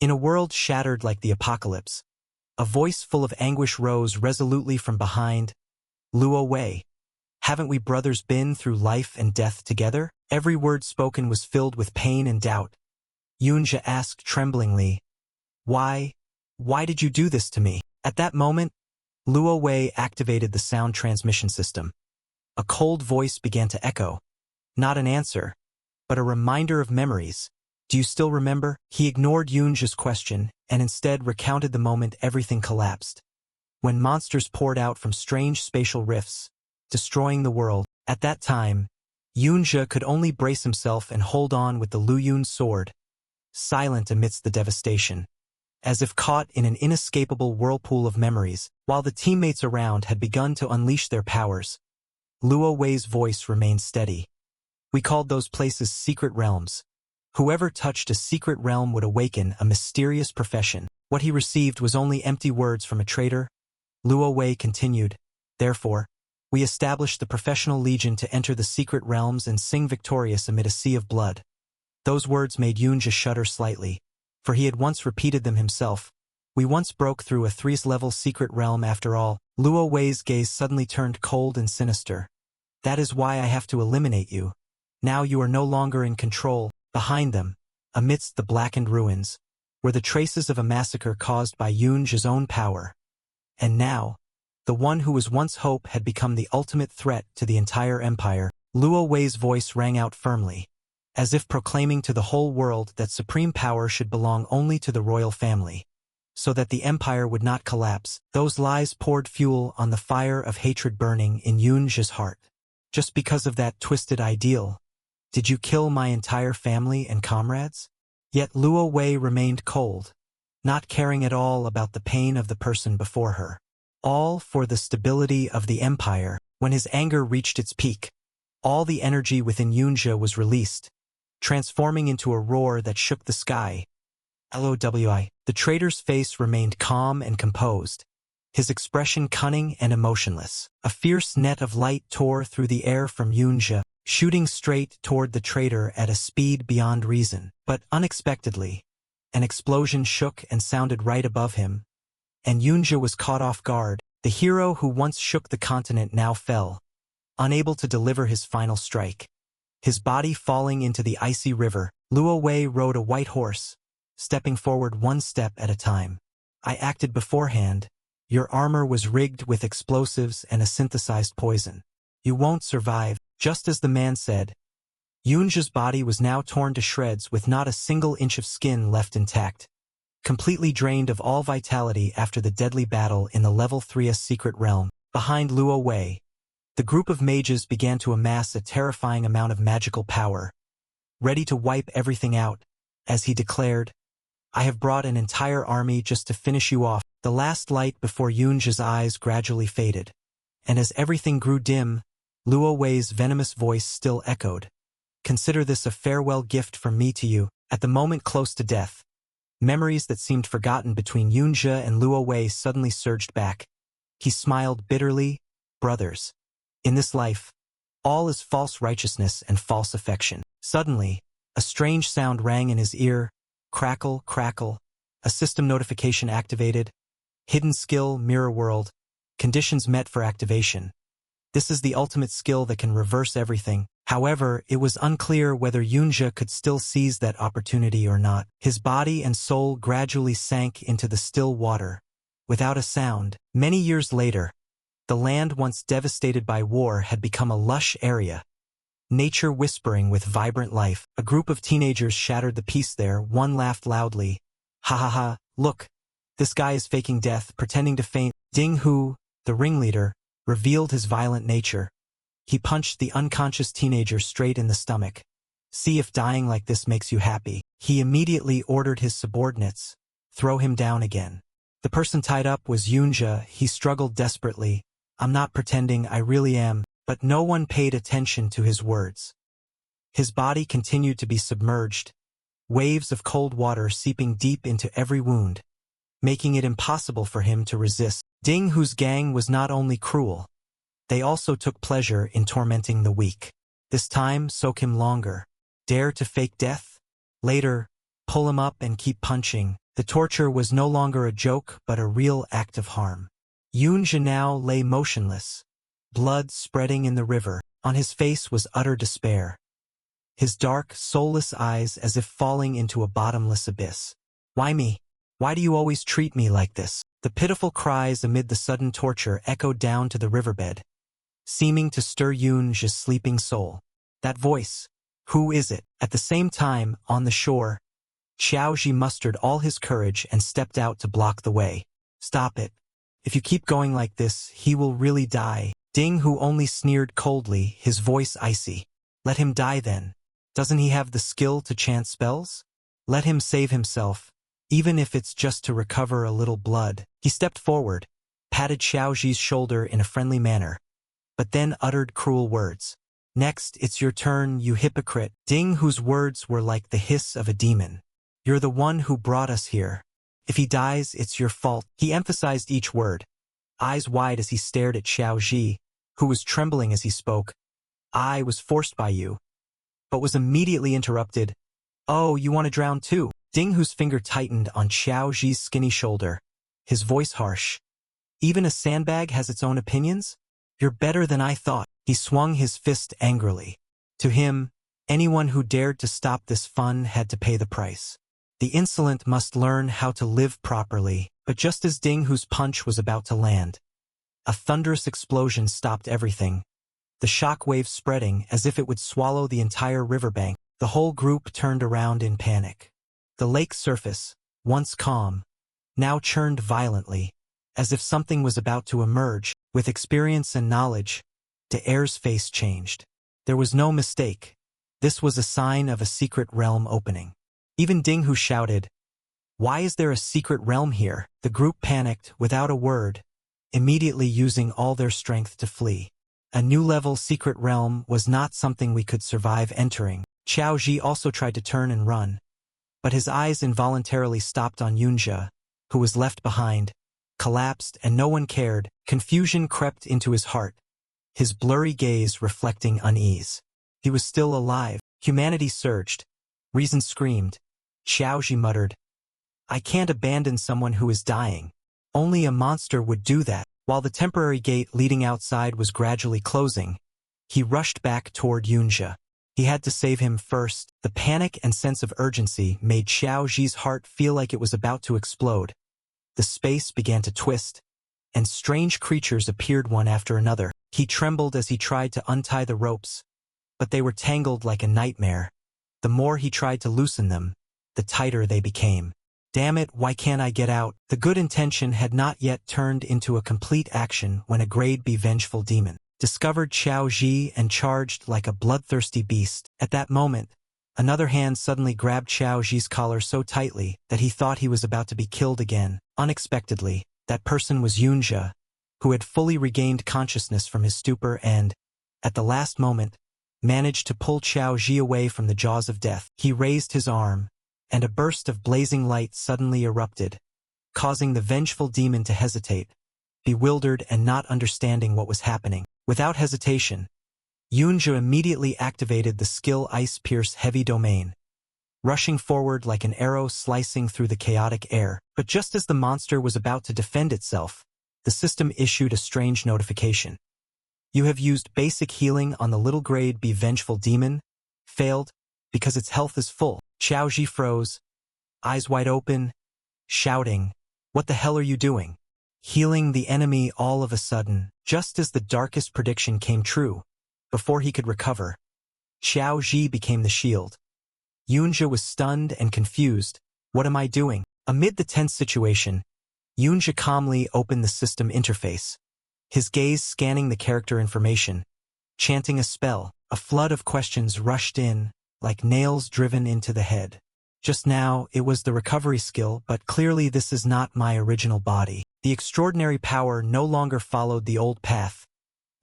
In a world shattered like the apocalypse, a voice full of anguish rose resolutely from behind. Luo Wei, haven't we brothers been through life and death together? Every word spoken was filled with pain and doubt. Yunjia asked tremblingly, Why did you do this to me? At that moment, Luo Wei activated the sound transmission system. A cold voice began to echo. Not an answer, but a reminder of memories. Do you still remember? He ignored Yunjia's question and instead recounted the moment everything collapsed. When monsters poured out from strange spatial rifts, destroying the world. At that time, Yunjia could only brace himself and hold on with the Luyun sword, silent amidst the devastation. As if caught in an inescapable whirlpool of memories, while the teammates around had begun to unleash their powers, Luo Wei's voice remained steady. We called those places secret realms. Whoever touched a secret realm would awaken a mysterious profession. What he received was only empty words from a traitor. Luo Wei continued, Therefore, we established the professional legion to enter the secret realms and sing victorious amid a sea of blood. Those words made Yunjia shudder slightly, for he had once repeated them himself. We once broke through a 3th-level secret realm after all. Luo Wei's gaze suddenly turned cold and sinister. That is why I have to eliminate you. Now you are no longer in control. Behind them, amidst the blackened ruins, were the traces of a massacre caused by Yunjia's own power. And now, the one who was once hope had become the ultimate threat to the entire empire. Luo Wei's voice rang out firmly, as if proclaiming to the whole world that supreme power should belong only to the royal family, so that the empire would not collapse. Those lies poured fuel on the fire of hatred burning in Yunjia's heart. Just because of that twisted ideal, did you kill my entire family and comrades? Yet Luo Wei remained cold, not caring at all about the pain of the person before her. All for the stability of the empire. When his anger reached its peak, all the energy within Yunjia was released, transforming into a roar that shook the sky. LOWI. The traitor's face remained calm and composed, his expression cunning and emotionless. A fierce net of light tore through the air from Yunjia, shooting straight toward the traitor at a speed beyond reason. But unexpectedly, an explosion shook and sounded right above him, and Yunjia was caught off guard. The hero who once shook the continent now fell, unable to deliver his final strike. His body falling into the icy river, Luo Wei rode a white horse, stepping forward one step at a time. I acted beforehand. Your armor was rigged with explosives and a synthesized poison. You won't survive. Just as the man said, Yunjia's body was now torn to shreds with not a single inch of skin left intact, completely drained of all vitality after the deadly battle in the Level 3's secret realm. Behind Luo Wei, the group of mages began to amass a terrifying amount of magical power, ready to wipe everything out. As he declared, I have brought an entire army just to finish you off. The last light before Yunjia's eyes gradually faded, and as everything grew dim, Luo Wei's venomous voice still echoed. Consider this a farewell gift from me to you. At the moment close to death, memories that seemed forgotten between Yunjia and Luo Wei suddenly surged back. He smiled bitterly. Brothers, in this life, all is false righteousness and false affection. Suddenly, a strange sound rang in his ear. Crackle, crackle. A system notification activated. Hidden skill, mirror world. Conditions met for activation. This is the ultimate skill that can reverse everything. However, it was unclear whether Yunjia could still seize that opportunity or not. His body and soul gradually sank into the still water, without a sound. Many years later, the land once devastated by war had become a lush area, nature whispering with vibrant life. A group of teenagers shattered the peace there. One laughed loudly. Ha ha ha, look, this guy is faking death, pretending to faint. Ding Hu, the ringleader, revealed his violent nature. He punched the unconscious teenager straight in the stomach. See if dying like this makes you happy. He immediately ordered his subordinates, throw him down again. The person tied up was Yunjia. He struggled desperately. I'm not pretending, I really am. But no one paid attention to his words. His body continued to be submerged, waves of cold water seeping deep into every wound, making it impossible for him to resist. Ding Hu's gang was not only cruel, they also took pleasure in tormenting the weak. This time, soak him longer. Dare to fake death? Later, pull him up and keep punching. The torture was no longer a joke but a real act of harm. Yunja now lay motionless, blood spreading in the river. On his face was utter despair, his dark, soulless eyes as if falling into a bottomless abyss. Why me? Why do you always treat me like this? The pitiful cries amid the sudden torture echoed down to the riverbed, seeming to stir Yunja's sleeping soul. That voice, who is it? At the same time, on the shore, Xiaoji mustered all his courage and stepped out to block the way. Stop it. If you keep going like this, he will really die. Ding Hu only sneered coldly, his voice icy. Let him die then. Doesn't he have the skill to chant spells? Let him save himself, even if it's just to recover a little blood. He stepped forward, patted Xiaoji's shoulder in a friendly manner, but then uttered cruel words. Next, it's your turn, you hypocrite. Ding Hu's words were like the hiss of a demon. You're the one who brought us here. If he dies, it's your fault. He emphasized each word, eyes wide as he stared at Xiaoji, who was trembling as he spoke. I was forced by you, but was immediately interrupted. Oh, you want to drown too? Ding Hu's finger tightened on Xiaoji's skinny shoulder, his voice harsh. Even a sandbag has its own opinions? You're better than I thought. He swung his fist angrily. To him, anyone who dared to stop this fun had to pay the price. The insolent must learn how to live properly, but just as Ding Hu's punch was about to land, a thunderous explosion stopped everything, the shock wave spreading as if it would swallow the entire riverbank. The whole group turned around in panic. The lake's surface, once calm, now churned violently, as if something was about to emerge. With experience and knowledge, De Air's face changed. There was no mistake. This was a sign of a secret realm opening. Even Ding Hu shouted, "Why is there a secret realm here?" The group panicked without a word, immediately using all their strength to flee. A new level secret realm was not something we could survive entering. Xiaoji also tried to turn and run, but his eyes involuntarily stopped on Yunja, who was left behind, collapsed, and no one cared. Confusion crept into his heart, his blurry gaze reflecting unease. He was still alive. Humanity surged. Reason screamed. Xiaoji muttered, I can't abandon someone who is dying. Only a monster would do that. While the temporary gate leading outside was gradually closing, he rushed back toward Yunja. He had to save him first. The panic and sense of urgency made Xiaoji's heart feel like it was about to explode. The space began to twist, and strange creatures appeared one after another. He trembled as he tried to untie the ropes, but they were tangled like a nightmare. The more he tried to loosen them, the tighter they became. Damn it, why can't I get out? The good intention had not yet turned into a complete action when a grade B vengeful demon discovered Xiaoji and charged like a bloodthirsty beast. At that moment, another hand suddenly grabbed Xiaoji's collar so tightly that he thought he was about to be killed again. Unexpectedly, that person was Yunja, who had fully regained consciousness from his stupor and, at the last moment, managed to pull Xiaoji away from the jaws of death. He raised his arm, and a burst of blazing light suddenly erupted, causing the vengeful demon to hesitate, bewildered and not understanding what was happening. Without hesitation, Yunja immediately activated the skill Ice Pierce Heavy Domain, rushing forward like an arrow slicing through the chaotic air. But just as the monster was about to defend itself, the system issued a strange notification. You have used basic healing on the little grade B vengeful demon. Failed, because its health is full. Xiaoji froze, eyes wide open, shouting, What the hell are you doing? Healing the enemy. All of a sudden, just as the darkest prediction came true, before he could recover, Xiaoji became the shield. Yunja was stunned and confused. What am I doing? Amid the tense situation, Yunja calmly opened the system interface, his gaze scanning the character information, chanting a spell. A flood of questions rushed in, like nails driven into the head. Just now, it was the recovery skill, but clearly this is not my original body. The extraordinary power no longer followed the old path,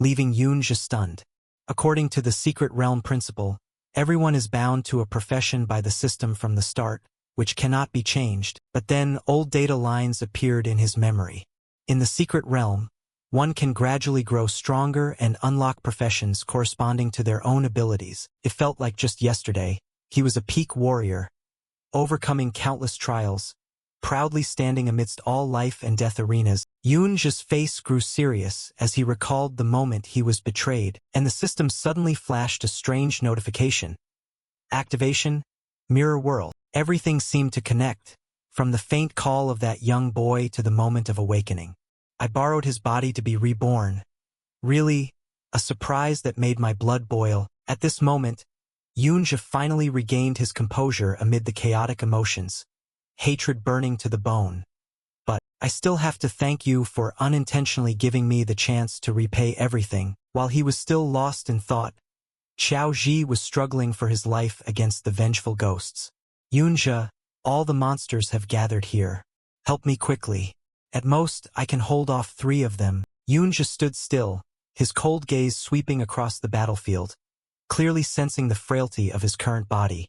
leaving Yunja stunned. According to the secret realm principle, everyone is bound to a profession by the system from the start, which cannot be changed. But then old data lines appeared in his memory. In the secret realm, one can gradually grow stronger and unlock professions corresponding to their own abilities. It felt like just yesterday, he was a peak warrior, overcoming countless trials, proudly standing amidst all life and death arenas. Yoonja's face grew serious as he recalled the moment he was betrayed, and the system suddenly flashed a strange notification. Activation, mirror world. Everything seemed to connect, from the faint call of that young boy to the moment of awakening. I borrowed his body to be reborn. Really, a surprise that made my blood boil. At this moment, Yoonja finally regained his composure amid the chaotic emotions, hatred burning to the bone. But I still have to thank you for unintentionally giving me the chance to repay everything. While he was still lost in thought, Xiao Ji was struggling for his life against the vengeful ghosts. Yoonja, all the monsters have gathered here. Help me quickly. At most, I can hold off 3 of them. Yoonja stood still, his cold gaze sweeping across the battlefield, clearly sensing the frailty of his current body.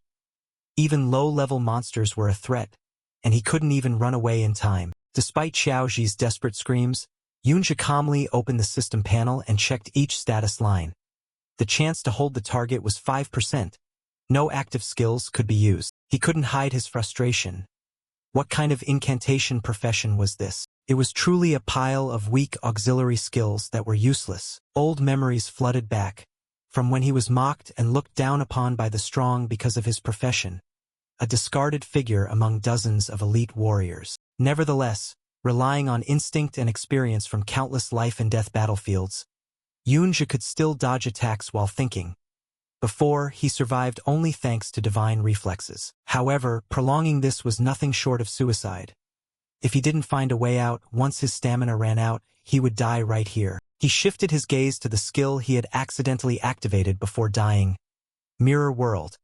Even low-level monsters were a threat, and he couldn't even run away in time. Despite Xiaoji's desperate screams, Yoonja calmly opened the system panel and checked each status line. The chance to hold the target was 5%. No active skills could be used. He couldn't hide his frustration. What kind of incantation profession was this? It was truly a pile of weak auxiliary skills that were useless. Old memories flooded back, from when he was mocked and looked down upon by the strong because of his profession, a discarded figure among dozens of elite warriors. Nevertheless, relying on instinct and experience from countless life-and-death battlefields, Yoonja could still dodge attacks while thinking. Before, he survived only thanks to divine reflexes. However, prolonging this was nothing short of suicide. If he didn't find a way out, once his stamina ran out, he would die right here. He shifted his gaze to the skill he had accidentally activated before dying. Mirror World.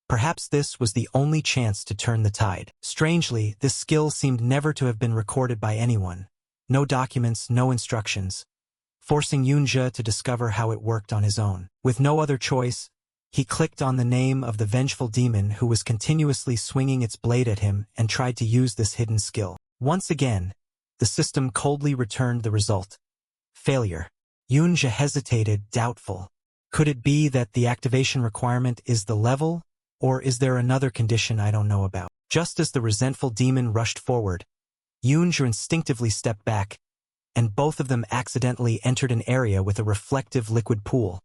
Perhaps this was the only chance to turn the tide. Strangely, this skill seemed never to have been recorded by anyone. No documents, no instructions, forcing Yoonja to discover how it worked on his own. With no other choice, he clicked on the name of the vengeful demon who was continuously swinging its blade at him and tried to use this hidden skill. Once again, the system coldly returned the result. Failure. Yoonja hesitated, doubtful. Could it be that the activation requirement is the level, or is there another condition I don't know about? Just as the resentful demon rushed forward, Yoonja instinctively stepped back, and both of them accidentally entered an area with a reflective liquid pool,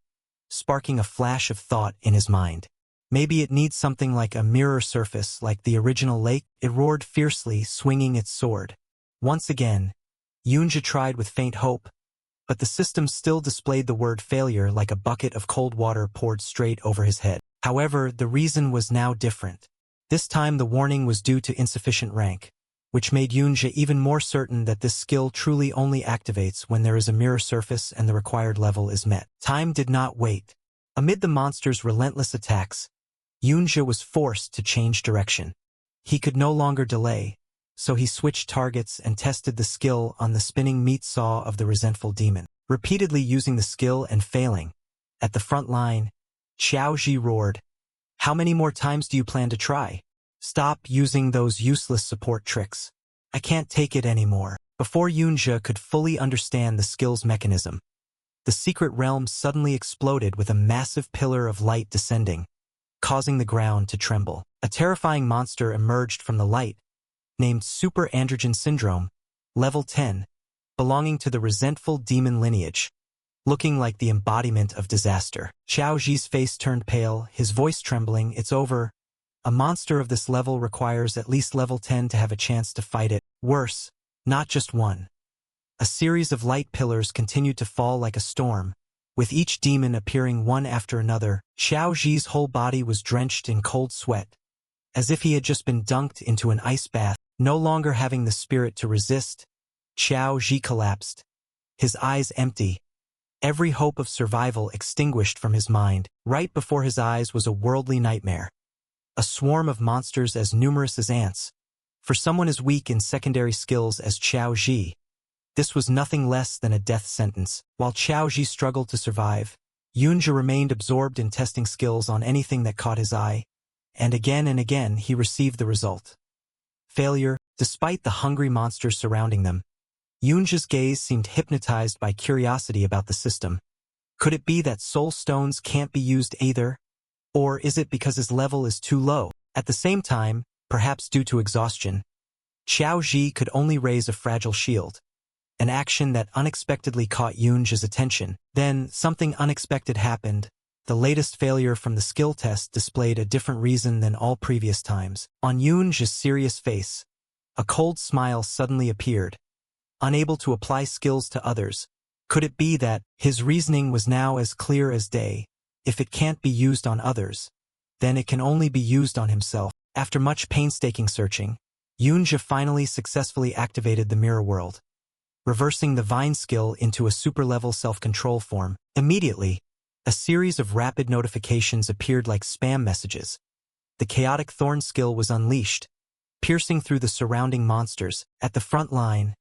sparking a flash of thought in his mind. Maybe it needs something like a mirror surface like the original lake. It roared fiercely, swinging its sword. Once again, Yoonja tried with faint hope, but the system still displayed the word failure like a bucket of cold water poured straight over his head. However, the reason was now different. This time the warning was due to insufficient rank, which made Yoonja even more certain that this skill truly only activates when there is a mirror surface and the required level is met. Time did not wait. Amid the monster's relentless attacks, Yoonja was forced to change direction. He could no longer delay, so he switched targets and tested the skill on the spinning meat saw of the resentful demon. Repeatedly using the skill and failing, at the front line, Xiao Ji roared, "How many more times do you plan to try? Stop using those useless support tricks. I can't take it anymore." Before Yoonja could fully understand the skill's mechanism, the secret realm suddenly exploded with a massive pillar of light descending, causing the ground to tremble. A terrifying monster emerged from the light, named Super Androgen Syndrome, level 10, belonging to the resentful demon lineage, looking like the embodiment of disaster. Xiao Ji's face turned pale, his voice trembling. "It's over. A monster of this level requires at least level 10 to have a chance to fight it. Worse, not just one." A series of light pillars continued to fall like a storm, with each demon appearing one after another. Xiao Ji's whole body was drenched in cold sweat, as if he had just been dunked into an ice bath. No longer having the spirit to resist, Xiao Ji collapsed, his eyes empty, every hope of survival extinguished from his mind. Right before his eyes was a worldly nightmare. A swarm of monsters as numerous as ants. For someone as weak in secondary skills as Xiao Ji, this was nothing less than a death sentence. While Xiao Ji struggled to survive, Yoonja remained absorbed in testing skills on anything that caught his eye, and again he received the result. Failure. Despite the hungry monsters surrounding them, Yoonja's gaze seemed hypnotized by curiosity about the system. Could it be that soul stones can't be used either? Or is it because his level is too low? At the same time, perhaps due to exhaustion, Xiao Ji could only raise a fragile shield, an action that unexpectedly caught Yunja's attention. Then, something unexpected happened. The latest failure from the skill test displayed a different reason than all previous times. On Yunja's serious face, a cold smile suddenly appeared. Unable to apply skills to others, could it be that his reasoning was now as clear as day? If it can't be used on others, then it can only be used on himself. After much painstaking searching, Yunja finally successfully activated the mirror world, reversing the vine skill into a super-level self-control form. Immediately, a series of rapid notifications appeared like spam messages. The chaotic thorn skill was unleashed, piercing through the surrounding monsters. At the front line,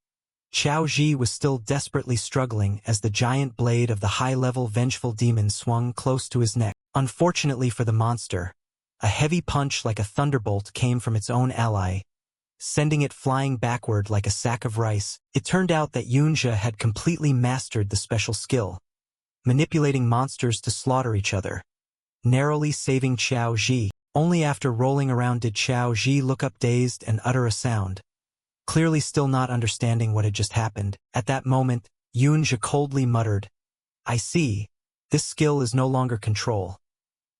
Xiao Ji was still desperately struggling as the giant blade of the high-level vengeful demon swung close to his neck. Unfortunately for the monster, a heavy punch like a thunderbolt came from its own ally, sending it flying backward like a sack of rice. It turned out that Yunja had completely mastered the special skill, manipulating monsters to slaughter each other, narrowly saving Xiao Ji. Only after rolling around did Xiao Ji look up dazed and utter a sound, clearly still not understanding what had just happened. At that moment, Yunja coldly muttered, "I see. This skill is no longer control.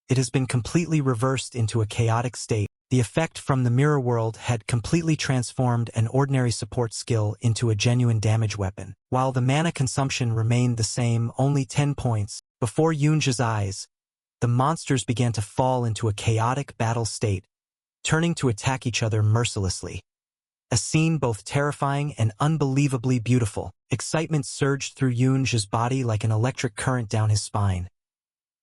It has been completely reversed into a chaotic state." The effect from the mirror world had completely transformed an ordinary support skill into a genuine damage weapon. While the mana consumption remained the same, only 10 points, before Yunja's eyes, the monsters began to fall into a chaotic battle state, turning to attack each other mercilessly. A scene both terrifying and unbelievably beautiful. Excitement surged through Yunja's body like an electric current down his spine.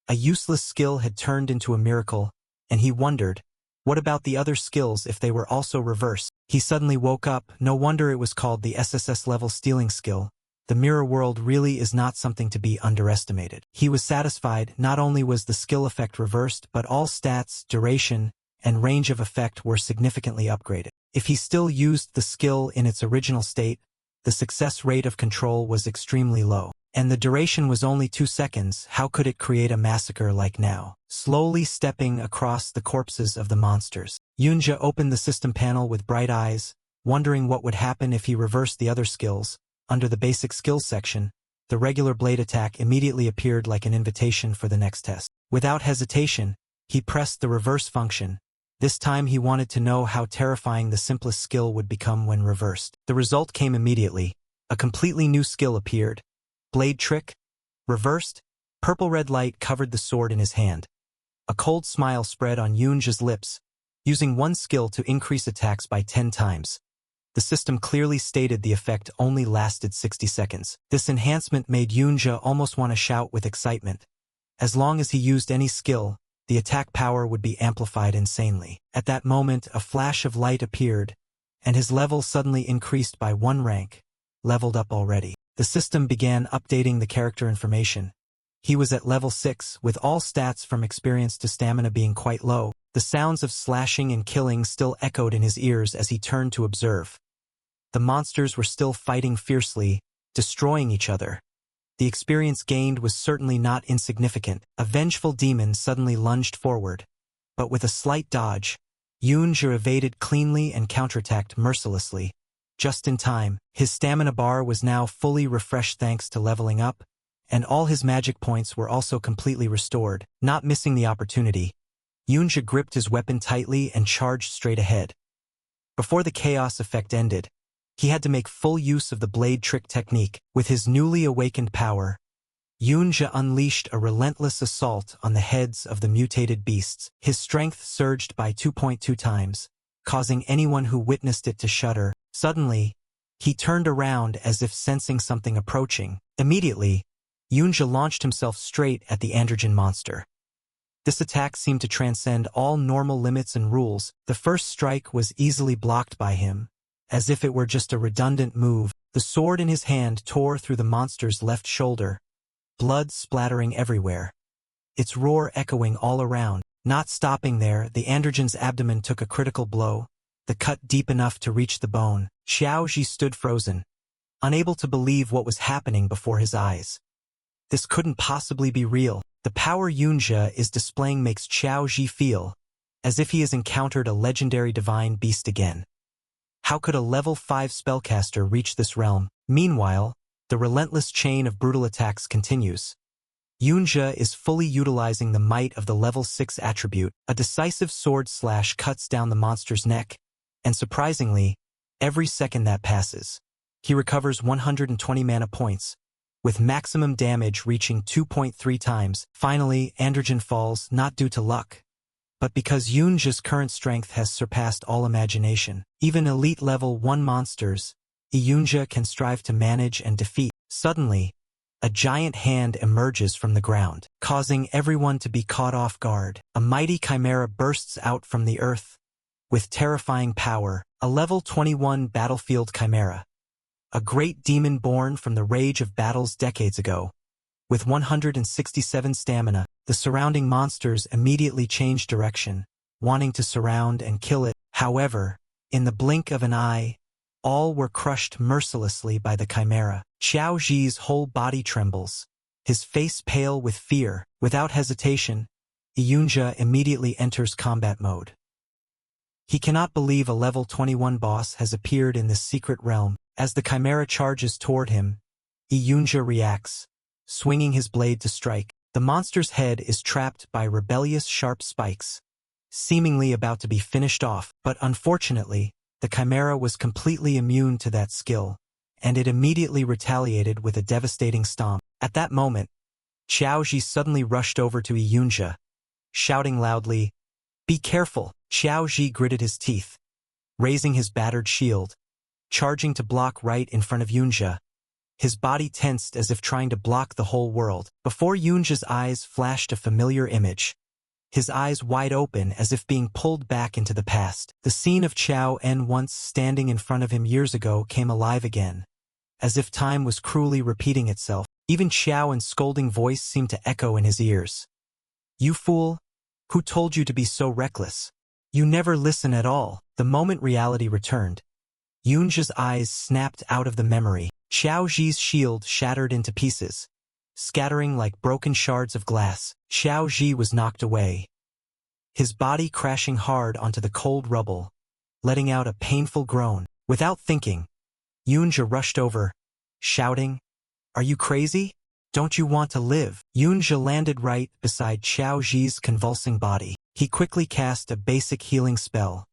A useless skill had turned into a miracle, and he wondered, what about the other skills if they were also reversed? He suddenly woke up. No wonder it was called the SSS-level stealing skill. The mirror world really is not something to be underestimated. He was satisfied. Not only was the skill effect reversed, but all stats, duration, and range of effect were significantly upgraded. If he still used the skill in its original state, the success rate of control was extremely low, and the duration was only 2 seconds. How could it create a massacre like now? Slowly stepping across the corpses of the monsters, Yunja opened the system panel with bright eyes, wondering what would happen if he reversed the other skills. Under the basic skills section, the regular blade attack immediately appeared like an invitation for the next test. Without hesitation, he pressed the reverse function. This time he wanted to know how terrifying the simplest skill would become when reversed. The result came immediately. A completely new skill appeared. Blade trick, reversed. Purple-red light covered the sword in his hand. A cold smile spread on Yunja's lips, using one skill to increase attacks by 10 times. The system clearly stated the effect only lasted 60 seconds. This enhancement made Yunja almost want to shout with excitement. As long as he used any skill, the attack power would be amplified insanely. At that moment, a flash of light appeared, and his level suddenly increased by 1 rank, leveled up already. The system began updating the character information. He was at level 6, with all stats from experience to stamina being quite low. The sounds of slashing and killing still echoed in his ears as he turned to observe. The monsters were still fighting fiercely, destroying each other. The experience gained was certainly not insignificant. A vengeful demon suddenly lunged forward, but with a slight dodge, Yunja evaded cleanly and counterattacked mercilessly. Just in time, his stamina bar was now fully refreshed thanks to leveling up, and all his magic points were also completely restored. Not missing the opportunity, Yunja gripped his weapon tightly and charged straight ahead. Before the chaos effect ended, he had to make full use of the blade trick technique. With his newly awakened power, Yunja unleashed a relentless assault on the heads of the mutated beasts. His strength surged by 2.2 times, causing anyone who witnessed it to shudder. Suddenly, he turned around as if sensing something approaching. Immediately, Yunja launched himself straight at the androgen monster. This attack seemed to transcend all normal limits and rules. The first strike was easily blocked by him, as if it were just a redundant move. The sword in his hand tore through the monster's left shoulder, blood splattering everywhere, its roar echoing all around. Not stopping there, the androgen's abdomen took a critical blow, the cut deep enough to reach the bone. Xiao Ji stood frozen, unable to believe what was happening before his eyes. This couldn't possibly be real. The power Yunja is displaying makes Xiao Ji feel as if he has encountered a legendary divine beast again. How could a level 5 spellcaster reach this realm? Meanwhile, the relentless chain of brutal attacks continues. Yunja is fully utilizing the might of the level 6 attribute. A decisive sword slash cuts down the monster's neck, and surprisingly, every second that passes, he recovers 120 mana points, with maximum damage reaching 2.3 times. Finally, Androgen falls not due to luck, but because Yunja's current strength has surpassed all imagination. Even elite level 1 monsters, Yunja can strive to manage and defeat. Suddenly, a giant hand emerges from the ground, causing everyone to be caught off guard. A mighty chimera bursts out from the earth, with terrifying power, a level 21 battlefield chimera. A great demon born from the rage of battles decades ago. With 167 stamina, the surrounding monsters immediately change direction, wanting to surround and kill it. However, in the blink of an eye, all were crushed mercilessly by the chimera. Xiao Zhi's whole body trembles, his face pale with fear. Without hesitation, Yunja immediately enters combat mode. He cannot believe a level 21 boss has appeared in this secret realm. As the chimera charges toward him, Yunja reacts, swinging his blade to strike. The monster's head is trapped by rebellious sharp spikes, seemingly about to be finished off, but unfortunately, the chimera was completely immune to that skill, and it immediately retaliated with a devastating stomp. At that moment, Xiao Zhi suddenly rushed over to Yunja, shouting loudly, "Be careful!" Xiao Zhi gritted his teeth, raising his battered shield, charging to block right in front of Yunja, his body tensed as if trying to block the whole world. Before Yunja's eyes flashed a familiar image, his eyes wide open as if being pulled back into the past. The scene of Qiao En once standing in front of him years ago came alive again, as if time was cruelly repeating itself. Even Qiao En's scolding voice seemed to echo in his ears. "You fool! Who told you to be so reckless? You never listen at all." The moment reality returned, Yunja's eyes snapped out of the memory. Xiao Zhi's shield shattered into pieces, scattering like broken shards of glass. Xiao Zhi was knocked away, his body crashing hard onto the cold rubble, letting out a painful groan. Without thinking, Yunja rushed over, shouting, "Are you crazy? Don't you want to live?" Yunja landed right beside Xiao Zhi's convulsing body. He quickly cast a basic healing spell,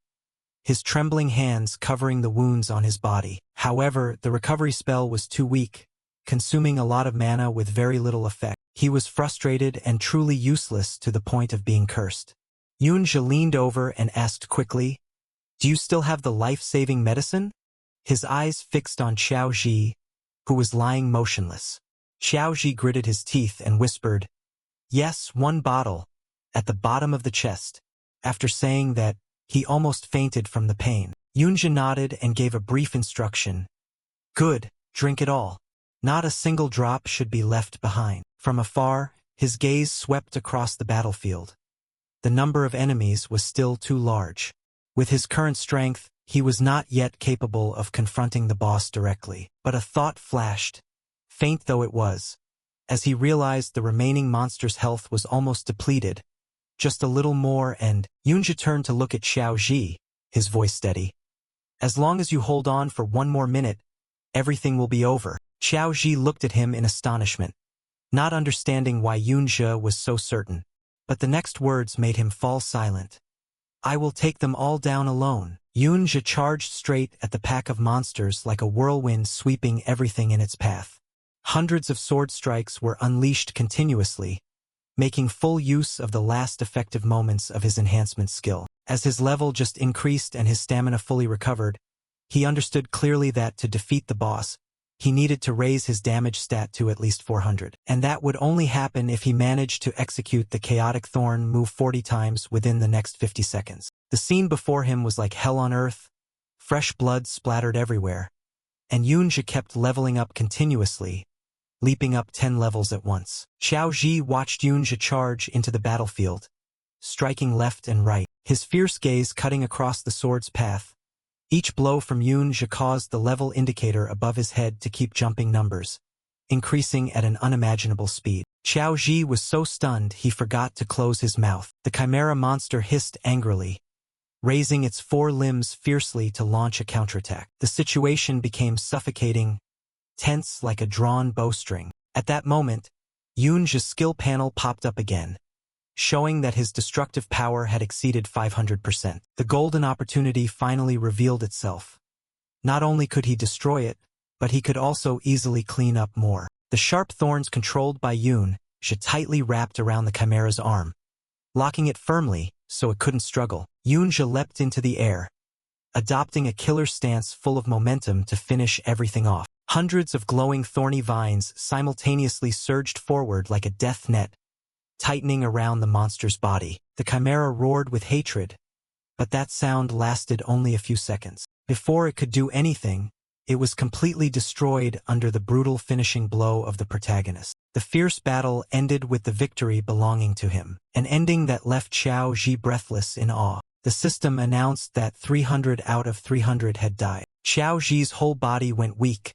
his trembling hands covering the wounds on his body. However, the recovery spell was too weak, consuming a lot of mana with very little effect. He was frustrated and truly useless to the point of being cursed. Yunja leaned over and asked quickly, "Do you still have the life-saving medicine?" His eyes fixed on Xiao Zhi, who was lying motionless. Xiao Zhi gritted his teeth and whispered, "Yes, 1 bottle, at the bottom of the chest." After saying that, he almost fainted from the pain. Yunja nodded and gave a brief instruction. "Good, drink it all. Not a single drop should be left behind." From afar, his gaze swept across the battlefield. The number of enemies was still too large. With his current strength, he was not yet capable of confronting the boss directly. But a thought flashed, faint though it was, as he realized the remaining monster's health was almost depleted. Just a little more and Yunja turned to look at Xiao Zhi, his voice steady. "As long as you hold on for 1 more minute, everything will be over." Xiao Zhi looked at him in astonishment, not understanding why Yunja was so certain. But the next words made him fall silent. "I will take them all down alone." Yunja charged straight at the pack of monsters like a whirlwind sweeping everything in its path. Hundreds of sword strikes were unleashed continuously, making full use of the last effective moments of his enhancement skill. As his level just increased and his stamina fully recovered, he understood clearly that to defeat the boss, he needed to raise his damage stat to at least 400. And that would only happen if he managed to execute the Chaotic Thorn move 40 times within the next 50 seconds. The scene before him was like hell on earth, fresh blood splattered everywhere, and Yunja kept leveling up continuously, leaping up 10 levels at once. Xiao Zhi watched Yunja charge into the battlefield, striking left and right, his fierce gaze cutting across the sword's path. Each blow from Yunja caused the level indicator above his head to keep jumping numbers, increasing at an unimaginable speed. Xiao Zhi was so stunned he forgot to close his mouth. The chimera monster hissed angrily, raising its four limbs fiercely to launch a counterattack. The situation became suffocating, tense like a drawn bowstring. At that moment, Yoonja's skill panel popped up again, showing that his destructive power had exceeded 500%. The golden opportunity finally revealed itself. Not only could he destroy it, but he could also easily clean up more. The sharp thorns controlled by Yoonja tightly wrapped around the chimera's arm, locking it firmly so it couldn't struggle. Yoonja leapt into the air, adopting a killer stance full of momentum to finish everything off. Hundreds of glowing thorny vines simultaneously surged forward like a death net, tightening around the monster's body. The chimera roared with hatred, but that sound lasted only a few seconds. Before it could do anything, it was completely destroyed under the brutal finishing blow of the protagonist. The fierce battle ended with the victory belonging to him, an ending that left Xiao Ji breathless in awe. The system announced that 300 out of 300 had died. Xiao Ji's whole body went weak,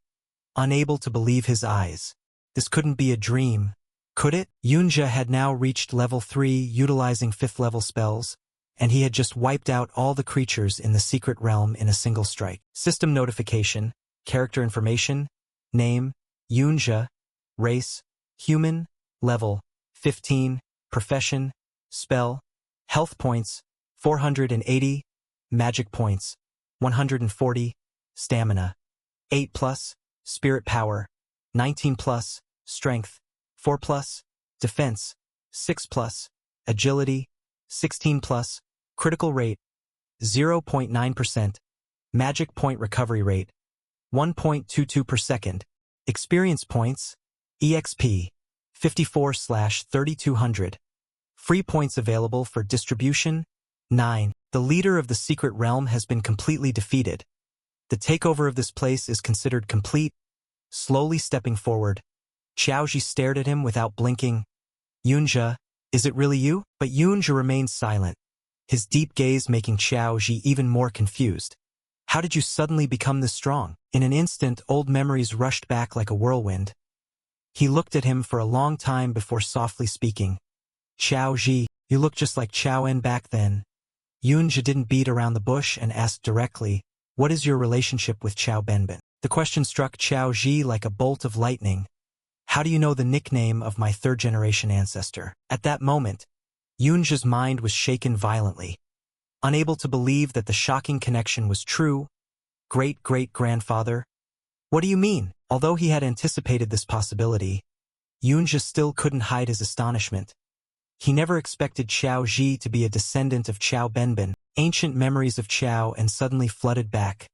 unable to believe his eyes. This couldn't be a dream, could it? Yoonja had now reached level 3 utilizing 5th level spells, and he had just wiped out all the creatures in the secret realm in a single strike. System notification, character information, name, Yoonja, race, human, level, 15, profession, spell, health points, 480, magic points, 140, stamina, 8+, spirit power, 19+, strength, 4+, defense, 6+, agility, 16+, critical rate, 0.9%, magic point recovery rate, 1.22 per second, experience points, EXP, 54/3200, free points available for distribution, 9. The leader of the secret realm has been completely defeated. The takeover of this place is considered complete. Slowly stepping forward, Xiaoji stared at him without blinking. Yoonja, is it really you? But Yoonja remained silent, his deep gaze making Xiaoji even more confused. How did you suddenly become this strong? In an instant, old memories rushed back like a whirlwind. He looked at him for a long time before softly speaking. Xiaoji, you look just like Xiao En back then. Yoonja didn't beat around the bush and asked directly, what is your relationship with Xiao Benben? The question struck Xiaoji like a bolt of lightning. How do you know the nickname of my third-generation ancestor? At that moment, Yoonja's mind was shaken violently. Unable to believe that the shocking connection was true. Great-great-grandfather? What do you mean? Although he had anticipated this possibility, Yoonja still couldn't hide his astonishment. He never expected Xiao Ji to be a descendant of Xiao Benben. Ancient memories of Xiao En suddenly flooded back,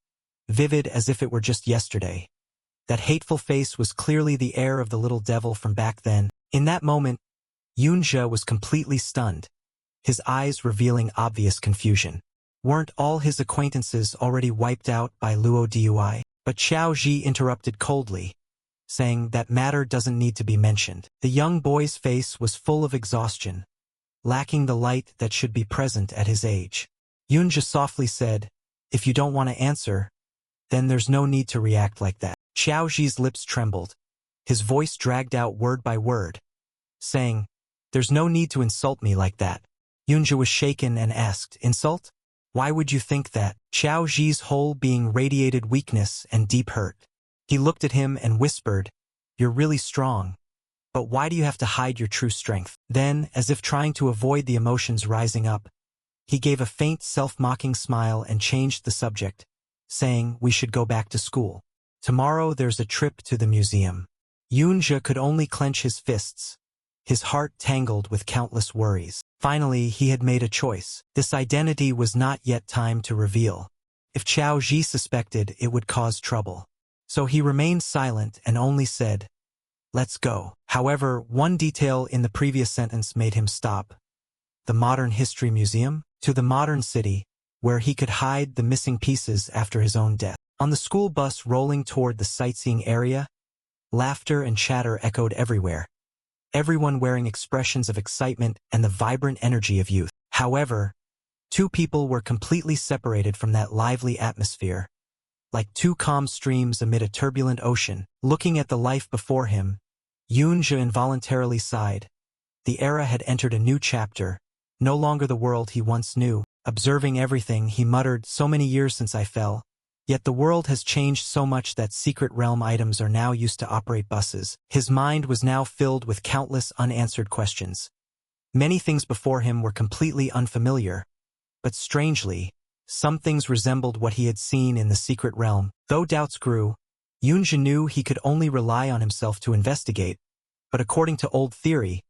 vivid as if it were just yesterday. That hateful face was clearly the heir of the little devil from back then. In that moment, Yoonja was completely stunned, his eyes revealing obvious confusion. Weren't all his acquaintances already wiped out by Luo Dui? But Xiao Ji interrupted coldly, saying that matter doesn't need to be mentioned. The young boy's face was full of exhaustion, lacking the light that should be present at his age. Yoonja softly said, if you don't want to answer, then there's no need to react like that. Xiao Ji's lips trembled, his voice dragged out word by word, saying, there's no need to insult me like that. Yoonja was shaken and asked, insult? Why would you think that? Xiao Ji's whole being radiated weakness and deep hurt. He looked at him and whispered, you're really strong, but why do you have to hide your true strength? Then, as if trying to avoid the emotions rising up, he gave a faint self-mocking smile and changed the subject, saying we should go back to school. Tomorrow there's a trip to the museum. Yoonja could only clench his fists, his heart tangled with countless worries. Finally, he had made a choice. This identity was not yet time to reveal. If Xiao Ji suspected, it would cause trouble. So he remained silent and only said, let's go. However, one detail in the previous sentence made him stop. The Modern History Museum? To the modern city, where he could hide the missing pieces after his own death. On the school bus rolling toward the sightseeing area, laughter and chatter echoed everywhere, everyone wearing expressions of excitement and the vibrant energy of youth. However, two people were completely separated from that lively atmosphere, like two calm streams amid a turbulent ocean. Looking at the life before him, Yoonja involuntarily sighed. The era had entered a new chapter, no longer the world he once knew. Observing everything, he muttered, "So many years since I fell. Yet the world has changed so much that secret realm items are now used to operate buses." His mind was now filled with countless unanswered questions. Many things before him were completely unfamiliar, but strangely, some things resembled what he had seen in the secret realm. Though doubts grew, Yunja knew he could only rely on himself to investigate, but according to old theory,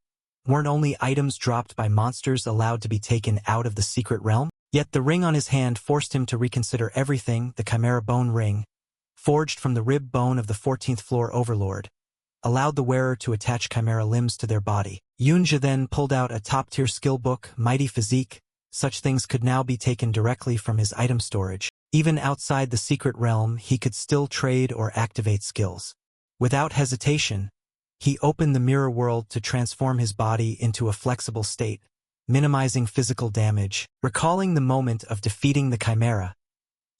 weren't only items dropped by monsters allowed to be taken out of the secret realm? Yet the ring on his hand forced him to reconsider everything. The Chimera Bone Ring, forged from the rib bone of the 14th floor overlord, allowed the wearer to attach chimera limbs to their body. Yunja then pulled out a top-tier skill book, Mighty Physique. Such things could now be taken directly from his item storage. Even outside the secret realm, he could still trade or activate skills. Without hesitation, he opened the mirror world to transform his body into a flexible state, minimizing physical damage. Recalling the moment of defeating the chimera,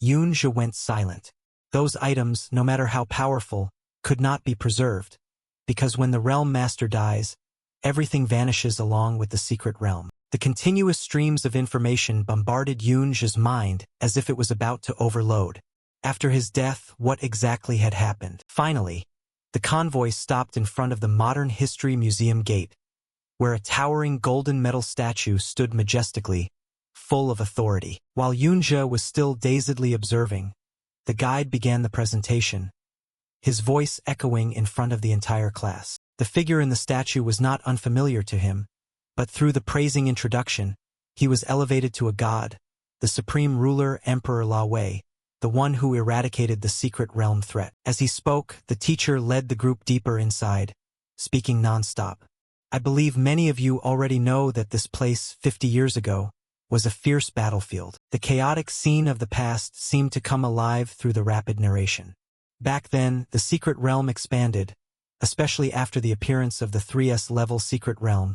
Yunja went silent. Those items, no matter how powerful, could not be preserved, because when the realm master dies, everything vanishes along with the secret realm. The continuous streams of information bombarded Yunja's mind as if it was about to overload. After his death, what exactly had happened? Finally, the convoy stopped in front of the Modern History Museum gate, where a towering golden metal statue stood majestically, full of authority. While Yunja was still dazedly observing, the guide began the presentation, his voice echoing in front of the entire class. The figure in the statue was not unfamiliar to him, but through the praising introduction, he was elevated to a god, the supreme ruler Emperor La Wei, the one who eradicated the secret realm threat. As he spoke, the teacher led the group deeper inside, speaking non-stop. "I believe many of you already know that this place, 50 years ago, was a fierce battlefield." The chaotic scene of the past seemed to come alive through the rapid narration. Back then, the secret realm expanded, especially after the appearance of the 3S level secret realm,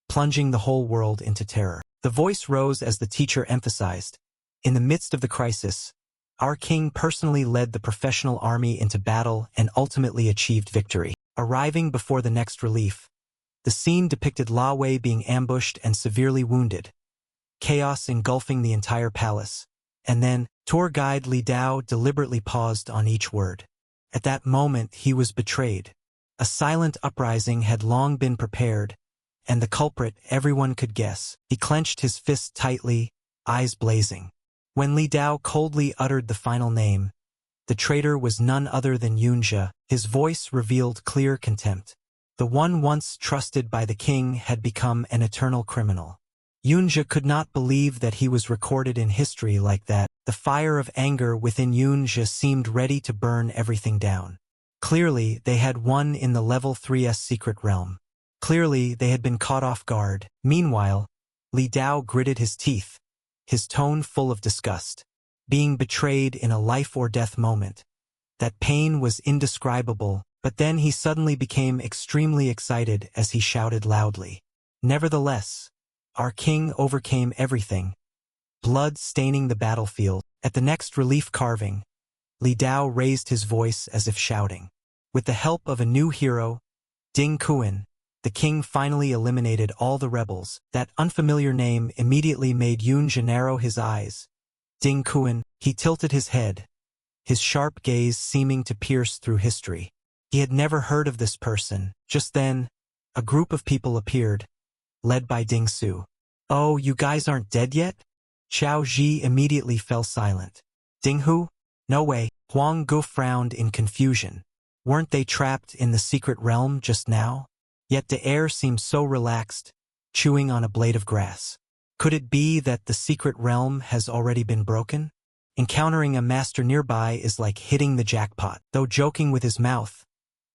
plunging the whole world into terror. The voice rose as the teacher emphasized, "In the midst of the crisis, our king personally led the professional army into battle and ultimately achieved victory." Arriving before the next relief, the scene depicted La Wei being ambushed and severely wounded, chaos engulfing the entire palace, and then, tour guide Li Dao deliberately paused on each word. At that moment he was betrayed. A silent uprising had long been prepared, and the culprit everyone could guess. He clenched his fist tightly, eyes blazing. When Li Dao coldly uttered the final name, the traitor was none other than Yunja. His voice revealed clear contempt. The one once trusted by the king had become an eternal criminal. Yunja could not believe that he was recorded in history like that. The fire of anger within Yunja seemed ready to burn everything down. Clearly, they had won in the level 3S secret realm. Clearly, they had been caught off guard. Meanwhile, Li Dao gritted his teeth, his tone full of disgust. Being betrayed in a life-or-death moment. That pain was indescribable, but then he suddenly became extremely excited as he shouted loudly. "Nevertheless, our king overcame everything, blood staining the battlefield." At the next relief carving, Li Dao raised his voice as if shouting. With the help of a new hero, Ding Kuan, the king finally eliminated all the rebels. That unfamiliar name immediately made Yunja narrow his eyes. Ding Kuan, he tilted his head, his sharp gaze seeming to pierce through history. He had never heard of this person. Just then, a group of people appeared, led by Ding Su. "Oh, you guys aren't dead yet?" Xiao Ji immediately fell silent. "Ding Hu? No way." Huang Gu frowned in confusion. Weren't they trapped in the secret realm just now? Yet the air seemed so relaxed, chewing on a blade of grass. Could it be that the secret realm has already been broken? Encountering a master nearby is like hitting the jackpot. Though joking with his mouth,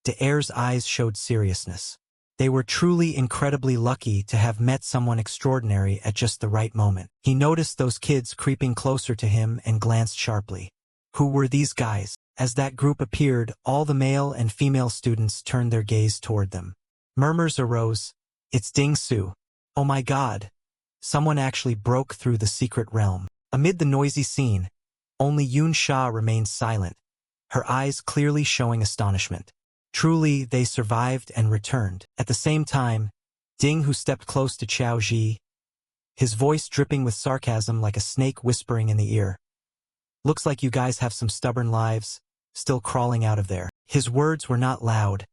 the air's eyes showed seriousness. They were truly incredibly lucky to have met someone extraordinary at just the right moment. He noticed those kids creeping closer to him and glanced sharply. Who were these guys? As that group appeared, all the male and female students turned their gaze toward them. Murmurs arose. "It's Ding Su. Oh my god. Someone actually broke through the secret realm." Amid the noisy scene, only Yun Sha remained silent, her eyes clearly showing astonishment. Truly, they survived and returned. At the same time, Ding Hu stepped close to Xiao Ji, his voice dripping with sarcasm like a snake whispering in the ear. Looks like you guys have some stubborn lives, still crawling out of there. His words were not loud,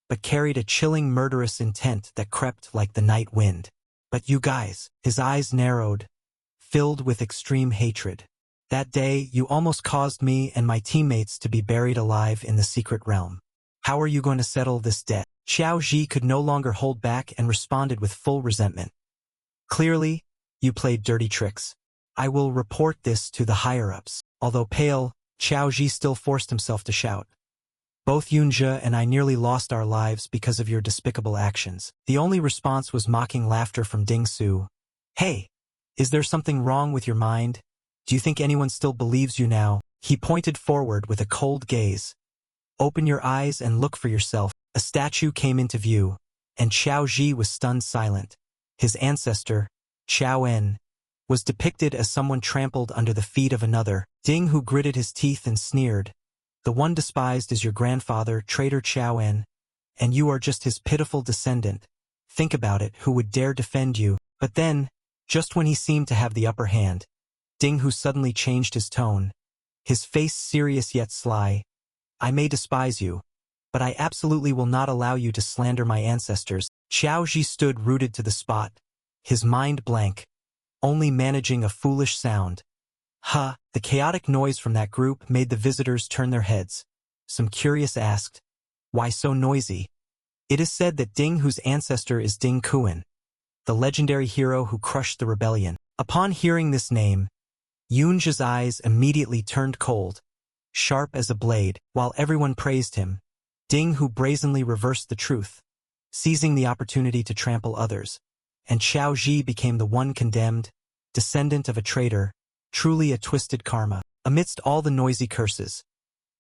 but carried a chilling murderous intent that crept like the night wind. But you guys, his eyes narrowed, filled with extreme hatred. That day, you almost caused me and my teammates to be buried alive in the secret realm. How are you going to settle this debt? Xiao Ji could no longer hold back and responded with full resentment. Clearly, you played dirty tricks. I will report this to the higher-ups. Although pale, Xiao Ji still forced himself to shout. Both Yunjia and I nearly lost our lives because of your despicable actions. The only response was mocking laughter from Ding Su. Hey, is there something wrong with your mind? Do you think anyone still believes you now? He pointed forward with a cold gaze. Open your eyes and look for yourself. A statue came into view, and Xiao Ji was stunned silent. His ancestor, Xiao En, was depicted as someone trampled under the feet of another. Ding, who gritted his teeth and sneered. The one despised is your grandfather, traitor Xiao En, and you are just his pitiful descendant. Think about it, who would dare defend you? But then, just when he seemed to have the upper hand, Ding Hu suddenly changed his tone, his face serious yet sly. I may despise you, but I absolutely will not allow you to slander my ancestors. Xiao Ji stood rooted to the spot, his mind blank, only managing a foolish sound. The chaotic noise from that group made the visitors turn their heads. Some curious asked, why so noisy? It is said that Ding Hu's ancestor is Ding Kuan, the legendary hero who crushed the rebellion. Upon hearing this name, Yunjia's eyes immediately turned cold, sharp as a blade. While everyone praised him, Ding Hu brazenly reversed the truth, seizing the opportunity to trample others. And Xiao Ji became the one condemned, descendant of a traitor, truly a twisted karma. Amidst all the noisy curses,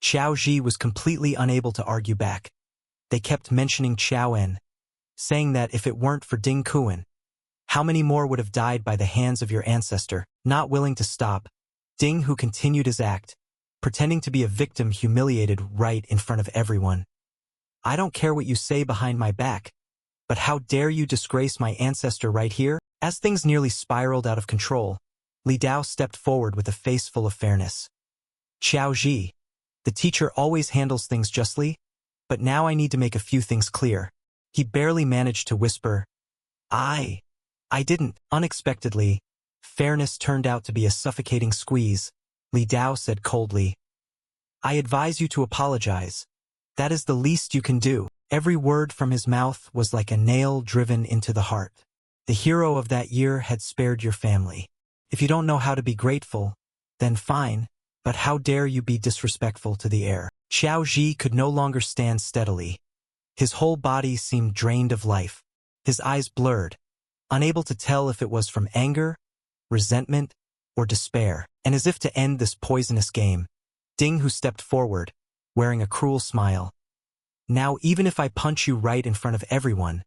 Xiao Ji was completely unable to argue back. They kept mentioning Xiao En, saying that if it weren't for Ding Kuan, how many more would have died by the hands of your ancestor? Not willing to stop, Ding Hu continued his act, pretending to be a victim humiliated right in front of everyone. I don't care what you say behind my back, but how dare you disgrace my ancestor right here? As things nearly spiraled out of control, Li Dao stepped forward with a face full of fairness. Xiao Ji, the teacher always handles things justly, but now I need to make a few things clear. He barely managed to whisper, I didn't. Unexpectedly, fairness turned out to be a suffocating squeeze. Li Dao said coldly, I advise you to apologize. That is the least you can do. Every word from his mouth was like a nail driven into the heart. The hero of that year had spared your family. If you don't know how to be grateful, then fine, but how dare you be disrespectful to the heir? Xiao Ji could no longer stand steadily. His whole body seemed drained of life. His eyes blurred, unable to tell if it was from anger, resentment, or despair. And as if to end this poisonous game, Ding Hu stepped forward, wearing a cruel smile. Now even if I punch you right in front of everyone,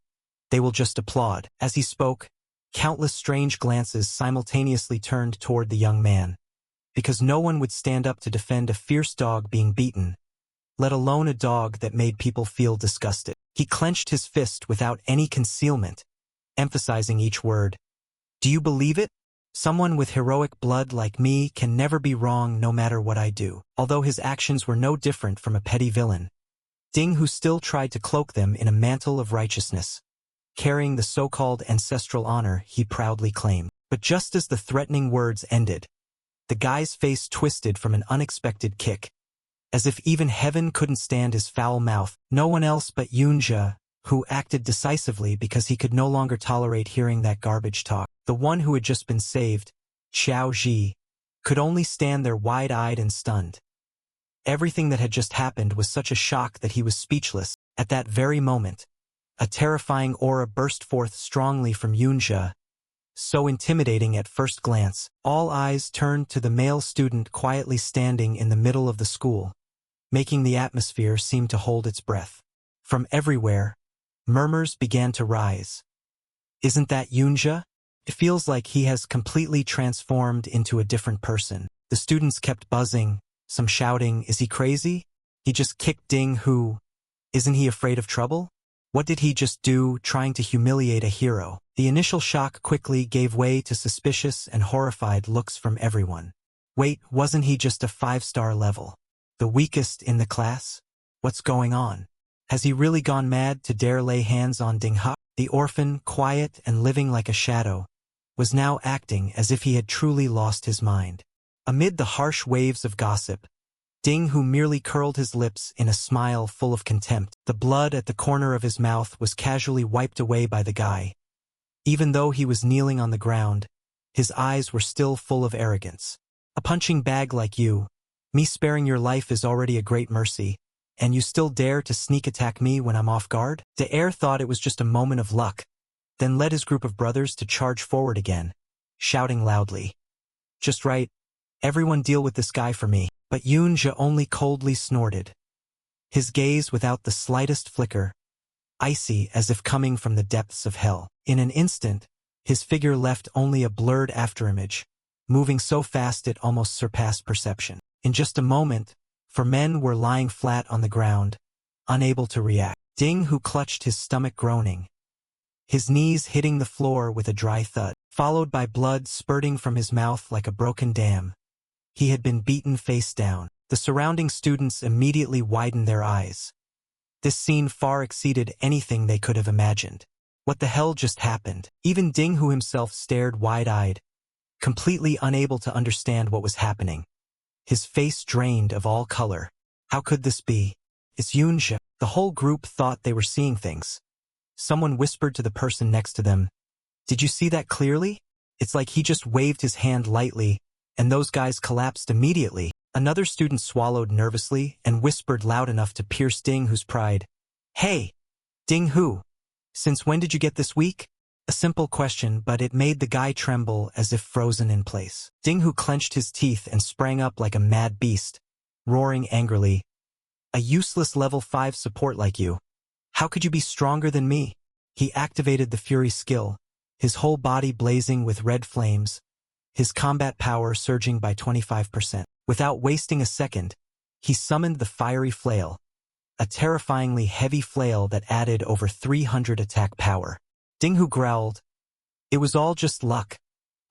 they will just applaud. As he spoke, countless strange glances simultaneously turned toward the young man, because no one would stand up to defend a fierce dog being beaten, let alone a dog that made people feel disgusted. He clenched his fist without any concealment, emphasizing each word. Do you believe it? Someone with heroic blood like me can never be wrong no matter what I do. Although his actions were no different from a petty villain, Ding Hu still tried to cloak them in a mantle of righteousness, carrying the so-called ancestral honor he proudly claimed. But just as the threatening words ended, the guy's face twisted from an unexpected kick, as if even heaven couldn't stand his foul mouth. No one else but Yunjia, who acted decisively because he could no longer tolerate hearing that garbage talk. The one who had just been saved, Xiao Ji, could only stand there wide-eyed and stunned. Everything that had just happened was such a shock that he was speechless. At that very moment, a terrifying aura burst forth strongly from Yunjia, so intimidating at first glance. All eyes turned to the male student quietly standing in the middle of the school, making the atmosphere seem to hold its breath. From everywhere, murmurs began to rise. Isn't that Yunjia? It feels like he has completely transformed into a different person. The students kept buzzing, some shouting, is he crazy? He just kicked Ding Hu. Isn't he afraid of trouble? What did he just do, trying to humiliate a hero? The initial shock quickly gave way to suspicious and horrified looks from everyone. Wait, wasn't he just a 5-star level? The weakest in the class? What's going on? Has he really gone mad to dare lay hands on Dingha? The orphan, quiet and living like a shadow, was now acting as if he had truly lost his mind. Amid the harsh waves of gossip, Ding, who merely curled his lips in a smile full of contempt, the blood at the corner of his mouth was casually wiped away by the guy. Even though he was kneeling on the ground, his eyes were still full of arrogance. A punching bag like you, me sparing your life is already a great mercy, and you still dare to sneak attack me when I'm off guard? The heir thought it was just a moment of luck, then led his group of brothers to charge forward again, shouting loudly. Just right, everyone deal with this guy for me. But Yoonja only coldly snorted, his gaze without the slightest flicker, icy as if coming from the depths of hell. In an instant, his figure left only a blurred afterimage, moving so fast it almost surpassed perception. In just a moment, 4 men were lying flat on the ground, unable to react. Ding, who clutched his stomach groaning, his knees hitting the floor with a dry thud, followed by blood spurting from his mouth like a broken dam. He had been beaten face down. The surrounding students immediately widened their eyes. This scene far exceeded anything they could have imagined. What the hell just happened? Even Ding, who himself stared wide-eyed, completely unable to understand what was happening. His face drained of all color. How could this be? It's Yoonja. The whole group thought they were seeing things. Someone whispered to the person next to them, "Did you see that clearly? It's like he just waved his hand lightly, and those guys collapsed immediately." Another student swallowed nervously and whispered loud enough to pierce Ding, whose pride. "Hey, Ding who? Since when did you get this weak?" A simple question, but it made the guy tremble as if frozen in place. Ding, who clenched his teeth and sprang up like a mad beast, roaring angrily, "A useless level 5 support like you. How could you be stronger than me?" He activated the Fury skill, his whole body blazing with red flames, his combat power surging by 25%. Without wasting a second, he summoned the Fiery Flail, a terrifyingly heavy flail that added over 300 attack power. Ding, who growled, "It was all just luck.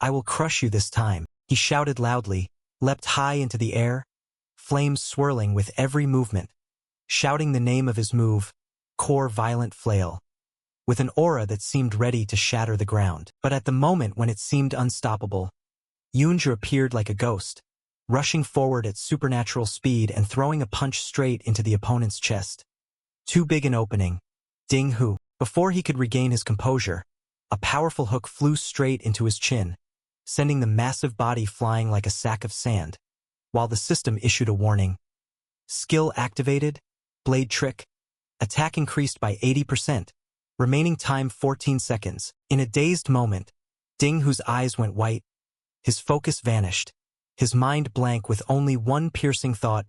I will crush you this time." He shouted loudly, leapt high into the air, flames swirling with every movement, shouting the name of his move, Core Violent Flail, with an aura that seemed ready to shatter the ground. But at the moment when it seemed unstoppable, Yoonja appeared like a ghost, rushing forward at supernatural speed and throwing a punch straight into the opponent's chest. Too big an opening. Ding, who, before he could regain his composure, a powerful hook flew straight into his chin, sending the massive body flying like a sack of sand, while the system issued a warning. Skill activated, blade trick, attack increased by 80%, remaining time 14 seconds. In a dazed moment, Ding, whose eyes went white, his focus vanished, his mind blank with only one piercing thought,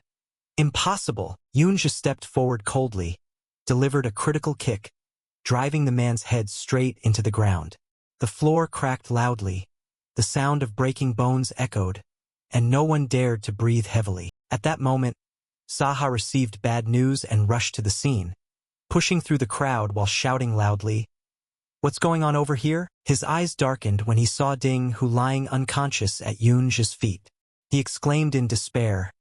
impossible. Yoonja stepped forward coldly, delivered a critical kick, driving the man's head straight into the ground. The floor cracked loudly, the sound of breaking bones echoed, and no one dared to breathe heavily. At that moment, Saha received bad news and rushed to the scene, pushing through the crowd while shouting loudly, "What's going on over here?" His eyes darkened when he saw Ding, who lying unconscious at Yoonja's feet. He exclaimed in despair,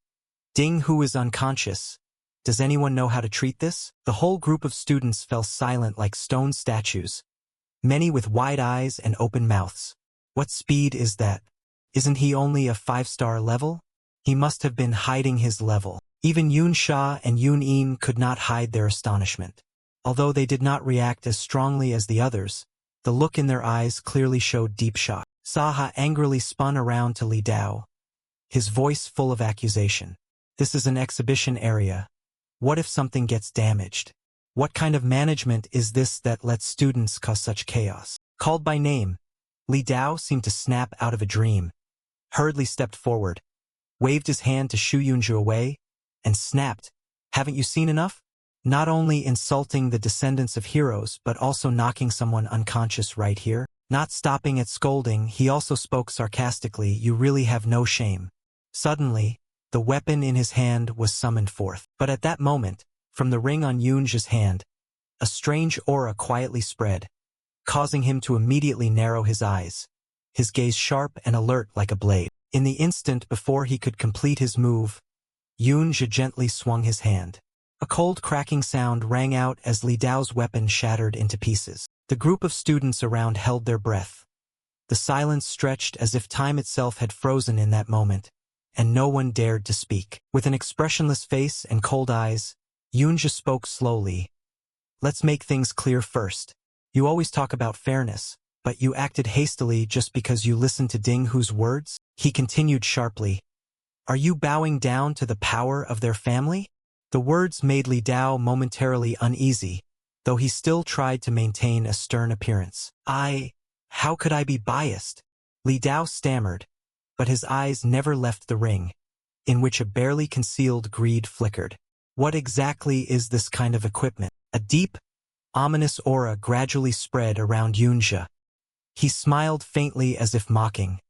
"Ding, who is unconscious? Does anyone know how to treat this?" The whole group of students fell silent like stone statues, many with wide eyes and open mouths. What speed is that? Isn't he only a 5-star level? He must have been hiding his level. Even Yoon Sha and Yoon In could not hide their astonishment. Although they did not react as strongly as the others, the look in their eyes clearly showed deep shock. Saha angrily spun around to Li Dao, his voice full of accusation. "This is an exhibition area. What if something gets damaged? What kind of management is this that lets students cause such chaos?" Called by name, Li Dao seemed to snap out of a dream, hurriedly stepped forward, waved his hand to shoo Yoonja away, and snapped, "Haven't you seen enough? Not only insulting the descendants of heroes but also knocking someone unconscious right here?" Not stopping at scolding, he also spoke sarcastically, "You really have no shame." Suddenly, the weapon in his hand was summoned forth. But at that moment, from the ring on Yoonja's hand, A strange aura quietly spread, causing him to immediately narrow his eyes, his gaze sharp and alert like a blade. In the instant before he could complete his move, Yunja gently swung his hand. A cold cracking sound rang out as Li Dao's weapon shattered into pieces. The group of students around held their breath. The silence stretched as if time itself had frozen in that moment, and no one dared to speak. With an expressionless face and cold eyes, Yunja spoke slowly. Let's make things clear first. You always talk about fairness, but you acted hastily just because you listened to Ding Hu's words? He continued sharply. Are you bowing down to the power of their family? The words made Li Dao momentarily uneasy, though he still tried to maintain a stern appearance. How could I be biased? Li Dao stammered, but his eyes never left the ring, in which a barely concealed greed flickered. What exactly is this kind of equipment? A deep, ominous aura gradually spread around Yunja. He smiled faintly as if mocking.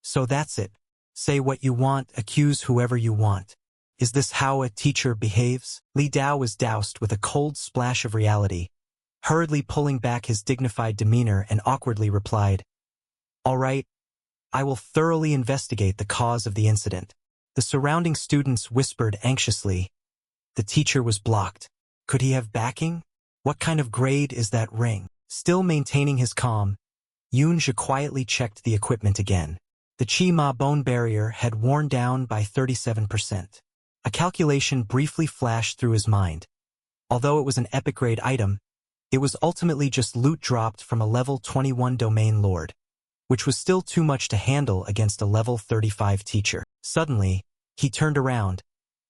So that's it. Say what you want, accuse whoever you want. Is this how a teacher behaves? Li Dao was doused with a cold splash of reality, hurriedly pulling back his dignified demeanor and awkwardly replied, All right, I will thoroughly investigate the cause of the incident. The surrounding students whispered anxiously. The teacher was blocked. Could he have backing? What kind of grade is that ring? Still maintaining his calm, Yunja quietly checked the equipment again. The Chi Ma bone barrier had worn down by 37%. A calculation briefly flashed through his mind. Although it was an epic grade item, it was ultimately just loot dropped from a level 21 domain lord, which was still too much to handle against a level 35 teacher. Suddenly, he turned around,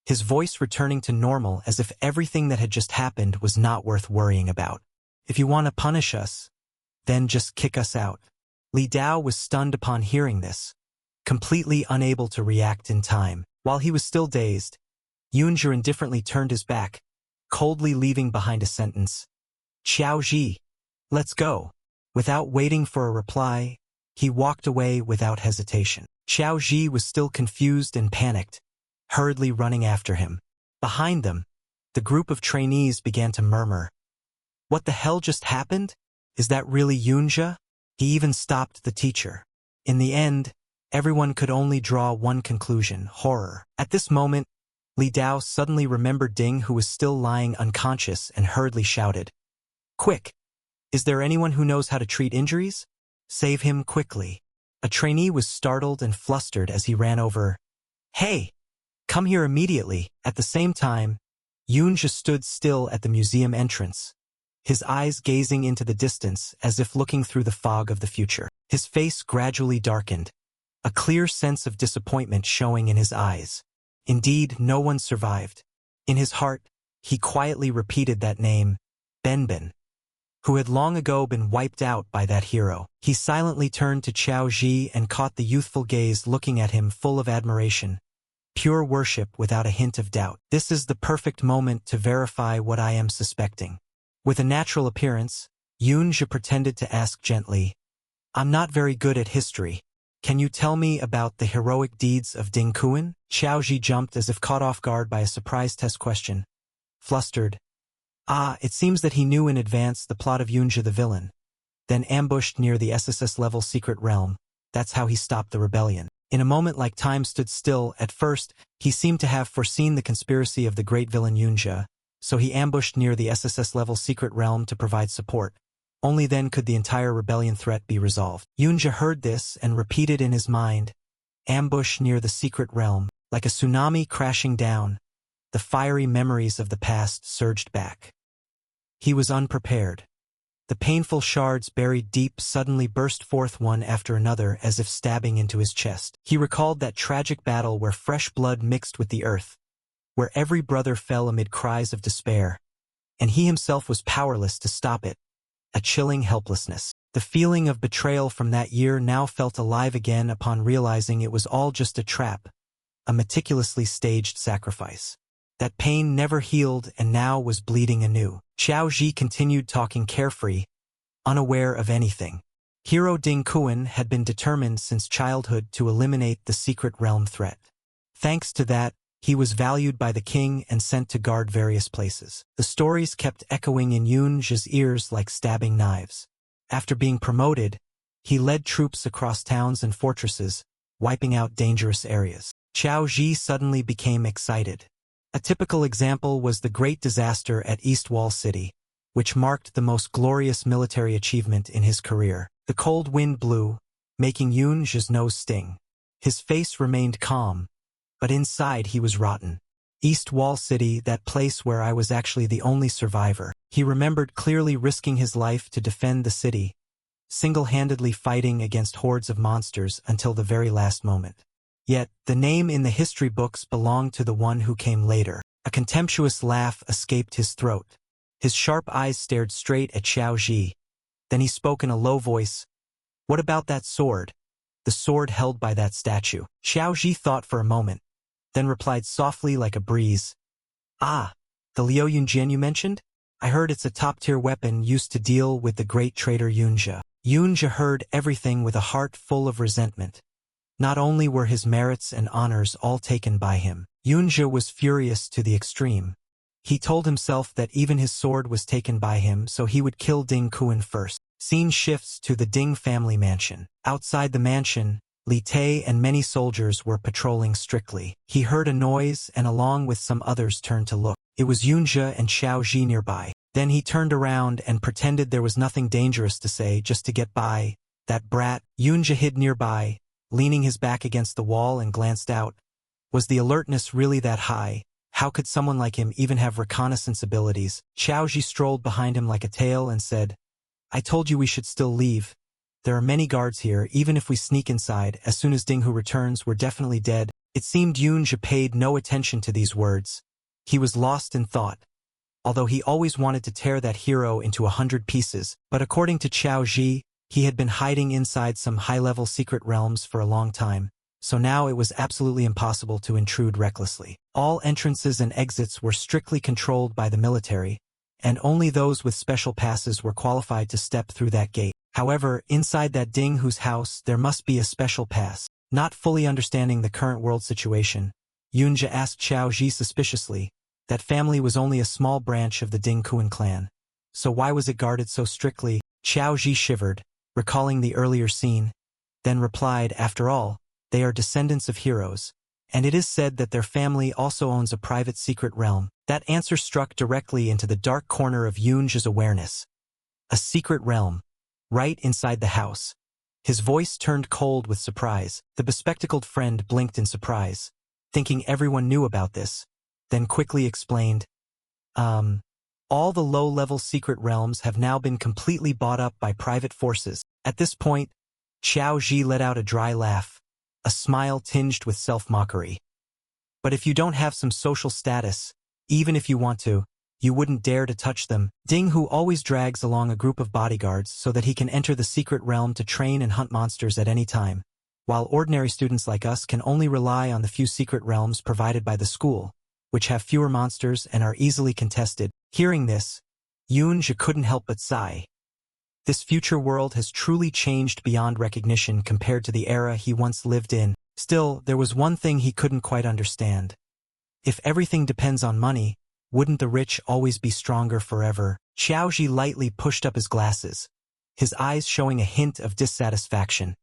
his voice returning to normal as if everything that had just happened was not worth worrying about. If you want to punish us, then just kick us out. Li Dao was stunned upon hearing this, completely unable to react in time. While he was still dazed, Yunja indifferently turned his back, coldly leaving behind a sentence. Xiao Ji, let's go. Without waiting for a reply, he walked away without hesitation. Xiao Ji was still confused and panicked, hurriedly running after him. Behind them, the group of trainees began to murmur. What the hell just happened? Is that really Yunja? He even stopped the teacher. In the end, everyone could only draw one conclusion: horror. At this moment, Li Dao suddenly remembered Ding, who was still lying unconscious, and hurriedly shouted, Quick! Is there anyone who knows how to treat injuries? Save him quickly. A trainee was startled and flustered as he ran over. Hey! Come here immediately. At the same time, Yunja stood still at the museum entrance, his eyes gazing into the distance as if looking through the fog of the future. His face gradually darkened, a clear sense of disappointment showing in his eyes. Indeed, no one survived. In his heart, he quietly repeated that name, Benben, who had long ago been wiped out by that hero. He silently turned to Xiao Ji and caught the youthful gaze looking at him full of admiration, pure worship without a hint of doubt. This is the perfect moment to verify what I am suspecting. With a natural appearance, Yunja pretended to ask gently, I'm not very good at history. Can you tell me about the heroic deeds of Ding Kuan? Xiao Ji jumped as if caught off guard by a surprise test question. Flustered. It seems that he knew in advance the plot of Yunja the villain, then ambushed near the SSS-level secret realm. That's how he stopped the rebellion. In a moment like time stood still, at first, he seemed to have foreseen the conspiracy of the great villain Yunja, so he ambushed near the SSS-level secret realm to provide support. Only then could the entire rebellion threat be resolved. Yunja heard this and repeated in his mind, ambush near the secret realm. Like a tsunami crashing down, the fiery memories of the past surged back. He was unprepared. The painful shards buried deep suddenly burst forth one after another as if stabbing into his chest. He recalled that tragic battle where fresh blood mixed with the earth, where every brother fell amid cries of despair, and he himself was powerless to stop it. A chilling helplessness. The feeling of betrayal from that year now felt alive again upon realizing it was all just a trap, a meticulously staged sacrifice. That pain never healed and now was bleeding anew. Xiao Ji continued talking carefree, unaware of anything. Hero Ding Kuan had been determined since childhood to eliminate the secret realm threat. Thanks to that, He was valued by the king and sent to guard various places. The stories kept echoing in Yunja's ears like stabbing knives. After being promoted, he led troops across towns and fortresses, wiping out dangerous areas. Qiao Ji suddenly became excited. A typical example was the Great Disaster at East Wall City, which marked the most glorious military achievement in his career. The cold wind blew, making Yunja's nose sting. His face remained calm, but inside he was rotten. East Wall City, that place where I was actually the only survivor. He remembered clearly risking his life to defend the city, single-handedly fighting against hordes of monsters until the very last moment. Yet, the name in the history books belonged to the one who came later. A contemptuous laugh escaped his throat. His sharp eyes stared straight at Qiao Ji. Then he spoke in a low voice. "What about that sword? The sword held by that statue?" Qiao Ji thought for a moment, then replied softly like a breeze. "Ah, the Liu Yunjian you mentioned? I heard it's a top-tier weapon used to deal with the great traitor Yunjia." Yunjia heard everything with a heart full of resentment. Not only were his merits and honors all taken by him, Yunjia was furious to the extreme. He told himself that even his sword was taken by him, so he would kill Ding Kuan first. Scene shifts to the Ding family mansion. Outside the mansion, Li Tai and many soldiers were patrolling strictly. He heard a noise and along with some others turned to look. It was Yunjia and Qiao Ji nearby. Then he turned around and pretended there was nothing dangerous to say just to get by. That brat. Yunjia hid nearby, leaning his back against the wall and glanced out. Was the alertness really that high? How could someone like him even have reconnaissance abilities? Qiao Ji strolled behind him like a tail and said, "I told you we should still leave. There are many guards here, even if we sneak inside. As soon as Ding Hu returns, we're definitely dead." It seemed Yunjia paid no attention to these words. He was lost in thought. Although he always wanted to tear that hero into 100 pieces, but according to Qiao Ji, he had been hiding inside some high-level secret realms for a long time, so now it was absolutely impossible to intrude recklessly. All entrances and exits were strictly controlled by the military, and only those with special passes were qualified to step through that gate. However, inside that Ding Hu's house there must be a special pass. Not fully understanding the current world situation, Yunjia asked Qiao Ji suspiciously. That family was only a small branch of the Ding Kuan clan, so why was it guarded so strictly? Qiao Ji shivered, recalling the earlier scene, then replied, "After all, they are descendants of heroes, and it is said that their family also owns a private secret realm." That answer struck directly into the dark corner of Yunjia's awareness. A secret realm, right inside the house. His voice turned cold with surprise. The bespectacled friend blinked in surprise, thinking everyone knew about this, then quickly explained, all the low-level secret realms have now been completely bought up by private forces." At this point, Qiao Ji let out a dry laugh, a smile tinged with self-mockery. "But if you don't have some social status, even if you want to, you wouldn't dare to touch them. Ding Hu always drags along a group of bodyguards so that he can enter the secret realm to train and hunt monsters at any time, while ordinary students like us can only rely on the few secret realms provided by the school, which have fewer monsters and are easily contested." Hearing this, Yunjia couldn't help but sigh. This future world has truly changed beyond recognition compared to the era he once lived in. Still, there was one thing he couldn't quite understand. If everything depends on money, wouldn't the rich always be stronger forever? Qiao Ji lightly pushed up his glasses, his eyes showing a hint of dissatisfaction.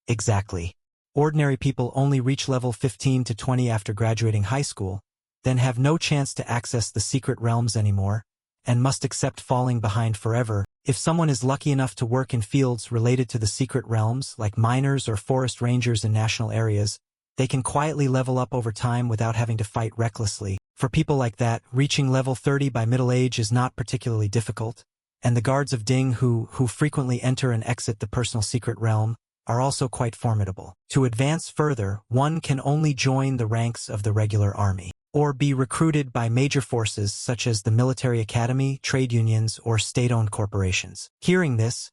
Exactly. Ordinary people only reach level 15 to 20 after graduating high school, then have no chance to access the secret realms anymore, and must accept falling behind forever. If someone is lucky enough to work in fields related to the secret realms, like miners or forest rangers in national areas, they can quietly level up over time without having to fight recklessly. For people like that, reaching level 30 by middle age is not particularly difficult, and the guards of Ding who frequently enter and exit the personal secret realm are also quite formidable. To advance further, one can only join the ranks of the regular army, or be recruited by major forces such as the military academy, trade unions, or state-owned corporations. Hearing this,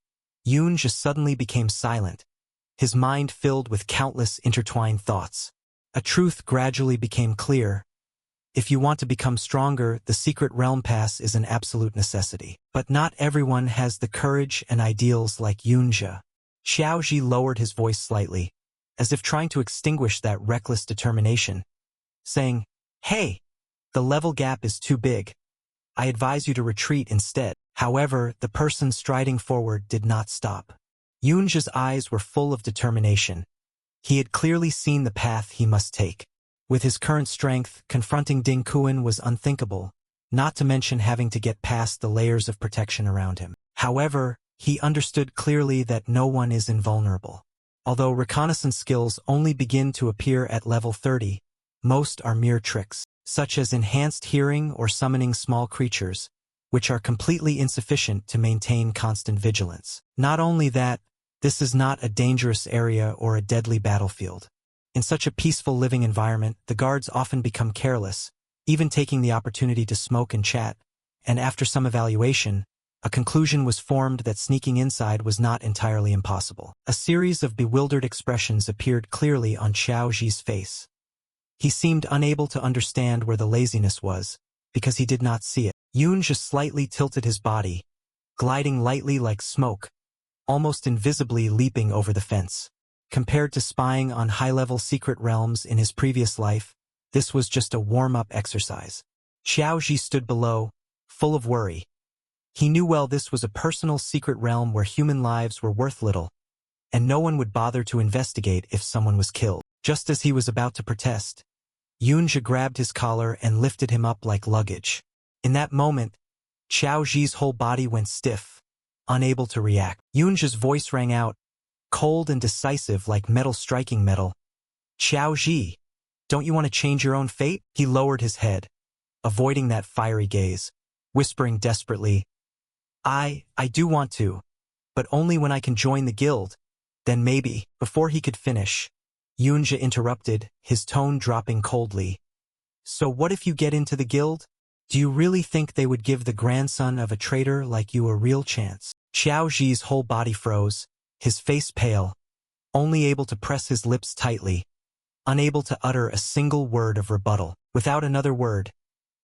Yunjia suddenly became silent, his mind filled with countless intertwined thoughts. A truth gradually became clear. If you want to become stronger, the secret realm pass is an absolute necessity. But not everyone has the courage and ideals like Yunjia. Qiao Ji lowered his voice slightly, as if trying to extinguish that reckless determination, saying, "Hey, the level gap is too big. I advise you to retreat instead." However, the person striding forward did not stop. Yoonja's eyes were full of determination. He had clearly seen the path he must take. With his current strength, confronting Ding Kuan was unthinkable, not to mention having to get past the layers of protection around him. However, he understood clearly that no one is invulnerable. Although reconnaissance skills only begin to appear at level 30, most are mere tricks, such as enhanced hearing or summoning small creatures, which are completely insufficient to maintain constant vigilance. Not only that, this is not a dangerous area or a deadly battlefield. In such a peaceful living environment, the guards often become careless, even taking the opportunity to smoke and chat, and after some evaluation, a conclusion was formed that sneaking inside was not entirely impossible. A series of bewildered expressions appeared clearly on Xiao Ji's face. He seemed unable to understand where the laziness was, because he did not see it. Yoon just slightly tilted his body, gliding lightly like smoke, almost invisibly leaping over the fence. Compared to spying on high-level secret realms in his previous life, this was just a warm-up exercise. Xiao Ji stood below, full of worry. He knew well this was a personal secret realm where human lives were worth little, and no one would bother to investigate if someone was killed. Just as he was about to protest, Yoonja grabbed his collar and lifted him up like luggage. In that moment, Xiao Ji's whole body went stiff, unable to react. Yoonja's voice rang out, cold and decisive like metal striking metal. "Xiao Ji, don't you want to change your own fate?" He lowered his head, avoiding that fiery gaze, whispering desperately, I do want to, but only when I can join the guild. Then maybe." Before he could finish, Yoonja interrupted, his tone dropping coldly. "So what if you get into the guild? Do you really think they would give the grandson of a traitor like you a real chance?" Xiao Ji's whole body froze, his face pale, only able to press his lips tightly, unable to utter a single word of rebuttal. Without another word,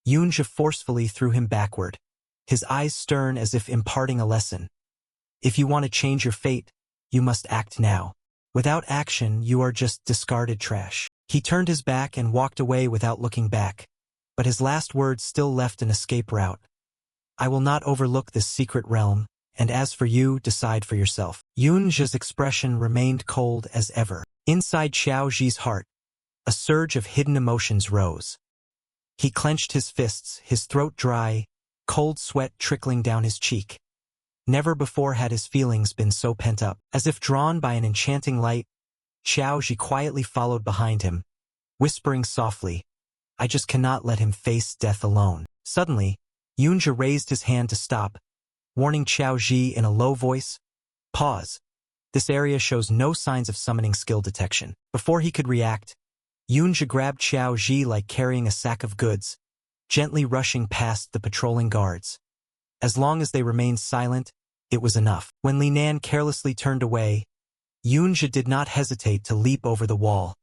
Yoonja forcefully threw him backward, his eyes stern as if imparting a lesson. "If you want to change your fate, you must act now. Without action, you are just discarded trash." He turned his back and walked away without looking back, but his last words still left an escape route. "I will not overlook this secret realm, and as for you, decide for yourself." Yoonja's expression remained cold as ever. Inside Xiao Ji's heart, a surge of hidden emotions rose. He clenched his fists, his throat dry, cold sweat trickling down his cheek. Never before had his feelings been so pent up. As if drawn by an enchanting light, Xiao Ji quietly followed behind him, whispering softly, "I just cannot let him face death alone." Suddenly, Yoonja raised his hand to stop, warning Xiao Ji in a low voice, "Pause. This area shows no signs of summoning skill detection." Before he could react, Yoonja grabbed Xiao Ji like carrying a sack of goods, gently rushing past the patrolling guards. As long as they remained silent, it was enough. When Li Nan carelessly turned away, Yoonja did not hesitate to leap over the wall,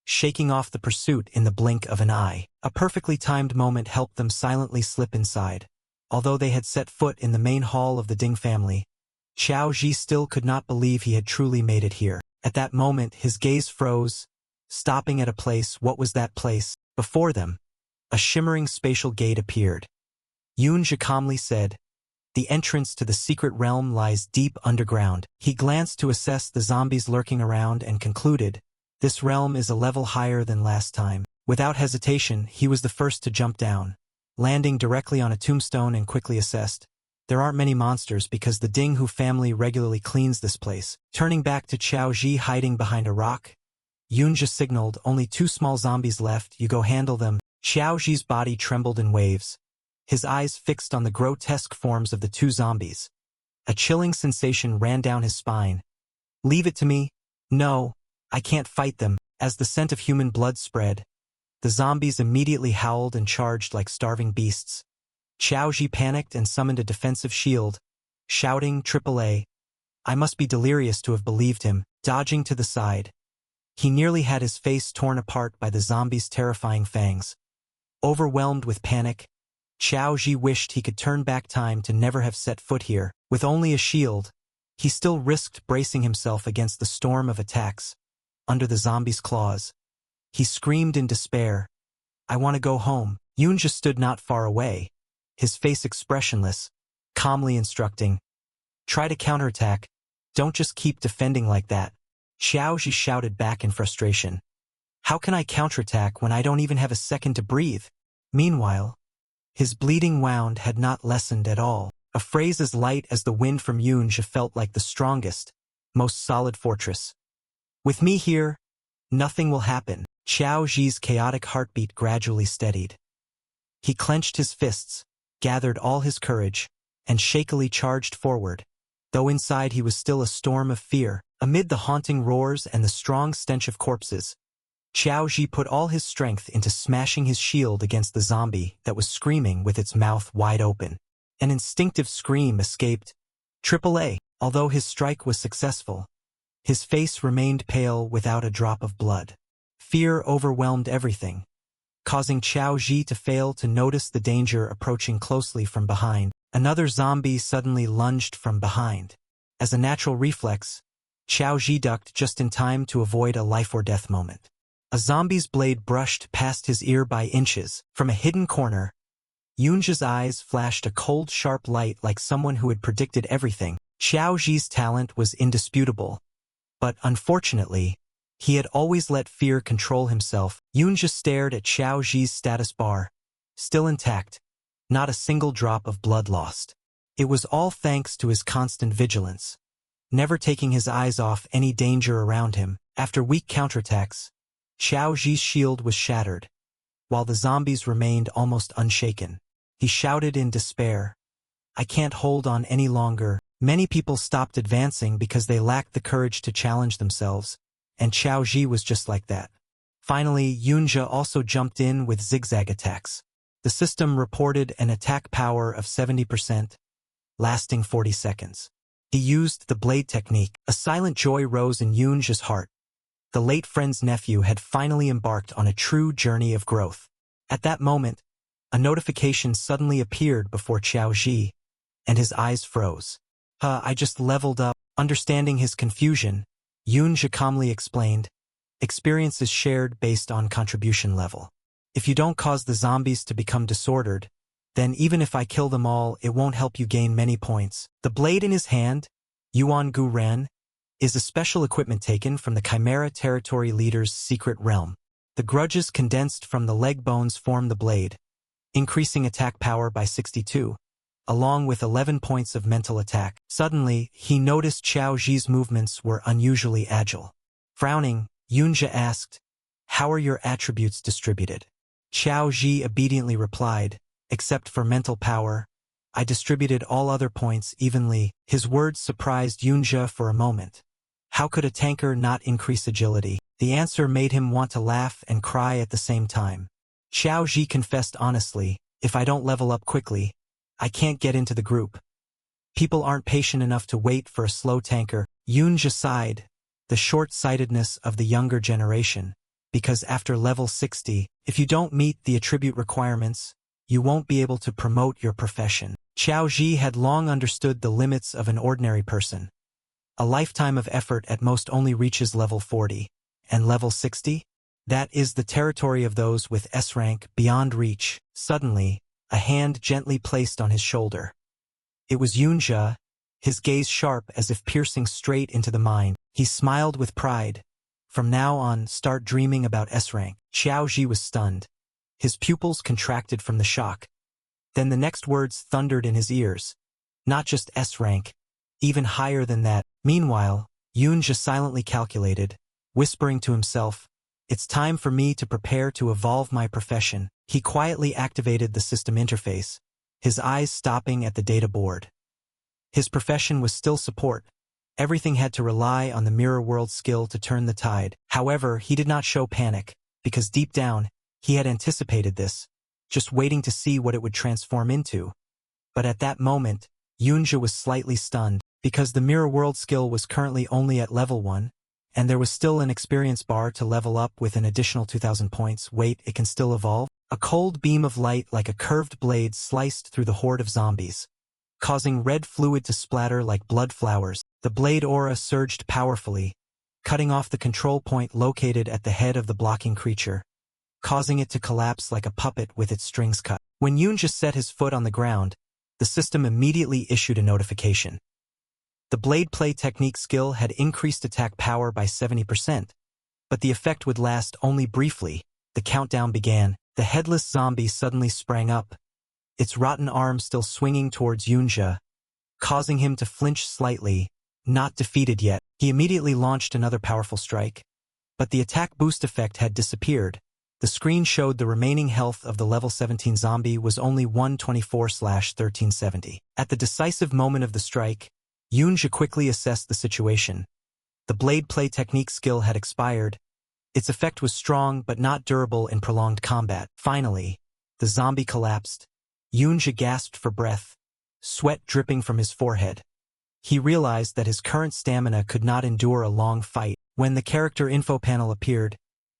shaking off the pursuit in the blink of an eye. A perfectly timed moment helped them silently slip inside. Although they had set foot in the main hall of the Ding family, Xiao Ji still could not believe he had truly made it here. At that moment, his gaze froze, stopping at a place. What was that place? Before them, a shimmering spatial gate appeared. Yoonja calmly said, "The entrance to the secret realm lies deep underground." He glanced to assess the zombies lurking around and concluded, "This realm is a level higher than last time." Without hesitation, he was the first to jump down, landing directly on a tombstone and quickly assessed, "There aren't many monsters because the Ding Hu family regularly cleans this place." Turning back to Xiao Ji hiding behind a rock, Yoonja signaled, "Only 2 small zombies left, you go handle them." Xiao Ji's body trembled in waves, his eyes fixed on the grotesque forms of the 2 zombies. A chilling sensation ran down his spine. "Leave it to me. No, I can't fight them." As the scent of human blood spread, the zombies immediately howled and charged like starving beasts. Xiao Ji panicked and summoned a defensive shield, shouting, "AAA. I must be delirious to have believed him." Dodging to the side, he nearly had his face torn apart by the zombies' terrifying fangs. Overwhelmed with panic, Xiao Ji wished he could turn back time to never have set foot here. With only a shield, he still risked bracing himself against the storm of attacks. Under the zombies' claws, he screamed in despair, I want to go home. Yunja stood not far away, his face expressionless, calmly instructing, try to counterattack. Don't just keep defending like that. Xiaoji shouted back in frustration. How can I counterattack when I don't even have a second to breathe? Meanwhile, his bleeding wound had not lessened at all. A phrase as light as the wind from Yunja felt like the strongest, most solid fortress. With me here, nothing will happen. Xiaoji's chaotic heartbeat gradually steadied. He clenched his fists, gathered all his courage, and shakily charged forward, though inside he was still a storm of fear. Amid the haunting roars and the strong stench of corpses, Xiaoji put all his strength into smashing his shield against the zombie that was screaming with its mouth wide open. An instinctive scream escaped. AAA, although his strike was successful, his face remained pale without a drop of blood. Fear overwhelmed everything, causing Xiaoji to fail to notice the danger approaching closely from behind. Another zombie suddenly lunged from behind. As a natural reflex, Xiaoji ducked just in time to avoid a life-or-death moment. A zombie's blade brushed past his ear by inches. From a hidden corner, Yunja's eyes flashed a cold, sharp light like someone who had predicted everything. Xiaoji's talent was indisputable, but unfortunately, he had always let fear control himself. Yunja stared at Xiaoji's status bar, still intact, not a single drop of blood lost. It was all thanks to his constant vigilance, never taking his eyes off any danger around him. After weak counterattacks, Xiaoji's shield was shattered, while the zombies remained almost unshaken. He shouted in despair, I can't hold on any longer. Many people stopped advancing because they lacked the courage to challenge themselves, and Xiaoji was just like that. Finally, Yunja also jumped in with zigzag attacks. The system reported an attack power of 70%, lasting 40 seconds. He used the blade technique. A silent joy rose in Yunja's heart. The late friend's nephew had finally embarked on a true journey of growth. At that moment, a notification suddenly appeared before Xiaoji, and his eyes froze. I just leveled up. Understanding his confusion, Yunja calmly explained, experience is shared based on contribution level. If you don't cause the zombies to become disordered, then even if I kill them all, it won't help you gain many points. The blade in his hand, Yuan Gu Ren, is a special equipment taken from the Chimera Territory Leader's secret realm. The grudges condensed from the leg bones form the blade, increasing attack power by 62, along with 11 points of mental attack. Suddenly, he noticed Xiaoji's movements were unusually agile. Frowning, Yunja asked, how are your attributes distributed? Xiaoji obediently replied, except for mental power, I distributed all other points evenly. His words surprised Yunja for a moment. How could a tanker not increase agility? The answer made him want to laugh and cry at the same time. Xiaoji confessed honestly, if I don't level up quickly, I can't get into the group. People aren't patient enough to wait for a slow tanker. Yunja sighed, the short-sightedness of the younger generation, because after level 60, if you don't meet the attribute requirements, you won't be able to promote your profession. Xiaoji had long understood the limits of an ordinary person. A lifetime of effort at most only reaches level 40, and level 60? That is the territory of those with S rank beyond reach. Suddenly, a hand gently placed on his shoulder. It was Yunja, his gaze sharp as if piercing straight into the mind. He smiled with pride. From now on, start dreaming about S rank. Xiaoji was stunned. His pupils contracted from the shock. Then the next words thundered in his ears. Not just S rank, even higher than that. Meanwhile, Yunja silently calculated, whispering to himself, it's time for me to prepare to evolve my profession. He quietly activated the system interface, his eyes stopping at the data board. His profession was still support. Everything had to rely on the mirror world skill to turn the tide. However, he did not show panic, because deep down, he had anticipated this, just waiting to see what it would transform into. But at that moment, Yunja was slightly stunned, because the mirror world skill was currently only at level 1, and there was still an experience bar to level up with an additional 2,000 points. Wait, it can still evolve? A cold beam of light like a curved blade sliced through the horde of zombies, causing red fluid to splatter like blood flowers. The blade aura surged powerfully, cutting off the control point located at the head of the blocking creature. causing it to collapse like a puppet with its strings cut. When Yoonja set his foot on the ground, the system immediately issued a notification. The blade play technique skill had increased attack power by 70%, but the effect would last only briefly. The countdown began. The headless zombie suddenly sprang up, its rotten arm still swinging towards Yoonja, causing him to flinch slightly. Not defeated yet, he immediately launched another powerful strike, but the attack boost effect had disappeared. The screen showed the remaining health of the level 17 zombie was only 124/1370. At the decisive moment of the strike, Yoonja quickly assessed the situation. The blade play technique skill had expired. Its effect was strong but not durable in prolonged combat. Finally, the zombie collapsed. Yoonja gasped for breath, sweat dripping from his forehead. He realized that his current stamina could not endure a long fight. When the character info panel appeared,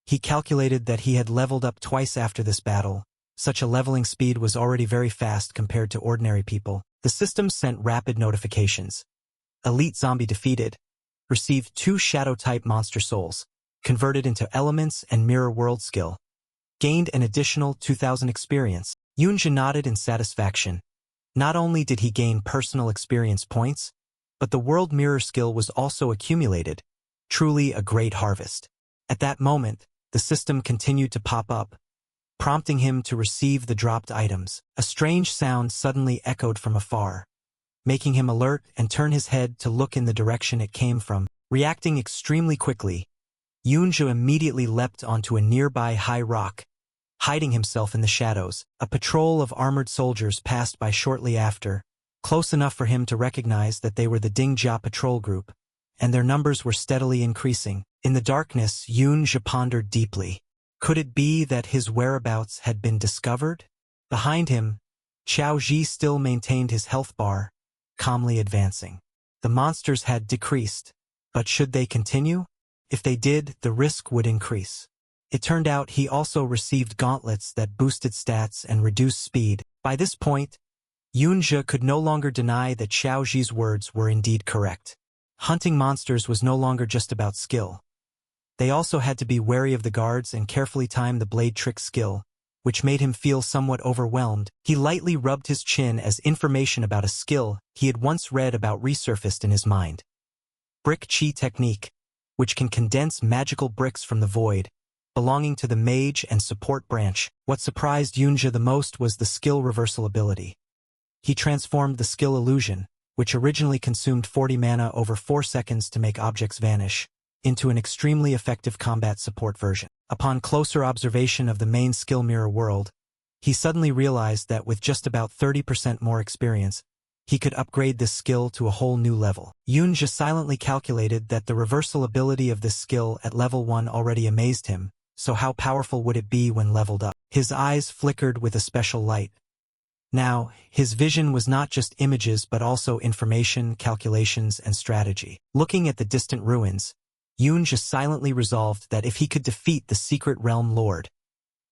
he calculated that he had leveled up twice after this battle. Such a leveling speed was already very fast compared to ordinary people. The system sent rapid notifications. Elite zombie defeated. Received 2 shadow-type monster souls. Converted into elements and mirror world skill. Gained an additional 2,000 experience. Yoonja nodded in satisfaction. Not only did he gain personal experience points, but the world mirror skill was also accumulated. Truly a great harvest. At that moment, the system continued to pop up, prompting him to receive the dropped items. A strange sound suddenly echoed from afar, making him alert and turn his head to look in the direction it came from. Reacting extremely quickly, Yoonja immediately leapt onto a nearby high rock, hiding himself in the shadows. A patrol of armored soldiers passed by shortly after, close enough for him to recognize that they were the Dingjia patrol group, and their numbers were steadily increasing. In the darkness, Yoonja pondered deeply. Could it be that his whereabouts had been discovered? Behind him, Xiao Ji still maintained his health bar, calmly advancing. The monsters had decreased, but should they continue? If they did, the risk would increase. It turned out he also received gauntlets that boosted stats and reduced speed. By this point, Yoonja could no longer deny that Xiao Ji's words were indeed correct. Hunting monsters was no longer just about skill. They also had to be wary of the guards and carefully time the blade trick skill, which made him feel somewhat overwhelmed. He lightly rubbed his chin as information about a skill he had once read about resurfaced in his mind. Brick Chi technique, which can condense magical bricks from the void, belonging to the mage and support branch. What surprised Yoonja the most was the skill reversal ability. He transformed the skill illusion, which originally consumed 40 mana over 4 seconds to make objects vanish, into an extremely effective combat support version. Upon closer observation of the main skill mirror world, he suddenly realized that with just about 30% more experience, he could upgrade this skill to a whole new level. Yoonja silently calculated that the reversal ability of this skill at level 1 already amazed him, so how powerful would it be when leveled up? His eyes flickered with a special light. Now, his vision was not just images but also information, calculations, and strategy. Looking at the distant ruins, Yoonja silently resolved that if he could defeat the Secret Realm Lord,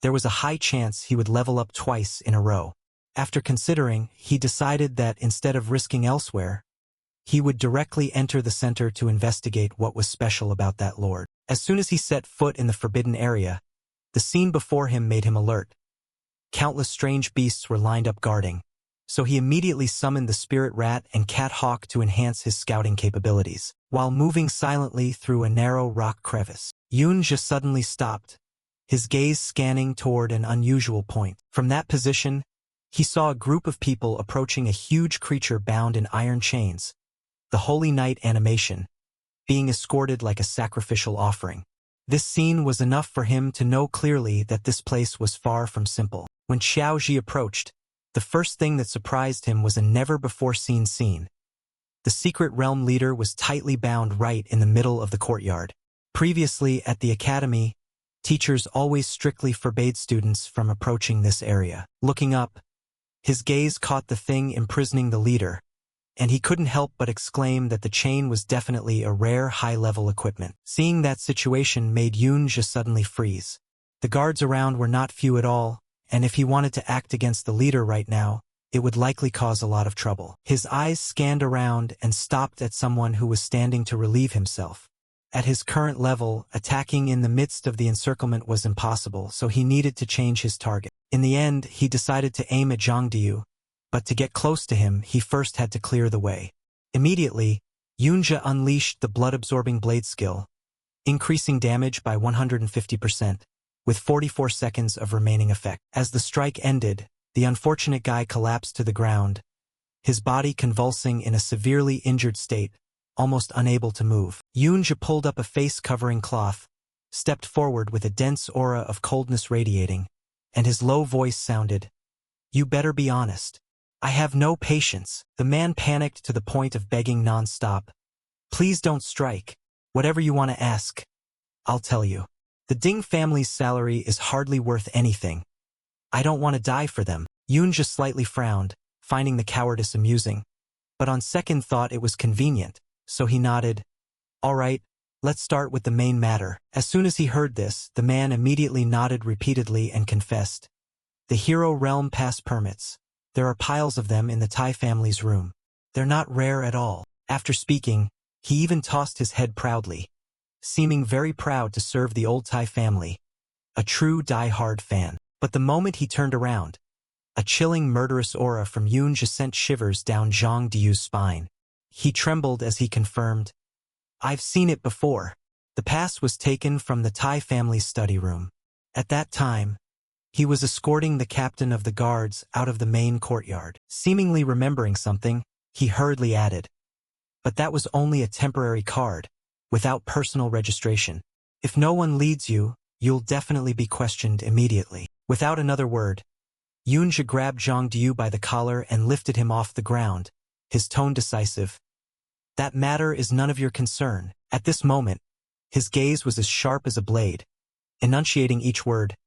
there was a high chance he would level up twice in a row. After considering, he decided that instead of risking elsewhere, he would directly enter the center to investigate what was special about that lord. As soon as he set foot in the forbidden area, the scene before him made him alert. Countless strange beasts were lined up guarding, so he immediately summoned the spirit rat and cat hawk to enhance his scouting capabilities. While moving silently through a narrow rock crevice, Yoonja suddenly stopped, his gaze scanning toward an unusual point. From that position, he saw a group of people approaching a huge creature bound in iron chains, the Holy Knight animation, being escorted like a sacrificial offering. This scene was enough for him to know clearly that this place was far from simple. When Xiao Ji approached, the first thing that surprised him was a never-before-seen scene. The Secret Realm leader was tightly bound right in the middle of the courtyard. Previously, at the academy, teachers always strictly forbade students from approaching this area. Looking up, his gaze caught the thing imprisoning the leader, and he couldn't help but exclaim that the chain was definitely a rare high-level equipment. Seeing that situation made Yoonja suddenly freeze. The guards around were not few at all, and if he wanted to act against the leader right now, it would likely cause a lot of trouble. His eyes scanned around and stopped at someone who was standing to relieve himself. At his current level, attacking in the midst of the encirclement was impossible, so he needed to change his target. In the end, he decided to aim at Zhang Diyu, but to get close to him, he first had to clear the way. Immediately, Yunjia unleashed the blood-absorbing blade skill, increasing damage by 150%, with 44 seconds of remaining effect. As the strike ended, the unfortunate guy collapsed to the ground, his body convulsing in a severely injured state, almost unable to move. Yunjia pulled up a face-covering cloth, stepped forward with a dense aura of coldness radiating, and his low voice sounded, "You better be honest. I have no patience." The man panicked to the point of begging non-stop. "Please don't strike. Whatever you want to ask, I'll tell you. The Ding family's salary is hardly worth anything. I don't want to die for them." Yunjia slightly frowned, finding the cowardice amusing. But on second thought it was convenient, so he nodded. "All right, let's start with the main matter." As soon as he heard this, the man immediately nodded repeatedly and confessed. "The Hero Realm Pass permits. There are piles of them in the Tai family's room. They're not rare at all." After speaking, he even tossed his head proudly, seeming very proud to serve the old Tai family, a true die-hard fan. But the moment he turned around, a chilling murderous aura from Yunjia sent shivers down Zhang Diyu's spine. He trembled as he confirmed, "I've seen it before. The pass was taken from the Tai family's study room. At that time, he was escorting the captain of the guards out of the main courtyard." Seemingly remembering something, he hurriedly added, "But that was only a temporary card, without personal registration. If no one leads you, you'll definitely be questioned immediately." Without another word, Yunjia grabbed Zhang Diyu by the collar and lifted him off the ground, his tone decisive. "That matter is none of your concern." At this moment, his gaze was as sharp as a blade, enunciating each word.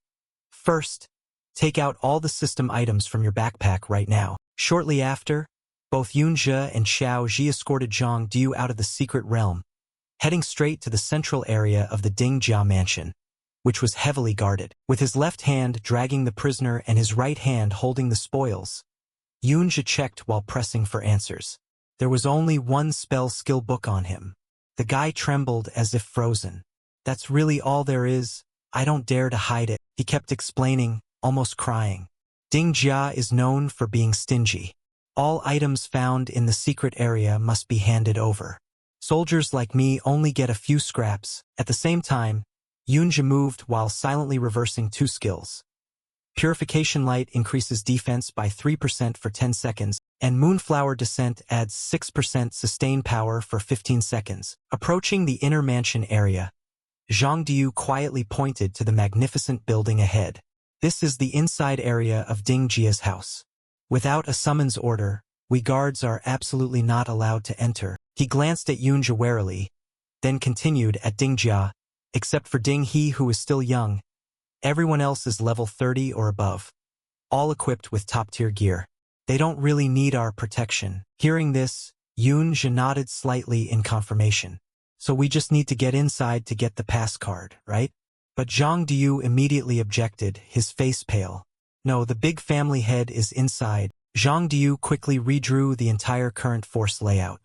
"First, take out all the system items from your backpack right now." Shortly after, both Yunjia and Xiao Ji escorted Zhang Diyu out of the secret realm, heading straight to the central area of the Dingjia mansion, which was heavily guarded. With his left hand dragging the prisoner and his right hand holding the spoils, Yunjia checked while pressing for answers. There was only one spell skill book on him. The guy trembled as if frozen. "That's really all there is. I don't dare to hide it," he kept explaining, almost crying. "Dingjia is known for being stingy. All items found in the secret area must be handed over. Soldiers like me only get a few scraps." At the same time, Yunjia moved while silently reversing two skills. Purification Light increases defense by 3% for 10 seconds, and Moonflower Descent adds 6% sustain power for 15 seconds. Approaching the inner mansion area, Zhang Diyu quietly pointed to the magnificent building ahead. "This is the inside area of Dingjia's house. Without a summons order, we guards are absolutely not allowed to enter." He glanced at Yunjia warily, then continued at Dingjia. "Except for Ding He, who is still young, everyone else is level 30 or above, all equipped with top-tier gear. They don't really need our protection." Hearing this, Yunjia nodded slightly in confirmation. "So we just need to get inside to get the pass card, right?" But Zhang Diyu immediately objected, his face pale. "No, the big family head is inside." Zhang Diyu quickly redrew the entire current force layout.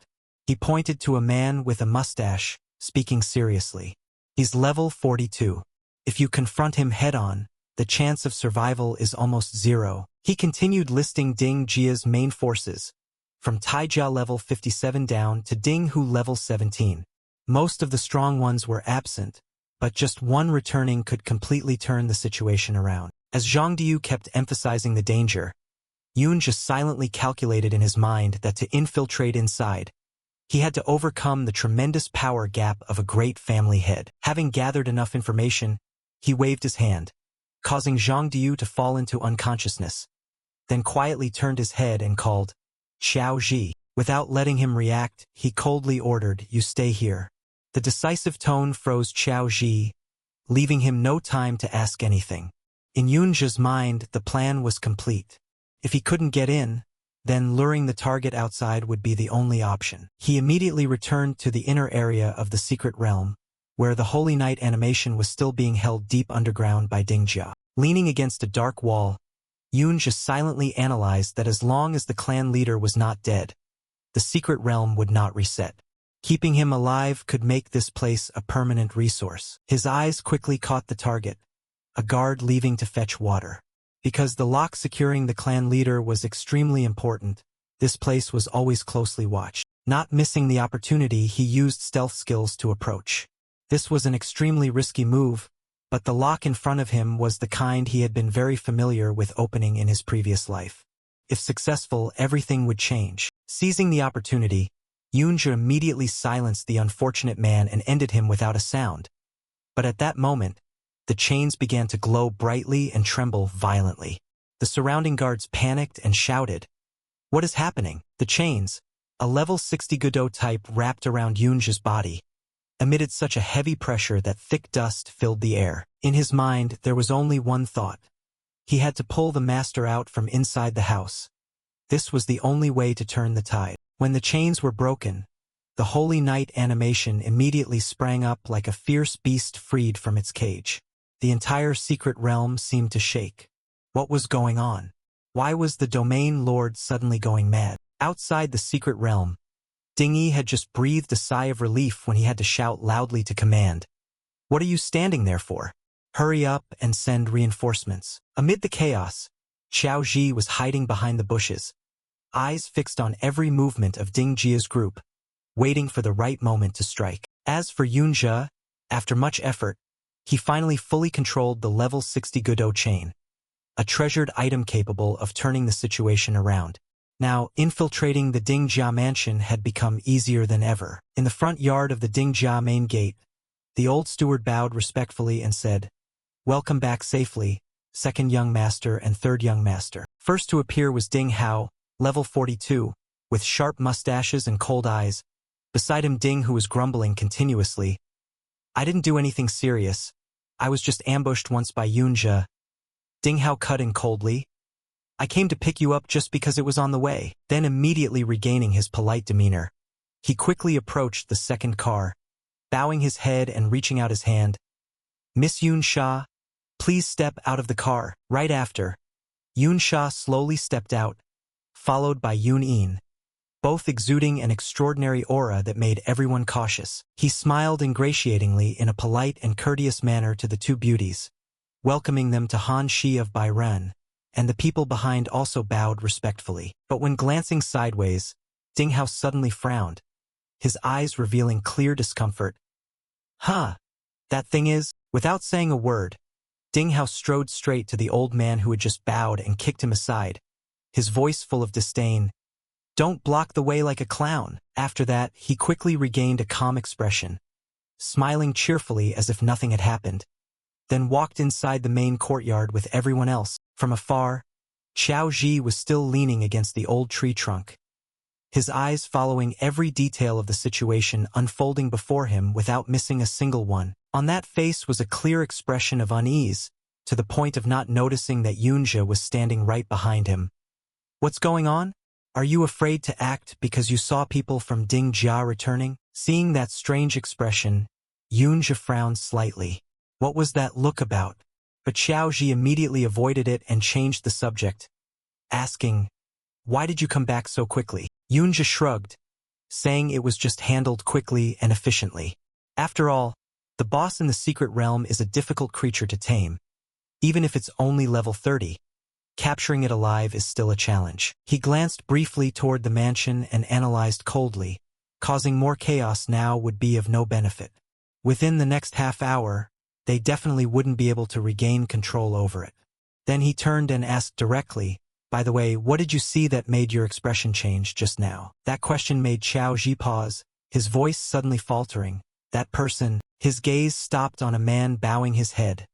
He pointed to a man with a mustache, speaking seriously. "He's level 42. If you confront him head-on, the chance of survival is almost zero." He continued listing Ding Jia's main forces, from Taijia level 57 down to Ding Hu level 17. Most of the strong ones were absent, but just one returning could completely turn the situation around. As Zhang Diyu kept emphasizing the danger, Yunjia silently calculated in his mind that to infiltrate inside, he had to overcome the tremendous power gap of a great family head. Having gathered enough information, he waved his hand, causing Zhang Diyu to fall into unconsciousness, then quietly turned his head and called, "Xiao Ji." Without letting him react, he coldly ordered, "You stay here." The decisive tone froze Xiao Ji, leaving him no time to ask anything. In Yunjia's mind, the plan was complete. If he couldn't get in, then luring the target outside would be the only option. He immediately returned to the inner area of the secret realm, where the Holy Night animation was still being held deep underground by Dingjia. Leaning against a dark wall, Yunjia silently analyzed that as long as the clan leader was not dead, the secret realm would not reset. Keeping him alive could make this place a permanent resource. His eyes quickly caught the target, a guard leaving to fetch water. Because the lock securing the clan leader was extremely important, this place was always closely watched. Not missing the opportunity, he used stealth skills to approach. This was an extremely risky move, but the lock in front of him was the kind he had been very familiar with opening in his previous life. If successful, everything would change. Seizing the opportunity, Yoonja immediately silenced the unfortunate man and ended him without a sound. But at that moment, the chains began to glow brightly and tremble violently. The surrounding guards panicked and shouted, "What is happening?" The chains, a level 60 Godot type wrapped around Yoonja's body, emitted such a heavy pressure that thick dust filled the air. In his mind, there was only one thought. He had to pull the master out from inside the house. This was the only way to turn the tide. When the chains were broken, the Holy Knight animation immediately sprang up like a fierce beast freed from its cage. The entire secret realm seemed to shake. What was going on? Why was the domain lord suddenly going mad? Outside the secret realm, Ding-yi had just breathed a sigh of relief when he had to shout loudly to command. "What are you standing there for? Hurry up and send reinforcements." Amid the chaos, Xiao Ji was hiding behind the bushes, eyes fixed on every movement of Ding Jia's group, waiting for the right moment to strike. As for Yoonja, after much effort, he finally fully controlled the level 60 Godot chain, a treasured item capable of turning the situation around. Now, infiltrating the Dingjia mansion had become easier than ever. In the front yard of the Dingjia main gate, the old steward bowed respectfully and said, "Welcome back safely, second young master and third young master." First to appear was Ding Hao, level 42, with sharp mustaches and cold eyes. Beside him Ding, who was grumbling continuously. "I didn't do anything serious. I was just ambushed once by Yoonja." Ding Hao cut in coldly. "I came to pick you up just because it was on the way." Then immediately regaining his polite demeanor, he quickly approached the second car, bowing his head and reaching out his hand. "Miss Yoon Sha, please step out of the car." Right after, Yoon Sha slowly stepped out, followed by Yoon In, both exuding an extraordinary aura that made everyone cautious. He smiled ingratiatingly in a polite and courteous manner to the two beauties, welcoming them to Han Shi of Bairen, and the people behind also bowed respectfully. But when glancing sideways, Ding Hao suddenly frowned, his eyes revealing clear discomfort. "Huh, that thing is..." Without saying a word, Ding Hao strode straight to the old man who had just bowed and kicked him aside, his voice full of disdain. "Don't block the way like a clown." After that, he quickly regained a calm expression, smiling cheerfully as if nothing had happened, then walked inside the main courtyard with everyone else. From afar, Xiao Ji was still leaning against the old tree trunk, his eyes following every detail of the situation unfolding before him without missing a single one. On that face was a clear expression of unease, to the point of not noticing that Yoonja was standing right behind him. "What's going on? Are you afraid to act because you saw people from Dingjia returning?" Seeing that strange expression, Yoonja frowned slightly. What was that look about? But Xiao Ji immediately avoided it and changed the subject, asking, "Why did you come back so quickly?" Yoonja shrugged, saying it was just handled quickly and efficiently. After all, the boss in the secret realm is a difficult creature to tame. Even if it's only level 30, capturing it alive is still a challenge. He glanced briefly toward the mansion and analyzed coldly. Causing more chaos now would be of no benefit. Within the next half hour, they definitely wouldn't be able to regain control over it. Then he turned and asked directly, "By the way, what did you see that made your expression change just now?" That question made Xiao Ji pause, his voice suddenly faltering. "That person..." His gaze stopped on a man bowing his head,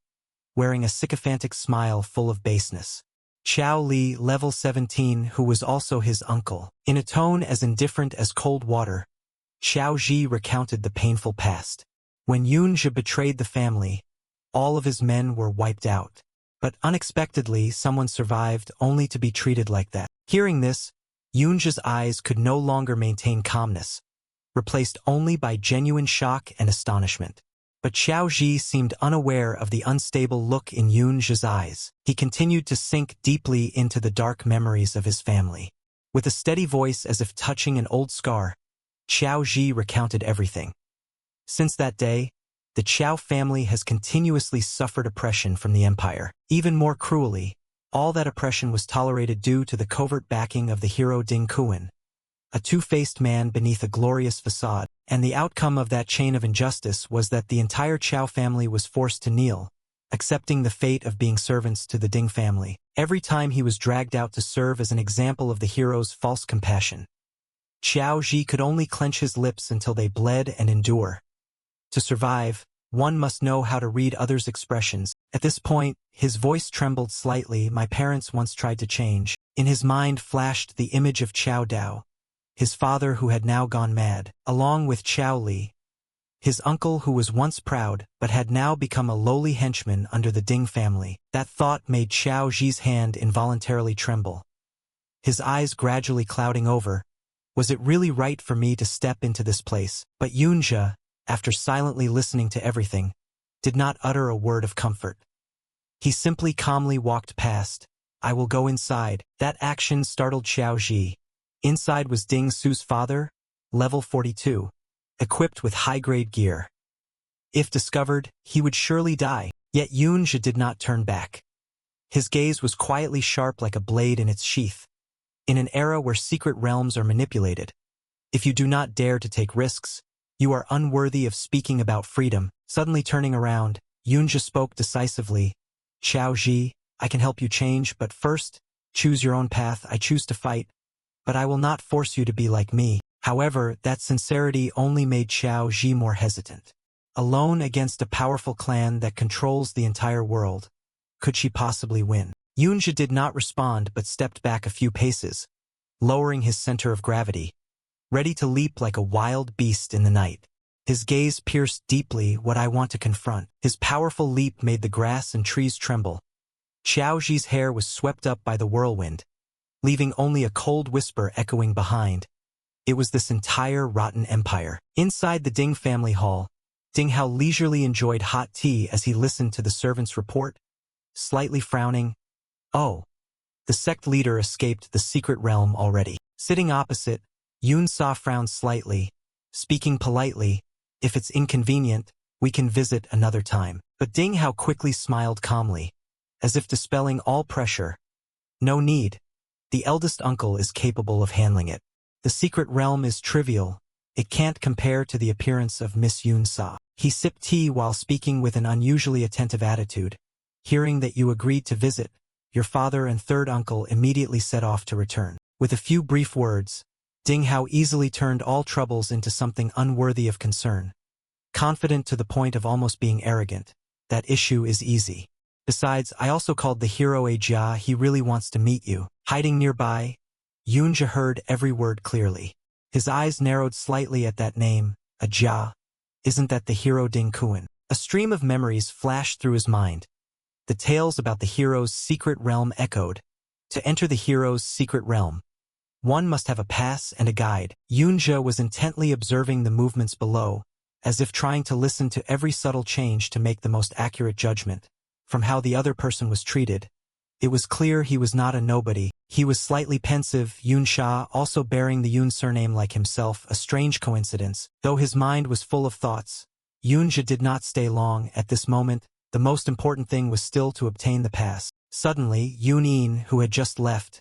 wearing a sycophantic smile full of baseness. Qiao Li, level 17, who was also his uncle. In a tone as indifferent as cold water, Xiao Ji recounted the painful past. When Yoonja betrayed the family, all of his men were wiped out. But unexpectedly, someone survived only to be treated like that. Hearing this, Yoonja's eyes could no longer maintain calmness, replaced only by genuine shock and astonishment. But Xiao Ji seemed unaware of the unstable look in Yoonja's eyes. He continued to sink deeply into the dark memories of his family. With a steady voice as if touching an old scar, Qiao Ji recounted everything. Since that day, the Qiao family has continuously suffered oppression from the empire. Even more cruelly, all that oppression was tolerated due to the covert backing of the hero Ding Kuan, a two-faced man beneath a glorious facade, and the outcome of that chain of injustice was that the entire Qiao family was forced to kneel, accepting the fate of being servants to the Ding family. Every time he was dragged out to serve as an example of the hero's false compassion, Qiao Ji could only clench his lips until they bled and endure. To survive, one must know how to read others' expressions. At this point, his voice trembled slightly. My parents once tried to change. In his mind flashed the image of Qiao Dao, his father who had now gone mad, along with Qiao Li, his uncle who was once proud but had now become a lowly henchman under the Ding family. That thought made Qiao Ji's hand involuntarily tremble. His eyes gradually clouding over. Was it really right for me to step into this place? But Yunjia, after silently listening to everything, did not utter a word of comfort. He simply calmly walked past. I will go inside. That action startled Qiao Ji. Inside was Ding Su's father, level 42, equipped with high-grade gear. If discovered, he would surely die. Yet Yunjia did not turn back. His gaze was quietly sharp like a blade in its sheath. In an era where secret realms are manipulated, if you do not dare to take risks, you are unworthy of speaking about freedom. Suddenly turning around, Yunjia spoke decisively. Qiao Ji, I can help you change, but first, choose your own path. I choose to fight, but I will not force you to be like me. However, that sincerity only made Qiao Ji more hesitant. Alone against a powerful clan that controls the entire world, could she possibly win? Yunjia did not respond but stepped back a few paces, lowering his center of gravity, ready to leap like a wild beast in the night. His gaze pierced deeply what I want to confront. His powerful leap made the grass and trees tremble. Qiao Ji's hair was swept up by the whirlwind, leaving only a cold whisper echoing behind. It was this entire rotten empire. Inside the Ding family hall, Ding Hao leisurely enjoyed hot tea as he listened to the servant's report, slightly frowning. Oh, the sect leader escaped the secret realm already. Sitting opposite, Yun Sa frowned slightly, speaking politely. If it's inconvenient, we can visit another time. But Ding Hao quickly smiled calmly, as if dispelling all pressure. No need. The eldest uncle is capable of handling it. The secret realm is trivial. It can't compare to the appearance of Miss Yun Sa. He sipped tea while speaking with an unusually attentive attitude. Hearing that you agreed to visit, your father and third uncle immediately set off to return. With a few brief words, Ding Hao easily turned all troubles into something unworthy of concern. Confident to the point of almost being arrogant, that issue is easy. Besides, I also called the hero a Jia. He really wants to meet you. Hiding nearby, Yunjia heard every word clearly. His eyes narrowed slightly at that name, a Jia. Isn't that the hero Ding Kuan? A stream of memories flashed through his mind. The tales about the hero's secret realm echoed. To enter the hero's secret realm, one must have a pass and a guide. Yunjia was intently observing the movements below, as if trying to listen to every subtle change to make the most accurate judgment. From how the other person was treated, it was clear he was not a nobody. He was slightly pensive. Yun Sha, also bearing the Yun surname like himself, a strange coincidence. Though his mind was full of thoughts, Yunjia did not stay long. At this moment, the most important thing was still to obtain the pass. Suddenly, Yun Yin, who had just left,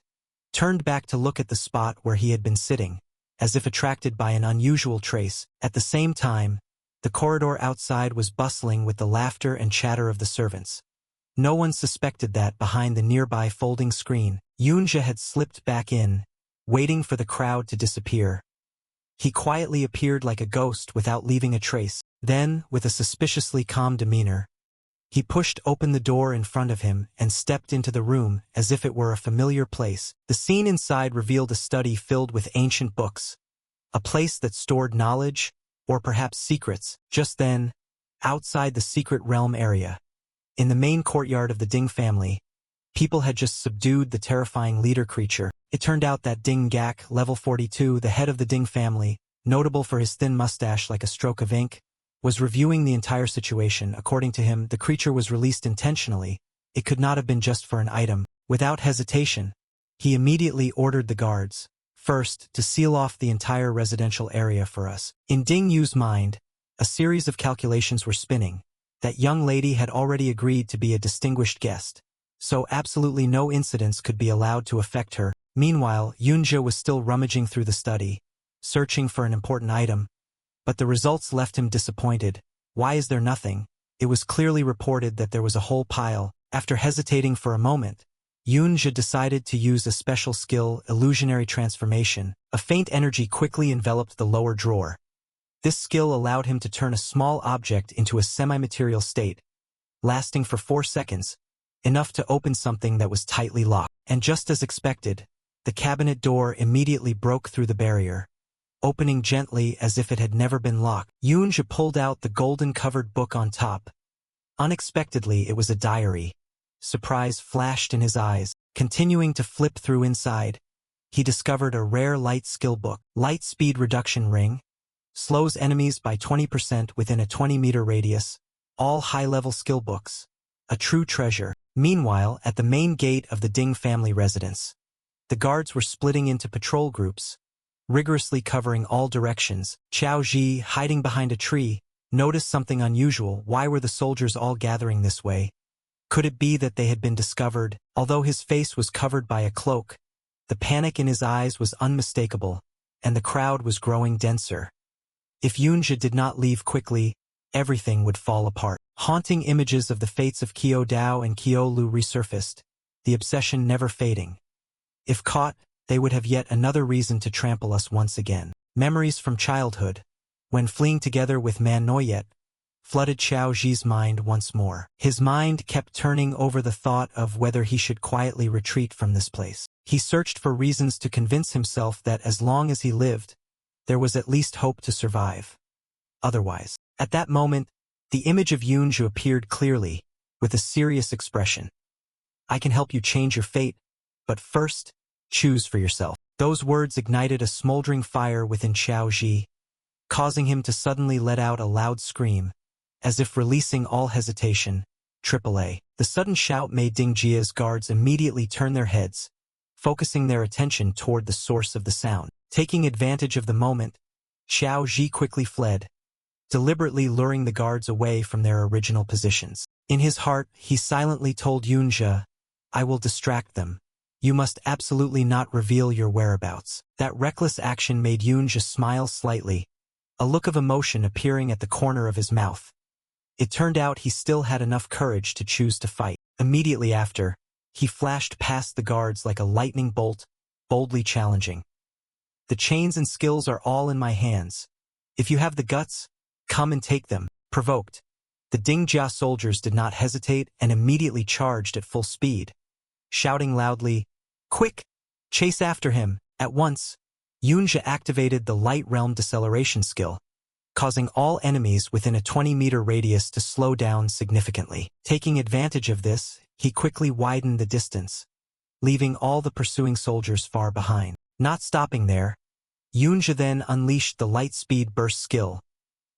turned back to look at the spot where he had been sitting, as if attracted by an unusual trace. At the same time, the corridor outside was bustling with the laughter and chatter of the servants. No one suspected that behind the nearby folding screen, Yunjia had slipped back in, waiting for the crowd to disappear. He quietly appeared like a ghost without leaving a trace. Then, with a suspiciously calm demeanor, he pushed open the door in front of him and stepped into the room as if it were a familiar place. The scene inside revealed a study filled with ancient books, a place that stored knowledge, or perhaps secrets. Just then, outside the secret realm area, in the main courtyard of the Ding family, people had just subdued the terrifying leader creature. It turned out that Ding Gak, level 42, the head of the Ding family, notable for his thin mustache like a stroke of ink, was reviewing the entire situation. According to him, the creature was released intentionally. It could not have been just for an item. Without hesitation, he immediately ordered the guards, First, to seal off the entire residential area for us. In Ding Yu's mind, a series of calculations were spinning. That young lady had already agreed to be a distinguished guest, so absolutely no incidents could be allowed to affect her. Meanwhile, Yunja was still rummaging through the study, searching for an important item, but the results left him disappointed. Why is there nothing? It was clearly reported that there was a whole pile. After hesitating for a moment, Yunja decided to use a special skill, illusionary transformation. A faint energy quickly enveloped the lower drawer. This skill allowed him to turn a small object into a semi-material state, lasting for 4 seconds, enough to open something that was tightly locked. And just as expected, the cabinet door immediately broke through the barrier, opening gently as if it had never been locked. Yunja pulled out the golden-covered book on top. Unexpectedly, it was a diary. Surprise flashed in his eyes. Continuing to flip through inside, he discovered a rare light skill book. Light speed reduction ring. Slows enemies by 20% within a 20-meter radius. All high-level skill books. A true treasure. Meanwhile, at the main gate of the Ding family residence, the guards were splitting into patrol groups, rigorously covering all directions. Qiao Ji, hiding behind a tree, noticed something unusual. Why were the soldiers all gathering this way? Could it be that they had been discovered? Although his face was covered by a cloak, the panic in his eyes was unmistakable, and the crowd was growing denser. If Yunja did not leave quickly, everything would fall apart. Haunting images of the fates of Qiao Dao and Qiao Lu resurfaced, the obsession never fading. If caught, they would have yet another reason to trample us once again. Memories from childhood, when fleeing together with manhwa, flooded Qiao Ji's mind once more. His mind kept turning over the thought of whether he should quietly retreat from this place. He searched for reasons to convince himself that as long as he lived, there was at least hope to survive. Otherwise, at that moment, the image of Yunju appeared clearly, with a serious expression. I can help you change your fate, but first, choose for yourself. Those words ignited a smoldering fire within Qiao Ji, causing him to suddenly let out a loud scream, as if releasing all hesitation. AAA. The sudden shout made Ding Jia's guards immediately turn their heads, focusing their attention toward the source of the sound. Taking advantage of the moment, Qiao Ji quickly fled, deliberately luring the guards away from their original positions. In his heart, he silently told Yunja, I will distract them. You must absolutely not reveal your whereabouts. That reckless action made Yunja smile slightly, a look of emotion appearing at the corner of his mouth. It turned out he still had enough courage to choose to fight. Immediately after, he flashed past the guards like a lightning bolt, boldly challenging. The chains and skills are all in my hands. If you have the guts, come and take them. Provoked, the Ding Jia soldiers did not hesitate and immediately charged at full speed, shouting loudly, Quick! Chase after him! At once, Yunja activated the Light Realm Deceleration skill, causing all enemies within a 20-meter radius to slow down significantly. Taking advantage of this, he quickly widened the distance, leaving all the pursuing soldiers far behind. Not stopping there, Yunja then unleashed the Light Speed Burst skill,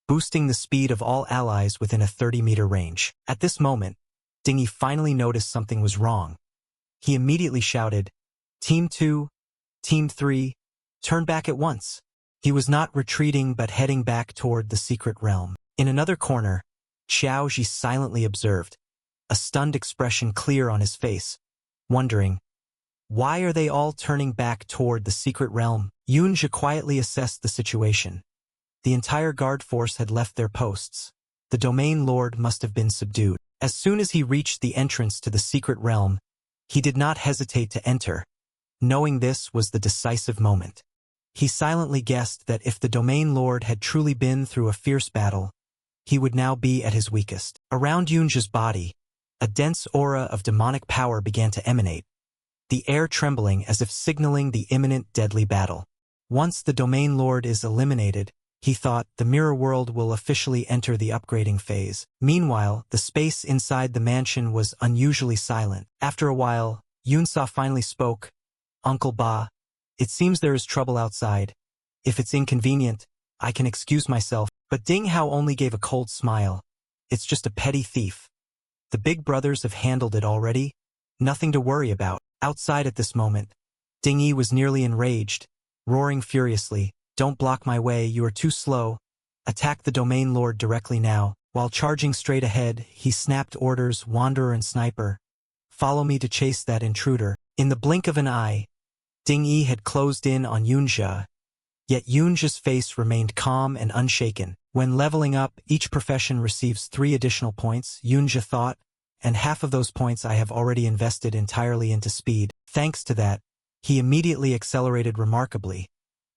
boosting the speed of all allies within a 30-meter range. At this moment, Dingy finally noticed something was wrong. He immediately shouted, Team 2, Team 3, turn back at once. He was not retreating but heading back toward the secret realm. In another corner, Qiao Ji silently observed, a stunned expression clear on his face, wondering, why are they all turning back toward the secret realm? Yunja quietly assessed the situation. The entire guard force had left their posts. The domain lord must have been subdued. As soon as he reached the entrance to the secret realm, he did not hesitate to enter, knowing this was the decisive moment. He silently guessed that if the domain lord had truly been through a fierce battle, he would now be at his weakest. Around Yunja's body, a dense aura of demonic power began to emanate, the air trembling as if signaling the imminent deadly battle. Once the domain lord is eliminated, he thought, the mirror world will officially enter the upgrading phase. Meanwhile, the space inside the mansion was unusually silent. After a while, Yunsa finally spoke, Uncle Ba, it seems there is trouble outside. If it's inconvenient, I can excuse myself. But Ding Hao only gave a cold smile. It's just a petty thief. The big brothers have handled it already. Nothing to worry about. Outside at this moment, Ding Yi was nearly enraged. roaring furiously, "Don't block my way, you are too slow. Attack the domain lord directly now." While charging straight ahead, he snapped orders, Wanderer and Sniper. "Follow me to chase that intruder." In the blink of an eye, Ding Yi had closed in on Yunjia, yet Yunjia's face remained calm and unshaken. When leveling up, each profession receives 3 additional points, Yunjia thought, and half of those points I have already invested entirely into speed. Thanks to that, he immediately accelerated remarkably,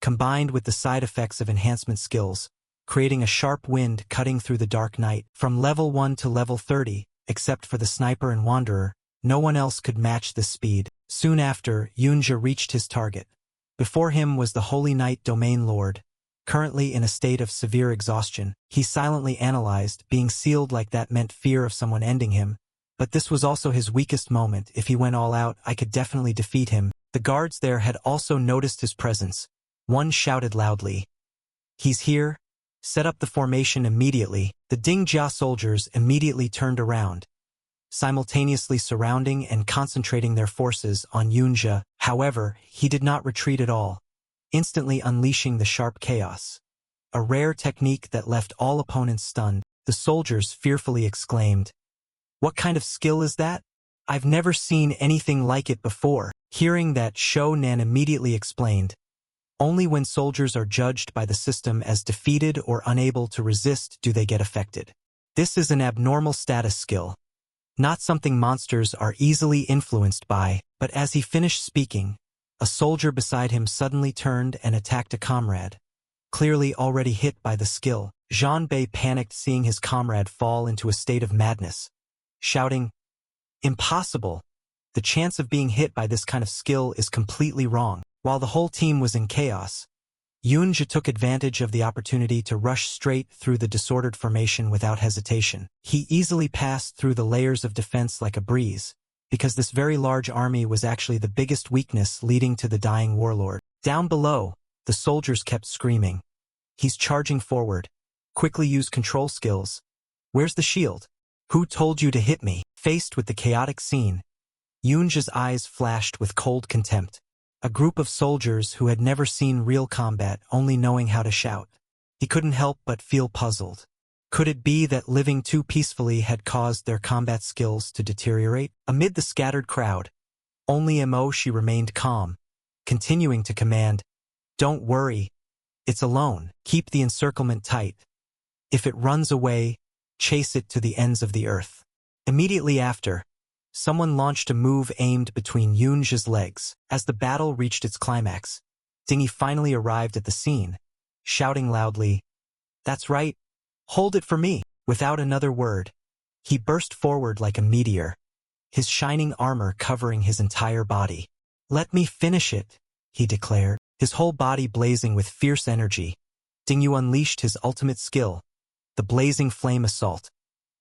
combined with the side effects of enhancement skills, creating a sharp wind cutting through the dark night. From level 1 to level 30, except for the Sniper and Wanderer, no one else could match this speed. Soon after, Yunjia reached his target. Before him was the Holy Knight Domain Lord, currently in a state of severe exhaustion. He silently analyzed, being sealed like that meant fear of someone ending him, but this was also his weakest moment. If he went all out, I could definitely defeat him. The guards there had also noticed his presence. One shouted loudly, "He's here! Set up the formation immediately." The Dingjia soldiers immediately turned around, simultaneously surrounding and concentrating their forces on Yunjia. However, he did not retreat at all, instantly unleashing the sharp chaos, a rare technique that left all opponents stunned. The soldiers fearfully exclaimed, "What kind of skill is that? I've never seen anything like it before." Hearing that, Shou Nan immediately explained, "Only when soldiers are judged by the system as defeated or unable to resist do they get affected. This is an abnormal status skill, not something monsters are easily influenced by." But as he finished speaking, a soldier beside him suddenly turned and attacked a comrade, clearly already hit by the skill. Zhang Bei panicked seeing his comrade fall into a state of madness, shouting, "Impossible! The chance of being hit by this kind of skill is completely wrong." While the whole team was in chaos, Yunjia took advantage of the opportunity to rush straight through the disordered formation without hesitation. He easily passed through the layers of defense like a breeze, because this very large army was actually the biggest weakness leading to the dying warlord. Down below, the soldiers kept screaming, "He's charging forward. Quickly use control skills. Where's the shield? Who told you to hit me?" Faced with the chaotic scene, Yunjia's eyes flashed with cold contempt. A group of soldiers who had never seen real combat, only knowing how to shout. He couldn't help but feel puzzled. Could it be that living too peacefully had caused their combat skills to deteriorate? Amid the scattered crowd, only She remained calm, continuing to command, "Don't worry, it's alone. Keep the encirclement tight. If it runs away, chase it to the ends of the earth." Immediately after, someone launched a move aimed between Yunjia's legs. As the battle reached its climax, Dingy finally arrived at the scene, shouting loudly, "That's right, hold it for me." Without another word, he burst forward like a meteor, his shining armor covering his entire body. "Let me finish it," he declared, his whole body blazing with fierce energy. Dingyu unleashed his ultimate skill, the blazing flame assault.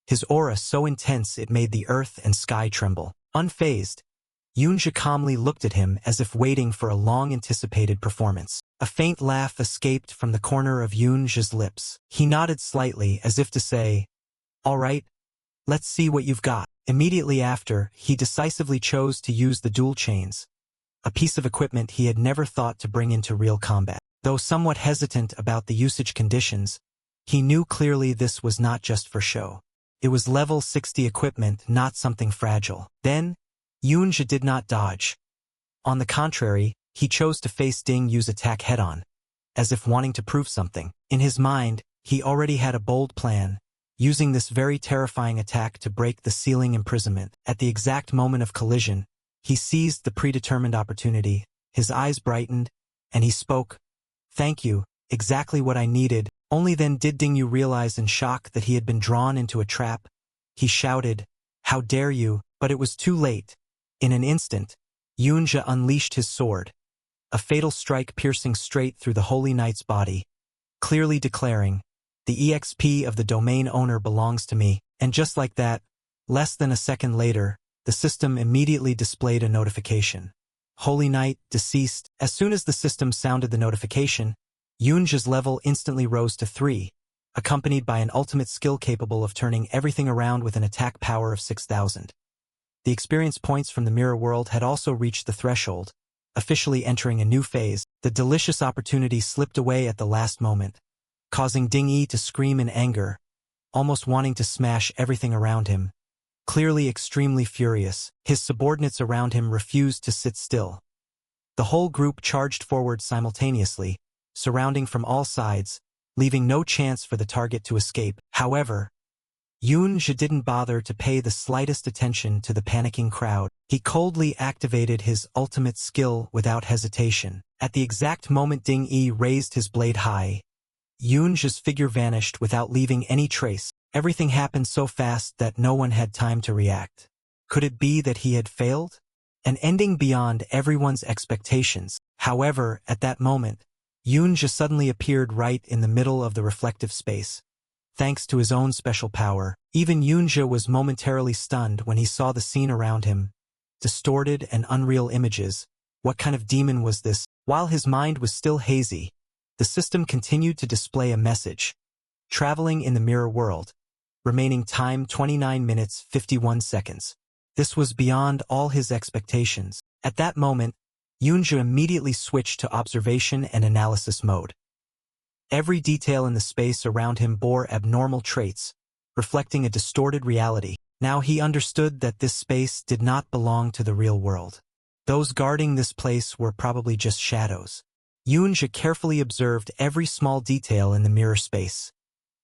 His aura so intense it made the earth and sky tremble. Unfazed, Yunjia calmly looked at him as if waiting for a long-anticipated performance. A faint laugh escaped from the corner of Yunjia's lips. He nodded slightly as if to say, "All right, let's see what you've got." Immediately after, he decisively chose to use the dual chains, a piece of equipment he had never thought to bring into real combat. Though somewhat hesitant about the usage conditions, he knew clearly this was not just for show. It was level 60 equipment, not something fragile. Then, Yunjia did not dodge. On the contrary, he chose to face Ding Yu's attack head-on, as if wanting to prove something. In his mind, he already had a bold plan, using this very terrifying attack to break the ceiling imprisonment. At the exact moment of collision, he seized the predetermined opportunity, his eyes brightened, and he spoke, "Thank you, exactly what I needed." Only then did Ding Yu realize in shock that he had been drawn into a trap. He shouted, "How dare you?" But it was too late. In an instant, Yunjia unleashed his sword, a fatal strike piercing straight through the Holy Knight's body, clearly declaring, "The EXP of the domain owner belongs to me." And just like that, less than a second later, the system immediately displayed a notification. "Holy Knight, deceased." As soon as the system sounded the notification, Yunjia's level instantly rose to 3, accompanied by an ultimate skill capable of turning everything around with an attack power of 6,000. The experience points from the mirror world had also reached the threshold, officially entering a new phase. The delicious opportunity slipped away at the last moment, causing Ding Yi to scream in anger, almost wanting to smash everything around him. Clearly extremely furious, his subordinates around him refused to sit still. The whole group charged forward simultaneously, surrounding from all sides, leaving no chance for the target to escape. However, Yoon-je didn't bother to pay the slightest attention to the panicking crowd. He coldly activated his ultimate skill without hesitation. At the exact moment Ding Yi raised his blade high, Yoon-je's figure vanished without leaving any trace. Everything happened so fast that no one had time to react. Could it be that he had failed? An ending beyond everyone's expectations. However, at that moment, Yoon-je suddenly appeared right in the middle of the reflective space. Thanks to his own special power, even Yoon-je was momentarily stunned when he saw the scene around him. Distorted and unreal images. What kind of demon was this? While his mind was still hazy, the system continued to display a message. Traveling in the mirror world. Remaining time 29 minutes 51 seconds. This was beyond all his expectations. At that moment, Yoon-je immediately switched to observation and analysis mode. Every detail in the space around him bore abnormal traits, reflecting a distorted reality. Now he understood that this space did not belong to the real world. Those guarding this place were probably just shadows. Yoon-je carefully observed every small detail in the mirror space.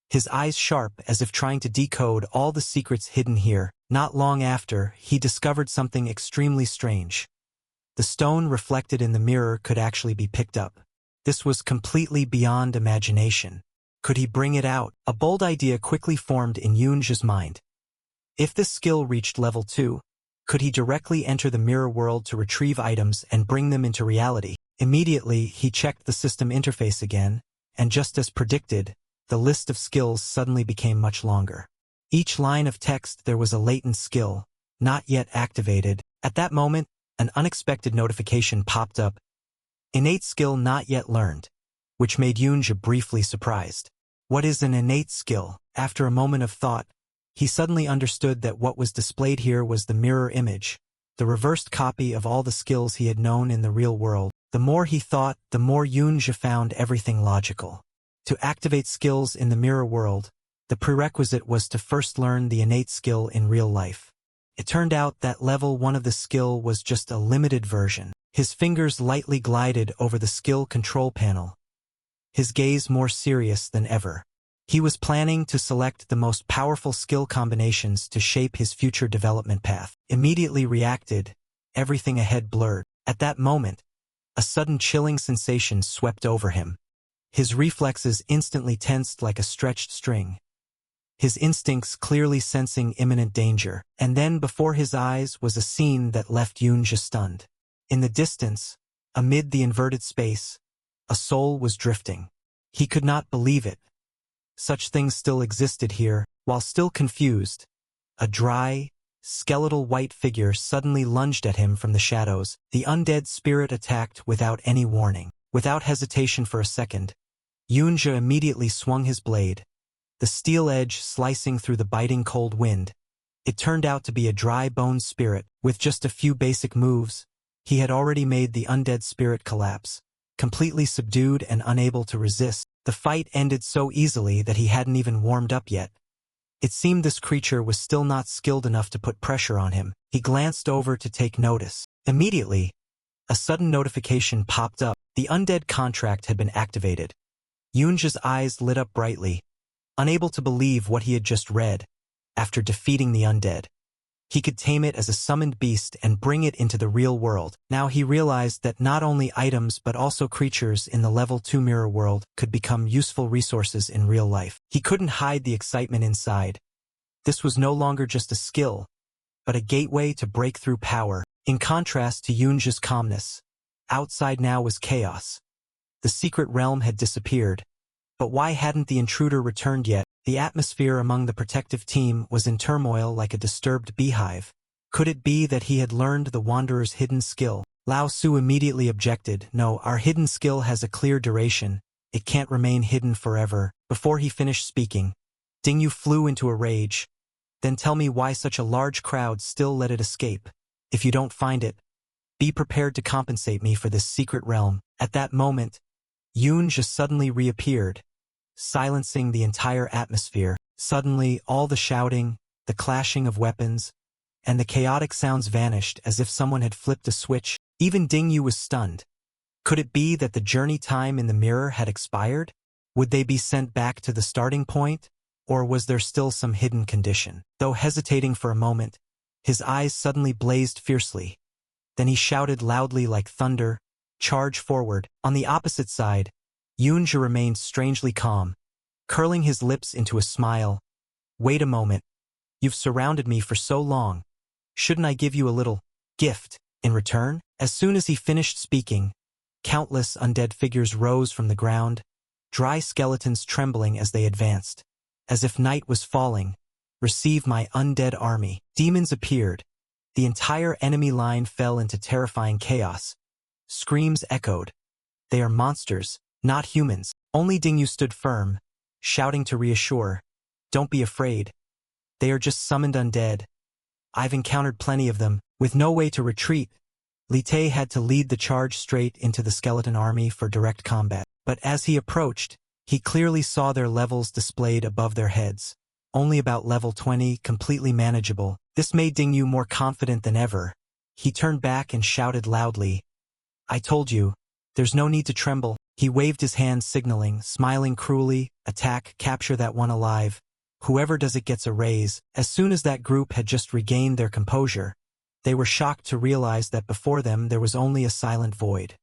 His eyes sharp as if trying to decode all the secrets hidden here. Not long after, he discovered something extremely strange. The stone reflected in the mirror could actually be picked up. This was completely beyond imagination. Could he bring it out? A bold idea quickly formed in Yoon-je's mind. If this skill reached level 2, could he directly enter the mirror world to retrieve items and bring them into reality? Immediately, he checked the system interface again, and just as predicted, the list of skills suddenly became much longer. Each line of text there was a latent skill, not yet activated. At that moment, an unexpected notification popped up. Innate skill not yet learned, which made Yoon-je briefly surprised. What is an innate skill? After a moment of thought, he suddenly understood that what was displayed here was the mirror image, the reversed copy of all the skills he had known in the real world. The more he thought, the more Yoon-je found everything logical. To activate skills in the mirror world, the prerequisite was to first learn the innate skill in real life. It turned out that level 1 of the skill was just a limited version. His fingers lightly glided over the skill control panel, his gaze more serious than ever. He was planning to select the most powerful skill combinations to shape his future development path. Immediately reacted, everything ahead blurred. At that moment, a sudden chilling sensation swept over him. His reflexes instantly tensed like a stretched string, his instincts clearly sensing imminent danger. And then before his eyes was a scene that left Yoon-je stunned. In the distance, amid the inverted space, a soul was drifting. He could not believe it. Such things still existed here. While still confused, a dry, skeletal white figure suddenly lunged at him from the shadows. The undead spirit attacked without any warning. Without hesitation for a second, Yoon-je immediately swung his blade, the steel edge slicing through the biting cold wind. It turned out to be a dry-boned spirit. With just a few basic moves, he had already made the undead spirit collapse. Completely subdued and unable to resist, the fight ended so easily that he hadn't even warmed up yet. It seemed this creature was still not skilled enough to put pressure on him. He glanced over to take notice. Immediately, a sudden notification popped up. The undead contract had been activated. Yoon-je's eyes lit up brightly, unable to believe what he had just read. After defeating the undead, he could tame it as a summoned beast and bring it into the real world. Now he realized that not only items but also creatures in the level 2 mirror world could become useful resources in real life. He couldn't hide the excitement inside. This was no longer just a skill, but a gateway to breakthrough power. In contrast to Yoon-je's calmness, outside now was chaos. The secret realm had disappeared. But why hadn't the intruder returned yet? The atmosphere among the protective team was in turmoil like a disturbed beehive. Could it be that he had learned the Wanderer's hidden skill? Lao Su immediately objected. No, our hidden skill has a clear duration. It can't remain hidden forever. Before he finished speaking, Ding Yu flew into a rage. Then tell me why such a large crowd still let it escape. If you don't find it, Be prepared to compensate me for this secret realm. At that moment, Yoon just suddenly reappeared, silencing the entire atmosphere. Suddenly, all the shouting, the clashing of weapons, and the chaotic sounds vanished as if someone had flipped a switch. Even Dingyu was stunned. Could it be that the journey time in the mirror had expired? Would they be sent back to the starting point? Or was there still some hidden condition? Though hesitating for a moment, his eyes suddenly blazed fiercely. Then he shouted loudly like thunder, "Charge forward!" On the opposite side, Yoonja remained strangely calm, curling his lips into a smile. "Wait a moment. You've surrounded me for so long. Shouldn't I give you a little gift in return?" As soon as he finished speaking, countless undead figures rose from the ground, dry skeletons trembling as they advanced. As if night was falling, "Receive my undead army." Demons appeared. The entire enemy line fell into terrifying chaos. Screams echoed. "They are monsters, not humans." Only Dingyu stood firm, shouting to reassure, "Don't be afraid. They are just summoned undead. I've encountered plenty of them." With no way to retreat, Li Tae had to lead the charge straight into the skeleton army for direct combat. But as he approached, he clearly saw their levels displayed above their heads. Only about level 20, completely manageable. This made Dingyu more confident than ever. He turned back and shouted loudly, "I told you, there's no need to tremble." He waved his hand signaling, smiling cruelly, "Attack, capture that one alive. Whoever does it gets a raise." As soon as that group had just regained their composure, they were shocked to realize that before them there was only a silent void.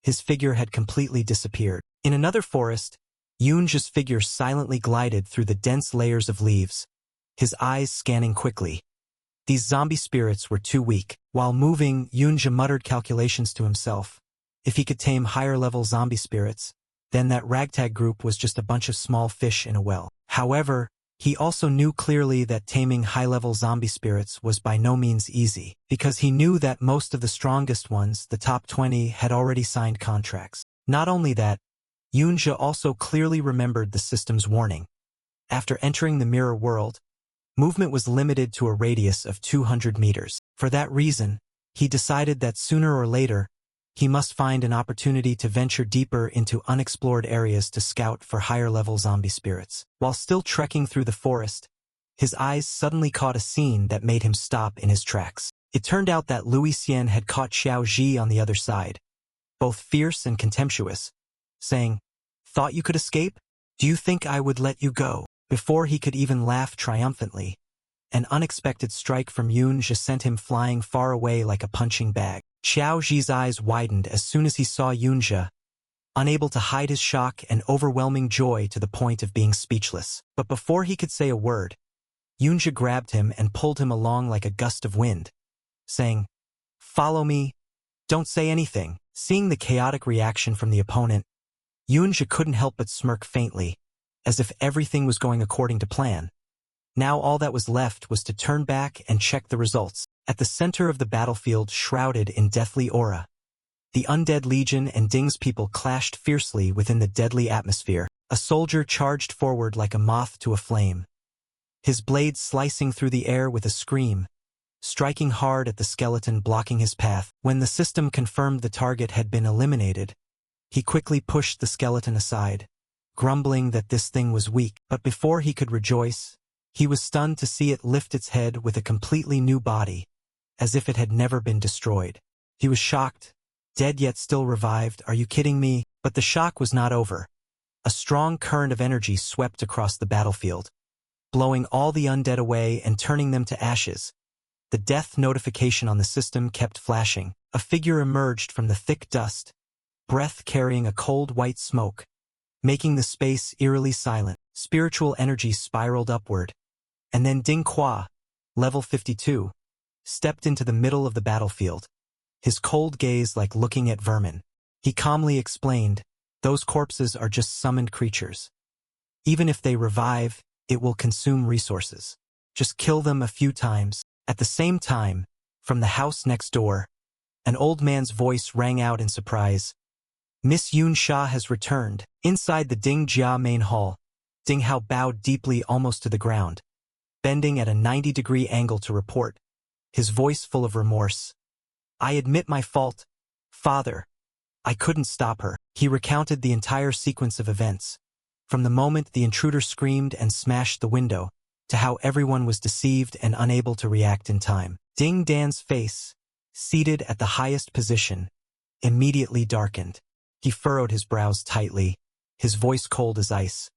His figure had completely disappeared. In another forest, Yoonja's figure silently glided through the dense layers of leaves, his eyes scanning quickly. These zombie spirits were too weak. While moving, Yoonja muttered calculations to himself. If he could tame higher-level zombie spirits, then that ragtag group was just a bunch of small fish in a well. However, he also knew clearly that taming high-level zombie spirits was by no means easy, because he knew that most of the strongest ones, the top 20, had already signed contracts. Not only that, Yoonja also clearly remembered the system's warning. After entering the mirror world, movement was limited to a radius of 200 meters. For that reason, he decided that sooner or later, he must find an opportunity to venture deeper into unexplored areas to scout for higher-level zombie spirits. While still trekking through the forest, his eyes suddenly caught a scene that made him stop in his tracks. It turned out that Louis Xian had caught Xiao Ji on the other side, both fierce and contemptuous, saying, "Thought you could escape? Do you think I would let you go?" Before he could even laugh triumphantly, an unexpected strike from Yoonja sent him flying far away like a punching bag. Xiao Ji's eyes widened as soon as he saw Yoonja, unable to hide his shock and overwhelming joy to the point of being speechless. But before he could say a word, Yoonja grabbed him and pulled him along like a gust of wind, saying, "Follow me. Don't say anything." Seeing the chaotic reaction from the opponent, Yoonja couldn't help but smirk faintly, as if everything was going according to plan. Now all that was left was to turn back and check the results. At the center of the battlefield, shrouded in deathly aura, the undead legion and Ding's people clashed fiercely within the deadly atmosphere. A soldier charged forward like a moth to a flame, his blade slicing through the air with a scream, striking hard at the skeleton blocking his path. When the system confirmed the target had been eliminated, he quickly pushed the skeleton aside, grumbling that this thing was weak. But before he could rejoice, he was stunned to see it lift its head with a completely new body, as if it had never been destroyed. He was shocked, dead yet still revived. "Are you kidding me?" But the shock was not over. A strong current of energy swept across the battlefield, blowing all the undead away and turning them to ashes. The death notification on the system kept flashing. A figure emerged from the thick dust, breath carrying a cold white smoke, making the space eerily silent. Spiritual energy spiraled upward, and then Ding Hua, level 52, stepped into the middle of the battlefield, his cold gaze like looking at vermin. He calmly explained, "Those corpses are just summoned creatures. Even if they revive, it will consume resources. Just kill them a few times." At the same time, from the house next door, an old man's voice rang out in surprise. "Miss Yoon Sha has returned." Inside the Ding Jia main hall, Ding Hao bowed deeply almost to the ground, bending at a 90-degree angle to report, his voice full of remorse. I admit my fault, father. I couldn't stop her. He recounted the entire sequence of events, from the moment the intruder screamed and smashed the window, to how everyone was deceived and unable to react in time. Ding Dan's face, seated at the highest position, immediately darkened. He furrowed his brows tightly, his voice cold as ice.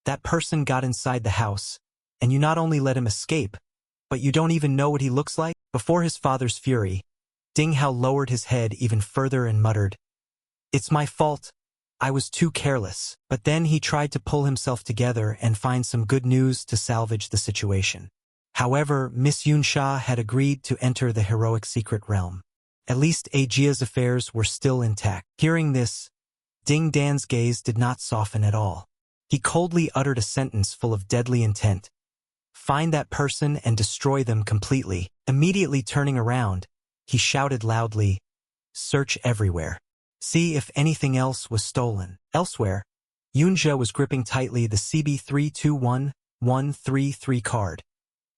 That person got inside the house, and you not only let him escape, but you don't even know what he looks like? Before his father's fury, Ding Hao lowered his head even further and muttered, "It's my fault. I was too careless." But then he tried to pull himself together and find some good news to salvage the situation. However, Miss Yunsha had agreed to enter the heroic secret realm. At least Aegea's affairs were still intact. Hearing this, Ding Dan's gaze did not soften at all. He coldly uttered a sentence full of deadly intent. "Find that person and destroy them completely." Immediately turning around, he shouted loudly, "Search everywhere. See if anything else was stolen." Elsewhere, Yunja was gripping tightly the CB321133 card,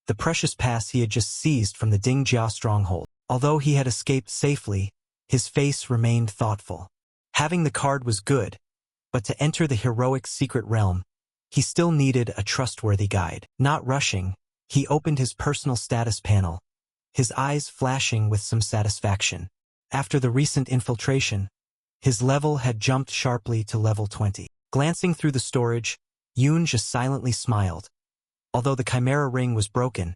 the precious pass he had just seized from the Dingjia stronghold. Although he had escaped safely, his face remained thoughtful. Having the card was good, but to enter the heroic secret realm, he still needed a trustworthy guide. Not rushing, he opened his personal status panel, his eyes flashing with some satisfaction. After the recent infiltration, his level had jumped sharply to level 20. Glancing through the storage, Yoon just silently smiled. Although the Chimera ring was broken,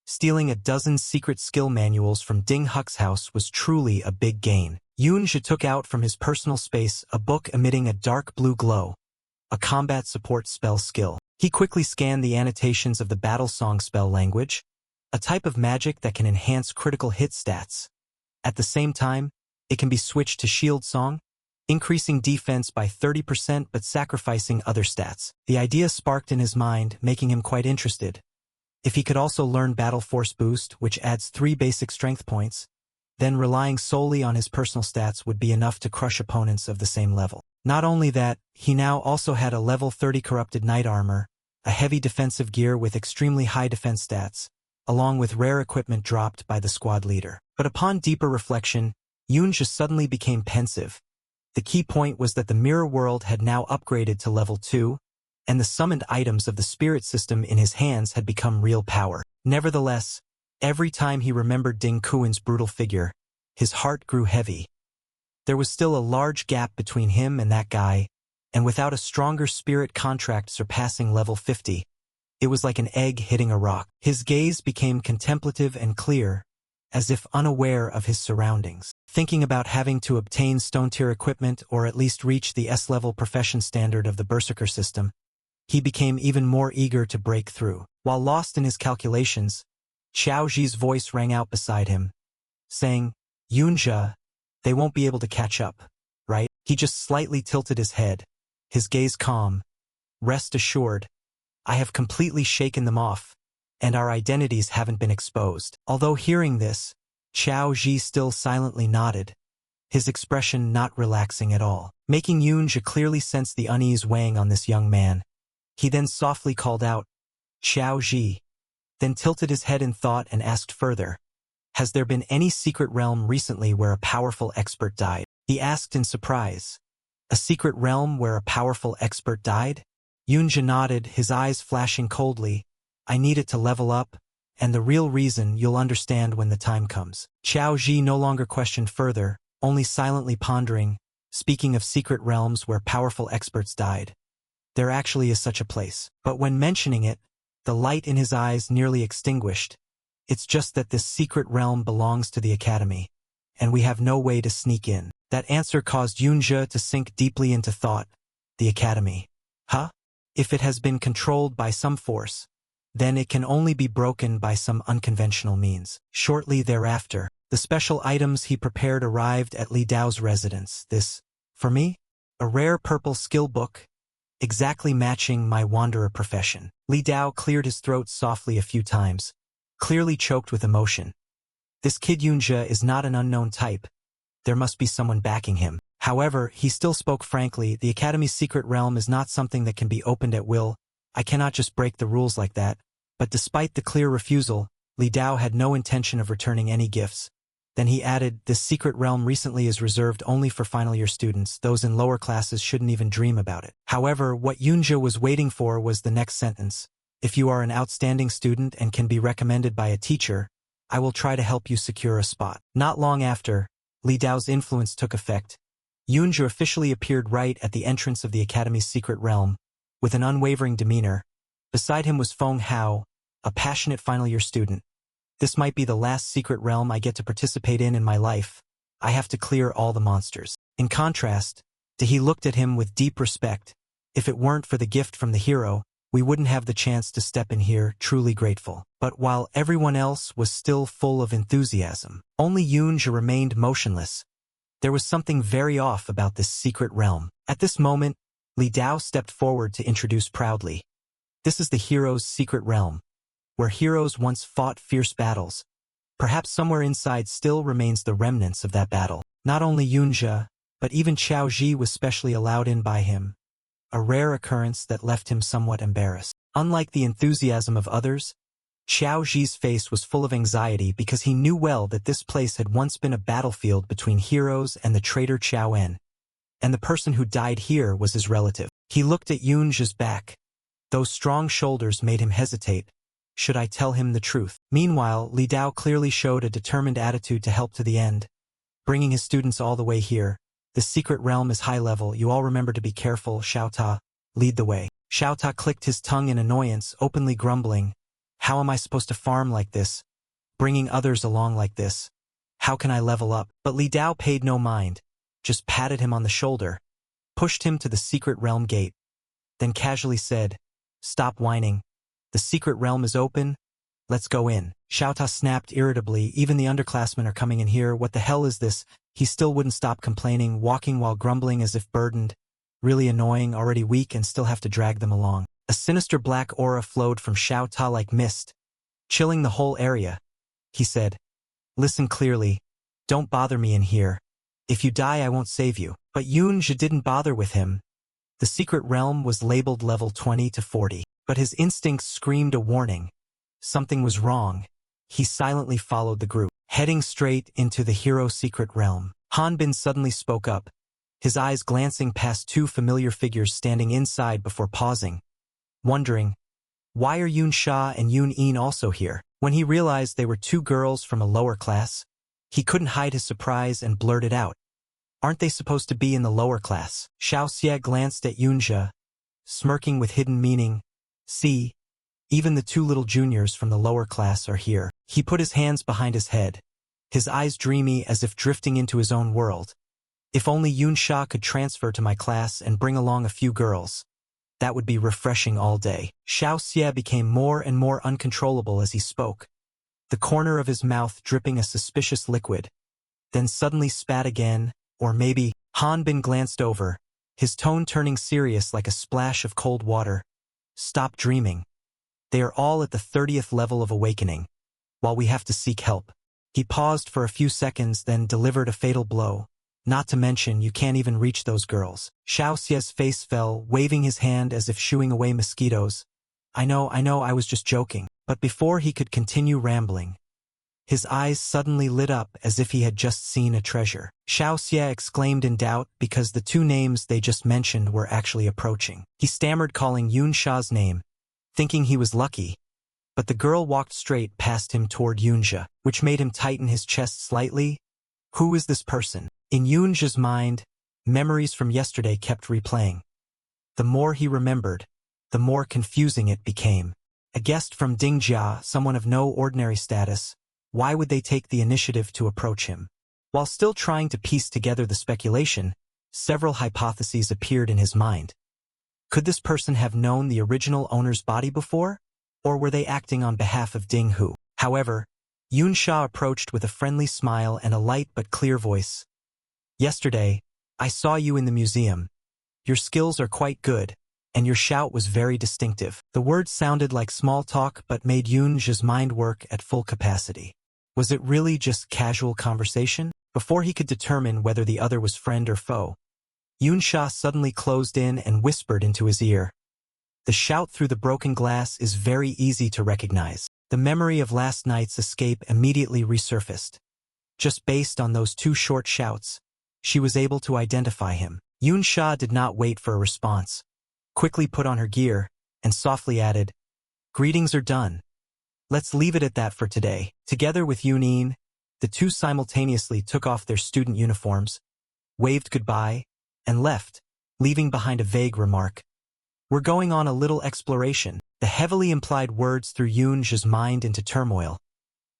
stealing a dozen secret skill manuals from Ding Huck's house was truly a big gain. Yoon took out from his personal space a book emitting a dark blue glow, a combat support spell skill. He quickly scanned the annotations of the battle song spell language, a type of magic that can enhance critical hit stats. At the same time, it can be switched to shield song, increasing defense by 30% but sacrificing other stats. The idea sparked in his mind, making him quite interested. If he could also learn Battle Force Boost, which adds 3 basic strength points, then relying solely on his personal stats would be enough to crush opponents of the same level. Not only that, he now also had a level 30 corrupted knight armor, a heavy defensive gear with extremely high defense stats, along with rare equipment dropped by the squad leader. But upon deeper reflection, Yoon just suddenly became pensive. The key point was that the mirror world had now upgraded to level 2, and the summoned items of the spirit system in his hands had become real power. Nevertheless, every time he remembered Ding Kuin's brutal figure, his heart grew heavy. There was still a large gap between him and that guy, and without a stronger spirit contract surpassing level 50, it was like an egg hitting a rock. His gaze became contemplative and clear, as if unaware of his surroundings. Thinking about having to obtain stone-tier equipment or at least reach the S-level profession standard of the Berserker system, he became even more eager to break through. While lost in his calculations, Xiao Ji's voice rang out beside him, saying, "Yunja, they won't be able to catch up, right?" He just slightly tilted his head, his gaze calm. "Rest assured, I have completely shaken them off, and our identities haven't been exposed." Although hearing this, Xiao Ji still silently nodded, his expression not relaxing at all. Making Yunja clearly sense the unease weighing on this young man, he then softly called out, "Xiao Ji," then tilted his head in thought and asked further, "Has there been any secret realm recently where a powerful expert died?" He asked in surprise. "A secret realm where a powerful expert died?" Yunja nodded, his eyes flashing coldly. "I need it to level up, and the real reason you'll understand when the time comes." Xiao Ji no longer questioned further, only silently pondering. Speaking of secret realms where powerful experts died, there actually is such a place. But when mentioning it, the light in his eyes nearly extinguished. "It's just that this secret realm belongs to the Academy, and we have no way to sneak in." That answer caused Yunja to sink deeply into thought. The Academy. Huh? If it has been controlled by some force, then it can only be broken by some unconventional means. Shortly thereafter, the special items he prepared arrived at Li Dao's residence. "This, for me? A rare purple skill book, exactly matching my wanderer profession." Li Dao cleared his throat softly a few times, clearly choked with emotion. This kid Yunja is not an unknown type. There must be someone backing him. However, he still spoke frankly. "The Academy's secret realm is not something that can be opened at will. I cannot just break the rules like that." But despite the clear refusal, Li Dao had no intention of returning any gifts. Then he added, "This secret realm recently is reserved only for final year students. Those in lower classes shouldn't even dream about it." However, what Yunja was waiting for was the next sentence. "If you are an outstanding student and can be recommended by a teacher, I will try to help you secure a spot." Not long after, Li Dao's influence took effect. Yunja officially appeared right at the entrance of the academy's secret realm, with an unwavering demeanor. Beside him was Feng Hao, a passionate final year student. "This might be the last secret realm I get to participate in my life. I have to clear all the monsters." In contrast, Dahi looked at him with deep respect. "If it weren't for the gift from the hero, we wouldn't have the chance to step in here, truly grateful." But while everyone else was still full of enthusiasm, only Yunja remained motionless. There was something very off about this secret realm. At this moment, Li Dao stepped forward to introduce proudly. "This is the hero's secret realm, where heroes once fought fierce battles. Perhaps somewhere inside still remains the remnants of that battle." Not only Yunja, but even Qiao Ji was specially allowed in by him, a rare occurrence that left him somewhat embarrassed. Unlike the enthusiasm of others, Qiao Ji's face was full of anxiety because he knew well that this place had once been a battlefield between heroes and the traitor Qiao En, and the person who died here was his relative. He looked at Yunja's back. Those strong shoulders made him hesitate. Should I tell him the truth? Meanwhile, Li Dao clearly showed a determined attitude to help to the end, bringing his students all the way here. "The secret realm is high level. You all remember to be careful. Xiao Ta, lead the way." Xiao Ta clicked his tongue in annoyance, openly grumbling. "How am I supposed to farm like this? Bringing others along like this? How can I level up?" But Li Dao paid no mind, just patted him on the shoulder, pushed him to the secret realm gate, then casually said, "Stop whining. The secret realm is open. Let's go in." Xiao Ta snapped irritably. "Even the underclassmen are coming in here. What the hell is this?" He still wouldn't stop complaining, walking while grumbling as if burdened. Really annoying, already weak and still have to drag them along. A sinister black aura flowed from Xiao Ta like mist, chilling the whole area. He said, "Listen clearly. Don't bother me in here. If you die, I won't save you." But Yunja didn't bother with him. The secret realm was labeled level 20 to 40, but his instincts screamed a warning. Something was wrong. He silently followed the group, heading straight into the hero secret realm. Hanbin suddenly spoke up, his eyes glancing past two familiar figures standing inside before pausing, wondering, why are Yun Sha and Yun Yin also here? When he realized they were two girls from a lower class, he couldn't hide his surprise and blurted out, "Aren't they supposed to be in the lower class?" Xiao Xie glanced at Yunja, smirking with hidden meaning. "See, even the two little juniors from the lower class are here." He put his hands behind his head, his eyes dreamy as if drifting into his own world. "If only Yun Sha could transfer to my class and bring along a few girls. That would be refreshing all day." Xiao Xie became more and more uncontrollable as he spoke, the corner of his mouth dripping a suspicious liquid, then suddenly spat again, or maybe. Hanbin glanced over, his tone turning serious like a splash of cold water. "Stop dreaming. They are all at the 30th level of awakening, while we have to seek help." He paused for a few seconds, then delivered a fatal blow. "Not to mention, you can't even reach those girls." Xiao Xie's face fell, waving his hand as if shooing away mosquitoes. I know, I was just joking." But before he could continue rambling, his eyes suddenly lit up as if he had just seen a treasure. Xiao Xie exclaimed in doubt because the two names they just mentioned were actually approaching. He stammered, calling Yun Sha's name, thinking he was lucky, but the girl walked straight past him toward Yunja, which made him tighten his chest slightly. Who is this person? In Yunja's mind, memories from yesterday kept replaying. The more he remembered, the more confusing it became. A guest from Dingjia, someone of no ordinary status. Why would they take the initiative to approach him? While still trying to piece together the speculation, several hypotheses appeared in his mind. Could this person have known the original owner's body before? Or were they acting on behalf of Ding Hu? However, Yun Sha approached with a friendly smile and a light but clear voice. "Yesterday, I saw you in the museum. Your skills are quite good, and your shout was very distinctive." The words sounded like small talk but made Yunja's mind work at full capacity. Was it really just casual conversation? Before he could determine whether the other was friend or foe, Yun Sha suddenly closed in and whispered into his ear. "The shout through the broken glass is very easy to recognize." The memory of last night's escape immediately resurfaced. Just based on those two short shouts, she was able to identify him. Yunsha did not wait for a response. Quickly put on her gear, and softly added, "Greetings are done. Let's leave it at that for today." Together with Yunin, the two simultaneously took off their student uniforms, waved goodbye, and left, leaving behind a vague remark. "We're going on a little exploration." The heavily implied words threw Yunja's mind into turmoil.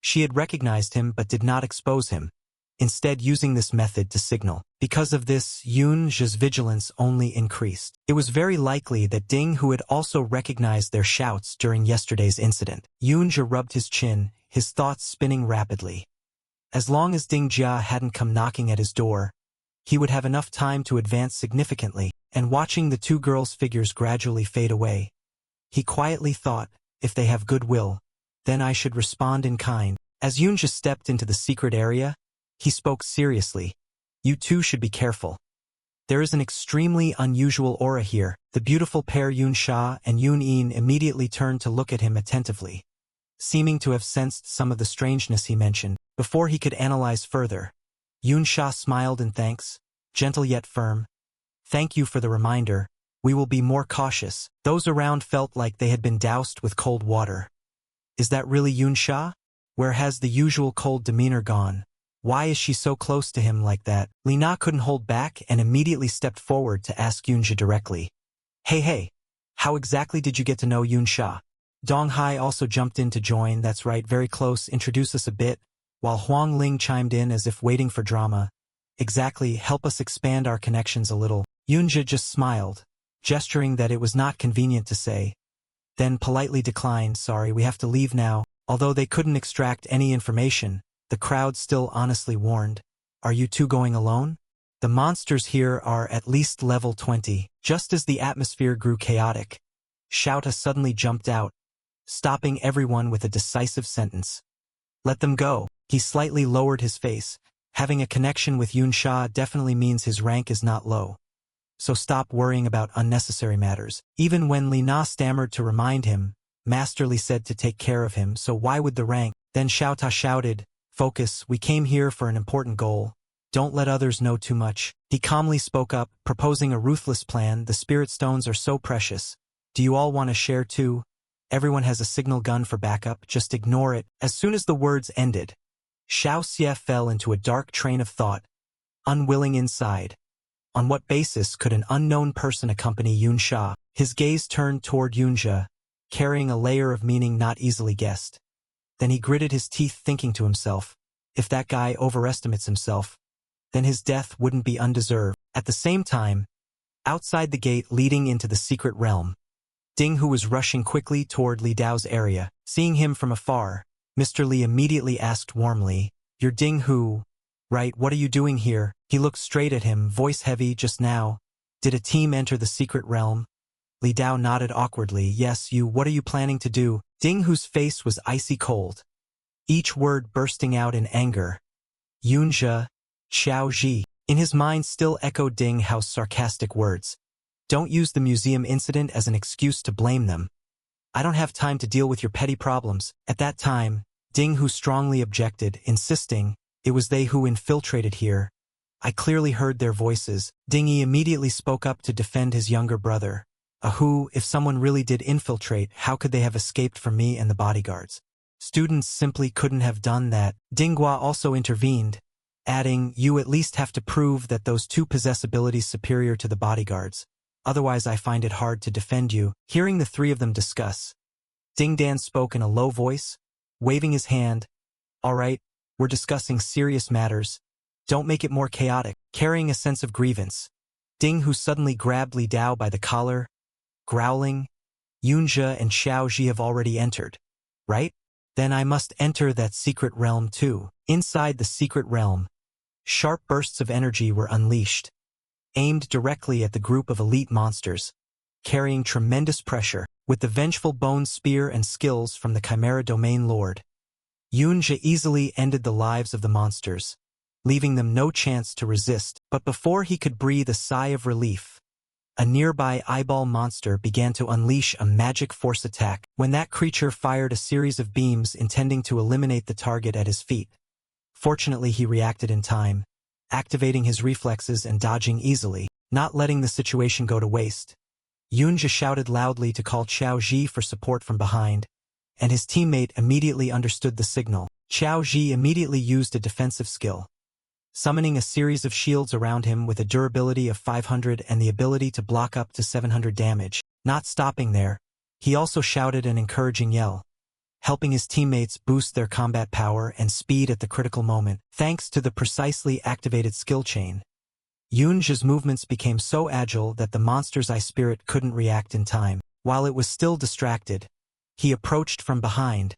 She had recognized him but did not expose him, instead using this method to signal. Because of this, Yunja's vigilance only increased. It was very likely that Ding Hu had also recognized their shouts during yesterday's incident. Yunja rubbed his chin, his thoughts spinning rapidly. As long as Ding Jia hadn't come knocking at his door, he would have enough time to advance significantly, and watching the two girls' figures gradually fade away, he quietly thought, if they have goodwill, then I should respond in kind. As Yunja stepped into the secret area, he spoke seriously. "You two should be careful. There is an extremely unusual aura here." The beautiful pair Yunsha and Yunin immediately turned to look at him attentively, seeming to have sensed some of the strangeness he mentioned. Before he could analyze further, Yunsha smiled in thanks, gentle yet firm. "Thank you for the reminder. We will be more cautious." Those around felt like they had been doused with cold water. Is that really Yunsha? Where has the usual cold demeanor gone? Why is she so close to him like that? Lina couldn't hold back and immediately stepped forward to ask Yunja directly. Hey, how exactly did you get to know Yunsha?" Dong Hai also jumped in to join. "That's right, very close, introduce us a bit," while Huang Ling chimed in as if waiting for drama. "Exactly, help us expand our connections a little." Yunja just smiled, gesturing that it was not convenient to say, then politely declined, "Sorry, we have to leave now." Although they couldn't extract any information, the crowd still honestly warned, "Are you two going alone? The monsters here are at least level 20. Just as the atmosphere grew chaotic, Shouta suddenly jumped out, stopping everyone with a decisive sentence. "Let them go." He slightly lowered his face. Having a connection with Yunsha definitely means his rank is not low. So stop worrying about unnecessary matters. Even when Lina stammered to remind him, Masterly said to take care of him, so why would the rank? Then Shouta shouted, "Focus, we came here for an important goal. Don't let others know too much." He calmly spoke up, proposing a ruthless plan. "The spirit stones are so precious. Do you all want to share too? Everyone has a signal gun for backup, just ignore it." As soon as the words ended, Xiao Xie fell into a dark train of thought, unwilling inside. On what basis could an unknown person accompany Yunsha? His gaze turned toward Yunja, carrying a layer of meaning not easily guessed. Then he gritted his teeth, thinking to himself, if that guy overestimates himself, then his death wouldn't be undeserved. At the same time, outside the gate leading into the secret realm, Ding Hu was rushing quickly toward Li Dao's area. Seeing him from afar, Mr. Li immediately asked warmly, "You're Ding Hu, right? What are you doing here?" He looked straight at him, voice heavy. "Just now, did a team enter the secret realm?" Li Dao nodded awkwardly. "Yes, you. What are you planning to do?" Ding Hu's face was icy cold, each word bursting out in anger. "Yunja, Xiao Ji." In his mind still echoed Ding Hao's sarcastic words. "Don't use the museum incident as an excuse to blame them. I don't have time to deal with your petty problems." At that time, Ding Hu strongly objected, insisting, "It was they who infiltrated here. I clearly heard their voices." Ding Yi immediately spoke up to defend his younger brother. "Who, if someone really did infiltrate, how could they have escaped from me and the bodyguards? Students simply couldn't have done that." Dinghua also intervened, adding, "You at least have to prove that those two possess abilities superior to the bodyguards. Otherwise I find it hard to defend you." Hearing the three of them discuss, Ding Dan spoke in a low voice, waving his hand. "All right, we're discussing serious matters. Don't make it more chaotic." Carrying a sense of grievance, Ding Hu suddenly grabbed Li Dao by the collar, growling, "Yunja and Xiao Ji have already entered, right? Then I must enter that secret realm too." Inside the secret realm, sharp bursts of energy were unleashed, aimed directly at the group of elite monsters, carrying tremendous pressure. With the vengeful bone spear and skills from the Chimera Domain Lord, Yunja easily ended the lives of the monsters, leaving them no chance to resist. But before he could breathe a sigh of relief, a nearby eyeball monster began to unleash a magic force attack. When that creature fired a series of beams intending to eliminate the target at his feet, Fortunately, he reacted in time, activating his reflexes and dodging easily, not letting the situation go to waste. Yunja shouted loudly to call Xiao Ji for support from behind, and his teammate immediately understood the signal. Xiao Ji immediately used a defensive skill, summoning a series of shields around him with a durability of 500 and the ability to block up to 700 damage. Not stopping there, he also shouted an encouraging yell, helping his teammates boost their combat power and speed at the critical moment. Thanks to the precisely activated skill chain, Yunja's movements became so agile that the monster's eye spirit couldn't react in time. While it was still distracted, he approached from behind,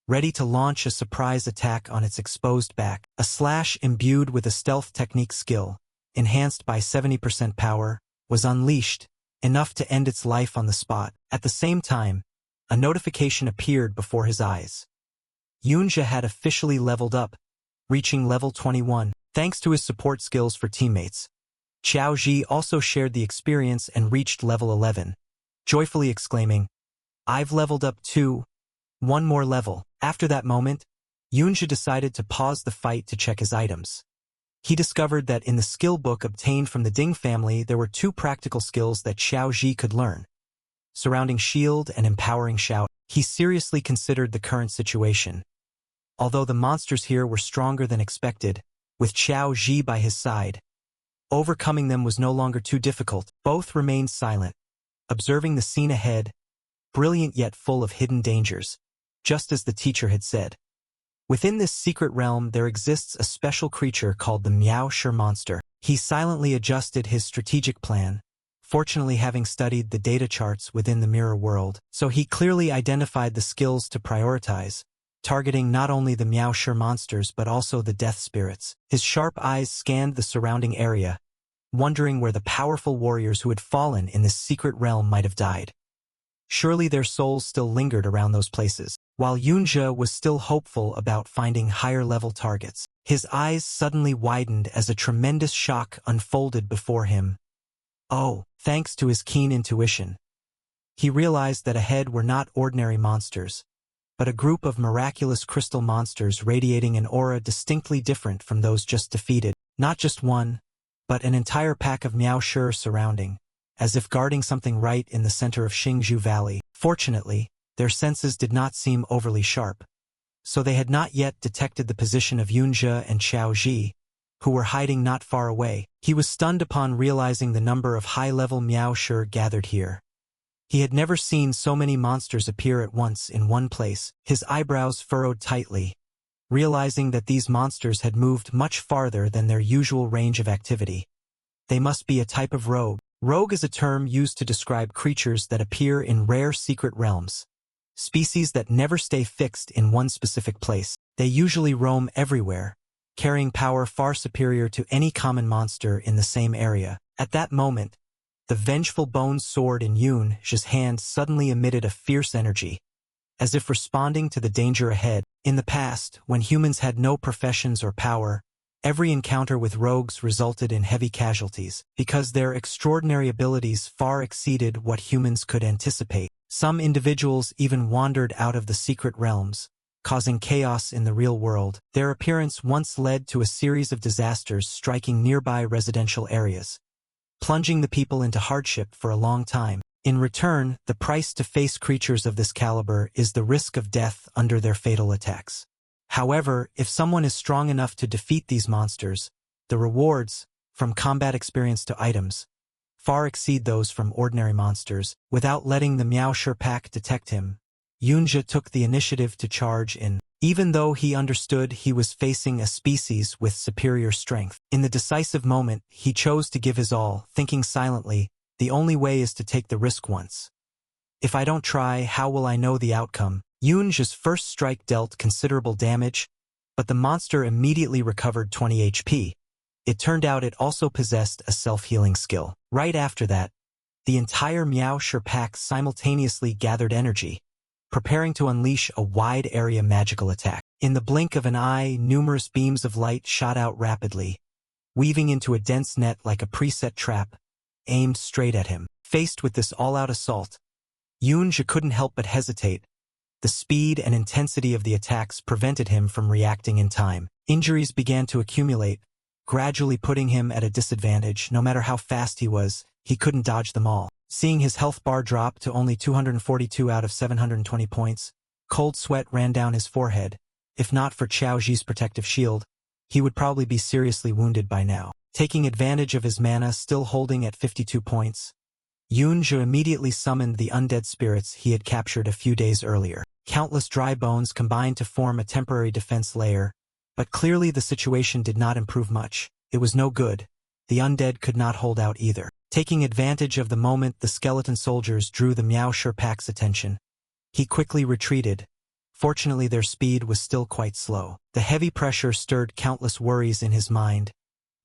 ready to launch a surprise attack on its exposed back. A slash imbued with a stealth technique skill, enhanced by 70% power, was unleashed, enough to end its life on the spot. At the same time, a notification appeared before his eyes. Yunja had officially leveled up, reaching level 21, thanks to his support skills for teammates. Xiao Ji also shared the experience and reached level 11, joyfully exclaiming, "I've leveled up too. One more level." After that moment, Yunja decided to pause the fight to check his items. He discovered that in the skill book obtained from the Ding family there were 2 practical skills that Xiao Ji could learn: Surrounding Shield and Empowering Shout. He seriously considered the current situation. Although the monsters here were stronger than expected, with Xiao Ji by his side, overcoming them was no longer too difficult. Both remained silent, observing the scene ahead, brilliant yet full of hidden dangers, just as the teacher had said. Within this secret realm there exists a special creature called the Miao Shi monster. He silently adjusted his strategic plan, fortunately having studied the data charts within the mirror world, so he clearly identified the skills to prioritize, targeting not only the Miao Shi monsters but also the death spirits. His sharp eyes scanned the surrounding area, wondering where the powerful warriors who had fallen in this secret realm might have died. Surely their souls still lingered around those places. While Yunja was still hopeful about finding higher-level targets, his eyes suddenly widened as a tremendous shock unfolded before him. Oh, thanks to his keen intuition, he realized that ahead were not ordinary monsters, but a group of miraculous crystal monsters radiating an aura distinctly different from those just defeated. Not just one, but an entire pack of Miao Shi surrounding, as if guarding something right in the center of Xingzhou Valley. Fortunately, their senses did not seem overly sharp, so they had not yet detected the position of Yunja and Xiao Ji, who were hiding not far away. He was stunned upon realizing the number of high-level Miao Shi gathered here. He had never seen so many monsters appear at once in one place. His eyebrows furrowed tightly, realizing that these monsters had moved much farther than their usual range of activity. They must be a type of rogue. Rogue is a term used to describe creatures that appear in rare secret realms, species that never stay fixed in one specific place. They usually roam everywhere, carrying power far superior to any common monster in the same area. At that moment, the vengeful bone sword in Yunja's hand suddenly emitted a fierce energy, as if responding to the danger ahead. In the past, when humans had no professions or power, every encounter with rogues resulted in heavy casualties, because their extraordinary abilities far exceeded what humans could anticipate. Some individuals even wandered out of the secret realms, causing chaos in the real world. Their appearance once led to a series of disasters striking nearby residential areas, plunging the people into hardship for a long time. In return, the price to face creatures of this caliber is the risk of death under their fatal attacks. However, if someone is strong enough to defeat these monsters, the rewards, from combat experience to items, far exceed those from ordinary monsters. Without letting the Miao Shi pack detect him, Yunja took the initiative to charge in, even though he understood he was facing a species with superior strength. In the decisive moment, he chose to give his all, thinking silently, the only way is to take the risk once. If I don't try, how will I know the outcome? Yunja's first strike dealt considerable damage, but the monster immediately recovered 20 HP. It turned out it also possessed a self-healing skill. Right after that, the entire Miao Shi pack simultaneously gathered energy, preparing to unleash a wide-area magical attack. In the blink of an eye, numerous beams of light shot out rapidly, weaving into a dense net like a preset trap, aimed straight at him. Faced with this all-out assault, Yunja couldn't help but hesitate, The speed and intensity of the attacks prevented him from reacting in time. Injuries began to accumulate, gradually putting him at a disadvantage. No matter how fast he was, he couldn't dodge them all. Seeing his health bar drop to only 242 out of 720 points, cold sweat ran down his forehead. If not for Xiao Ji's protective shield, he would probably be seriously wounded by now. Taking advantage of his mana still holding at 52 points, Yunzhi immediately summoned the undead spirits he had captured a few days earlier. Countless dry bones combined to form a temporary defense layer, but clearly the situation did not improve much. It was no good. The undead could not hold out either. Taking advantage of the moment, the skeleton soldiers drew the Miao Pack's attention. He quickly retreated. Fortunately, their speed was still quite slow. The heavy pressure stirred countless worries in his mind,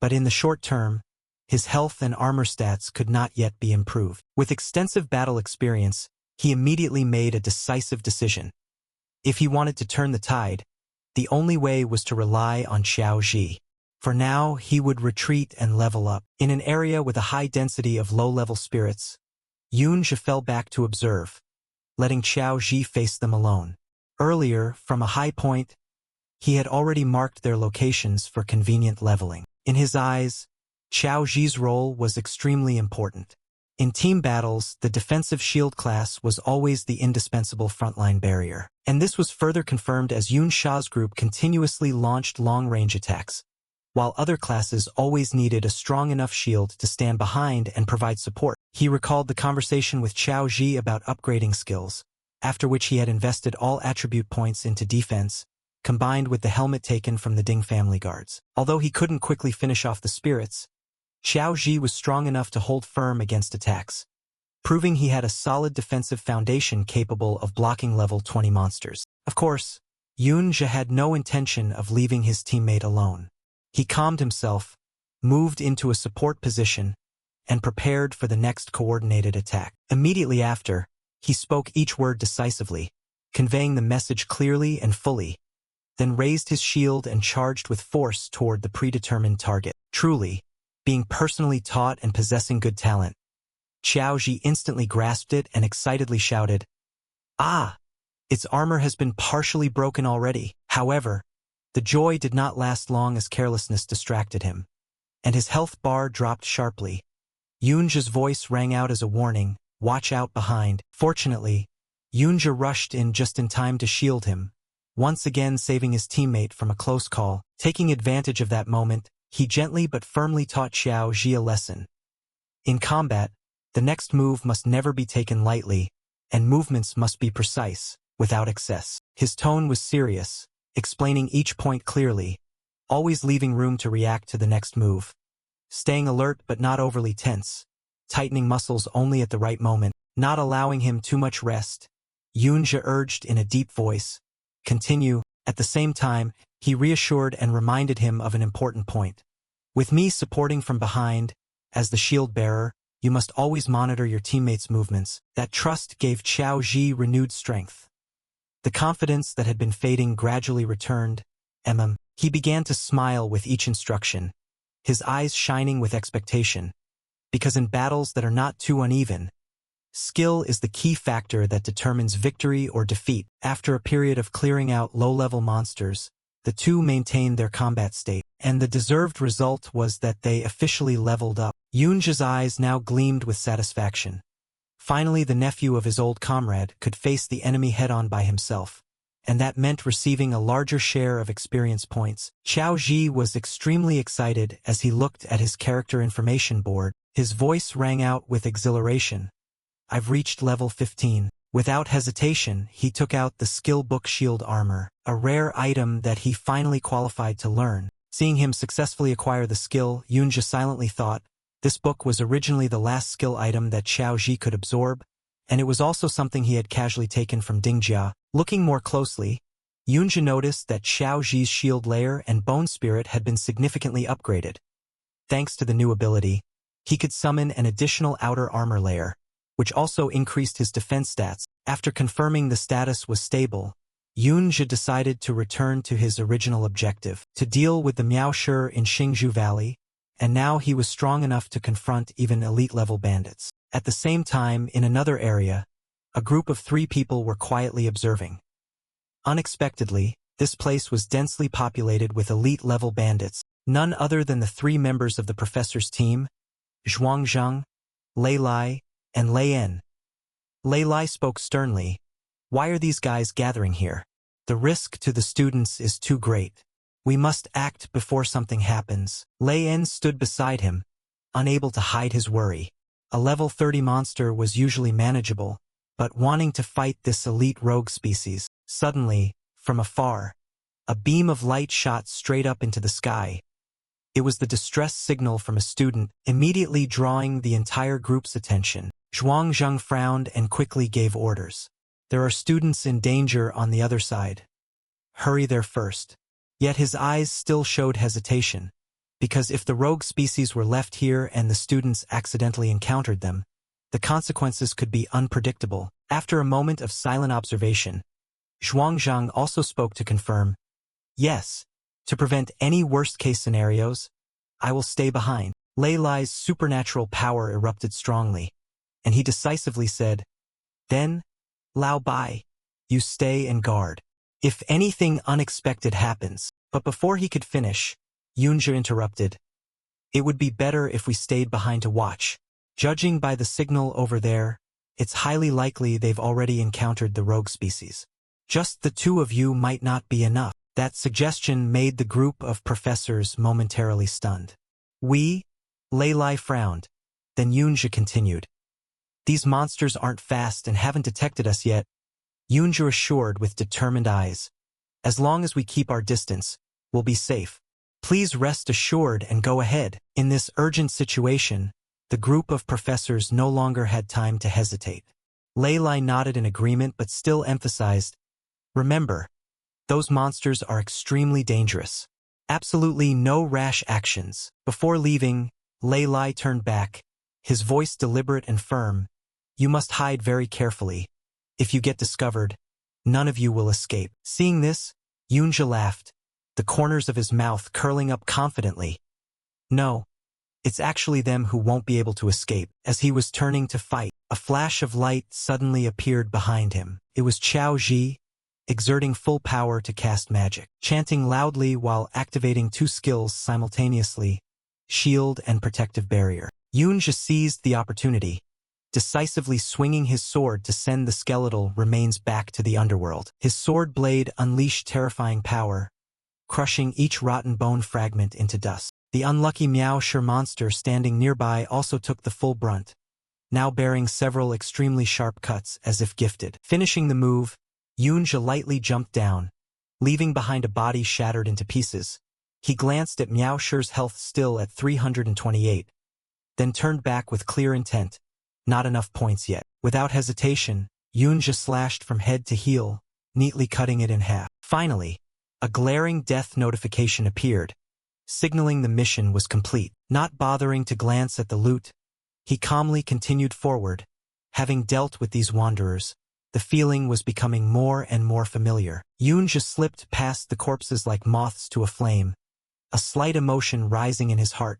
but in the short term, his health and armor stats could not yet be improved. With extensive battle experience, he immediately made a decisive decision. If he wanted to turn the tide, the only way was to rely on Xiao Ji. For now, he would retreat and level up. In an area with a high density of low-level spirits, Yunzhi fell back to observe, letting Xiao Ji face them alone. Earlier, from a high point, he had already marked their locations for convenient leveling. In his eyes, Xiao Ji's role was extremely important. In team battles, the defensive shield class was always the indispensable frontline barrier. And this was further confirmed as Yunzhi's group continuously launched long-range attacks, while other classes always needed a strong enough shield to stand behind and provide support. He recalled the conversation with Xiao Ji about upgrading skills, after which he had invested all attribute points into defense, combined with the helmet taken from the Ding family guards. Although he couldn't quickly finish off the spirits, Xiao Ji was strong enough to hold firm against attacks, proving he had a solid defensive foundation capable of blocking level 20 monsters. Of course, Yunzhi had no intention of leaving his teammate alone. He calmed himself, moved into a support position, and prepared for the next coordinated attack. Immediately after, he spoke each word decisively, conveying the message clearly and fully, then raised his shield and charged with force toward the predetermined target. Truly, being personally taught and possessing good talent, Xiao Ji instantly grasped it and excitedly shouted, "Ah! Its armor has been partially broken already." However, the joy did not last long as carelessness distracted him, and his health bar dropped sharply. Yunzhi's voice rang out as a warning, "Watch out behind." Fortunately, Yunzhi rushed in just in time to shield him, once again saving his teammate from a close call. Taking advantage of that moment, he gently but firmly taught Xiao Ji a lesson. In combat, the next move must never be taken lightly, and movements must be precise, without excess. His tone was serious, explaining each point clearly, always leaving room to react to the next move. Staying alert but not overly tense, tightening muscles only at the right moment, not allowing him too much rest, Yunzhi urged in a deep voice, "Continue." At the same time, he reassured and reminded him of an important point. "With me supporting from behind, as the shield bearer, you must always monitor your teammates' movements." That trust gave Xiao Ji renewed strength. The confidence that had been fading gradually returned. He began to smile with each instruction, his eyes shining with expectation, because in battles that are not too uneven, skill is the key factor that determines victory or defeat. After a period of clearing out low-level monsters, the two maintained their combat state, and the deserved result was that they officially leveled up. Yunzhi's eyes now gleamed with satisfaction. Finally, the nephew of his old comrade could face the enemy head-on by himself, and that meant receiving a larger share of experience points. Xiao Ji was extremely excited as he looked at his character information board. His voice rang out with exhilaration. "I've reached level 15. Without hesitation, he took out the skill book Shield Armor, a rare item that he finally qualified to learn. Seeing him successfully acquire the skill, Yunzhi silently thought, this book was originally the last skill item that Xiao Ji could absorb, and it was also something he had casually taken from Dingjia. Looking more closely, Yunzhi noticed that Xiao Ji's shield layer and bone spirit had been significantly upgraded. Thanks to the new ability, he could summon an additional outer armor layer, which also increased his defense stats. After confirming the status was stable, Yunzhi decided to return to his original objective, to deal with the Miao in Xingzhu Valley, and now he was strong enough to confront even elite-level bandits. At the same time, in another area, a group of 3 people were quietly observing. Unexpectedly, this place was densely populated with elite-level bandits, none other than the 3 members of the professor's team, Zhuangzhang, Lei Lai, and Lei En. Lei Lai spoke sternly. Why are these guys gathering here? The risk to the students is too great. We must act before something happens. Lei En stood beside him, unable to hide his worry. A level 30 monster was usually manageable, but wanting to fight this elite rogue species. Suddenly, from afar, a beam of light shot straight up into the sky. It was the distress signal from a student, immediately drawing the entire group's attention. Zhuangzhang frowned and quickly gave orders. There are students in danger on the other side. Hurry there first. Yet his eyes still showed hesitation, because if the rogue species were left here and the students accidentally encountered them, the consequences could be unpredictable. After a moment of silent observation, Zhuangzhang also spoke to confirm, yes, to prevent any worst-case scenarios, I will stay behind. Lei Lai's supernatural power erupted strongly, and he decisively said, then, Lao Bai, you stay and guard. If anything unexpected happens. But before he could finish, Yunja interrupted. It would be better if we stayed behind to watch. Judging by the signal over there, it's highly likely they've already encountered the rogue species. Just the 2 of you might not be enough. That suggestion made the group of professors momentarily stunned. Lei Lai frowned. Then Yunja continued. These monsters aren't fast and haven't detected us yet. Yunja assured with determined eyes. As long as we keep our distance, we'll be safe. Please rest assured and go ahead. In this urgent situation, the group of professors no longer had time to hesitate. Lei Lai nodded in agreement but still emphasized, remember, those monsters are extremely dangerous. Absolutely no rash actions. Before leaving, Lei Lai turned back, his voice deliberate and firm. You must hide very carefully. If you get discovered, none of you will escape. Seeing this, Yunja laughed, the corners of his mouth curling up confidently. No, it's actually them who won't be able to escape. As he was turning to fight, a flash of light suddenly appeared behind him. It was Qiao Ji, exerting full power to cast magic, chanting loudly while activating 2 skills simultaneously, shield and protective barrier. Yunja seized the opportunity, decisively swinging his sword to send the skeletal remains back to the underworld. His sword blade unleashed terrifying power, crushing each rotten bone fragment into dust. The unlucky Miao Shi monster standing nearby also took the full brunt, now bearing several extremely sharp cuts as if gifted. Finishing the move, Yunja lightly jumped down, leaving behind a body shattered into pieces. He glanced at Miao Shi's health still at 328, then turned back with clear intent. Not enough points yet. Without hesitation, Yunja slashed from head to heel, neatly cutting it in half. Finally, a glaring death notification appeared, signaling the mission was complete. Not bothering to glance at the loot, he calmly continued forward. Having dealt with these wanderers, the feeling was becoming more and more familiar. Yunja slipped past the corpses like moths to a flame, a slight emotion rising in his heart,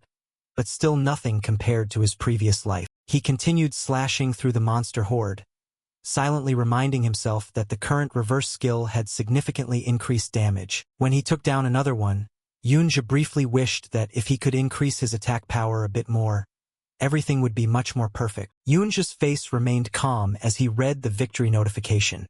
but still nothing compared to his previous life. He continued slashing through the monster horde, silently reminding himself that the current reverse skill had significantly increased damage. When he took down another one, Yunja briefly wished that if he could increase his attack power a bit more, everything would be much more perfect. Yunja's face remained calm as he read the victory notification.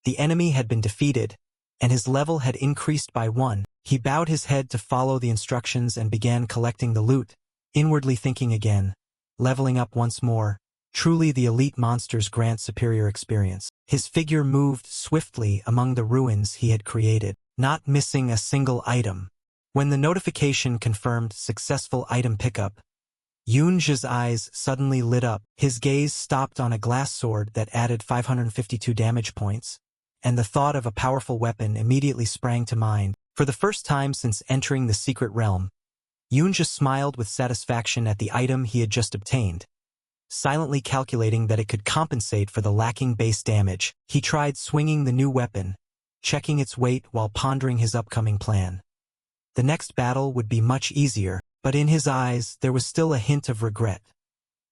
The enemy had been defeated, and his level had increased by 1. He bowed his head to follow the instructions and began collecting the loot, inwardly thinking again. Leveling up once more, truly the elite monsters grant superior experience. His figure moved swiftly among the ruins he had created, not missing a single item. When the notification confirmed successful item pickup, Yunja's eyes suddenly lit up. His gaze stopped on a glass sword that added 552 damage points, and the thought of a powerful weapon immediately sprang to mind. For the first time since entering the secret realm, Yunja smiled with satisfaction at the item he had just obtained, silently calculating that it could compensate for the lacking base damage. He tried swinging the new weapon, checking its weight while pondering his upcoming plan. The next battle would be much easier, but in his eyes there was still a hint of regret.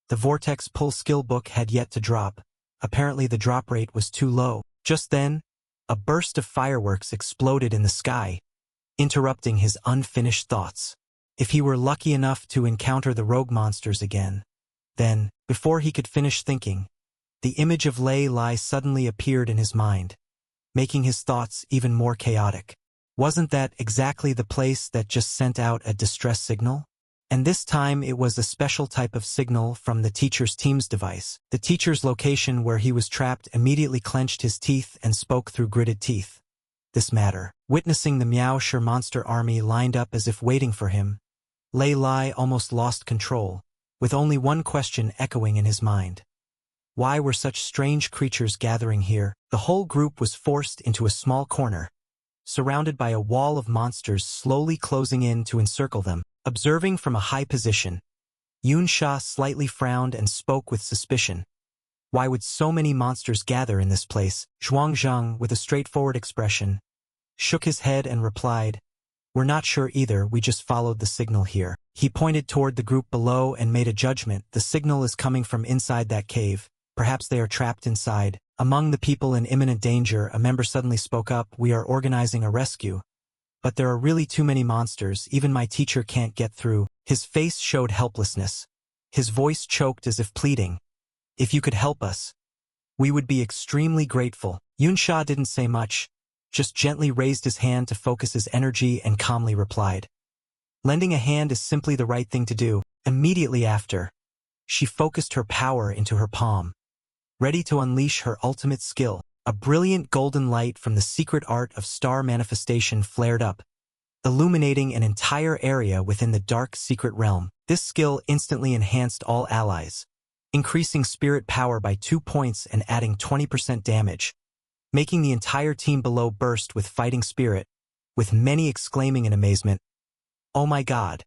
The Vortex Pull skill book had yet to drop. Apparently the drop rate was too low. Just then, a burst of fireworks exploded in the sky, interrupting his unfinished thoughts. If he were lucky enough to encounter the rogue monsters again, then, before he could finish thinking, the image of Lei Lai suddenly appeared in his mind, making his thoughts even more chaotic. Wasn't that exactly the place that just sent out a distress signal? And this time it was a special type of signal from the teacher's team's device. The teacher's location where he was trapped immediately clenched his teeth and spoke through gritted teeth. This matter. Witnessing the Meow Sure monster army lined up as if waiting for him, Lei Lai almost lost control, with only one question echoing in his mind. Why were such strange creatures gathering here? The whole group was forced into a small corner, surrounded by a wall of monsters slowly closing in to encircle them. Observing from a high position, Yunsha slightly frowned and spoke with suspicion. Why would so many monsters gather in this place? Zhuangzhang, with a straightforward expression, shook his head and replied, "We're not sure either, we just followed the signal here." He pointed toward the group below and made a judgment. The signal is coming from inside that cave. Perhaps they are trapped inside. Among the people in imminent danger, a member suddenly spoke up, "We are organizing a rescue. But there are really too many monsters, even my teacher can't get through." His face showed helplessness. His voice choked as if pleading, "If you could help us, we would be extremely grateful." Yunsha didn't say much, just gently raised his hand to focus his energy and calmly replied, "Lending a hand is simply the right thing to do." Immediately after, she focused her power into her palm, ready to unleash her ultimate skill. A brilliant golden light from the secret art of star manifestation flared up, illuminating an entire area within the dark secret realm. This skill instantly enhanced all allies, increasing spirit power by 2 points and adding 20% damage, making the entire team below burst with fighting spirit, with many exclaiming in amazement, "Oh my god!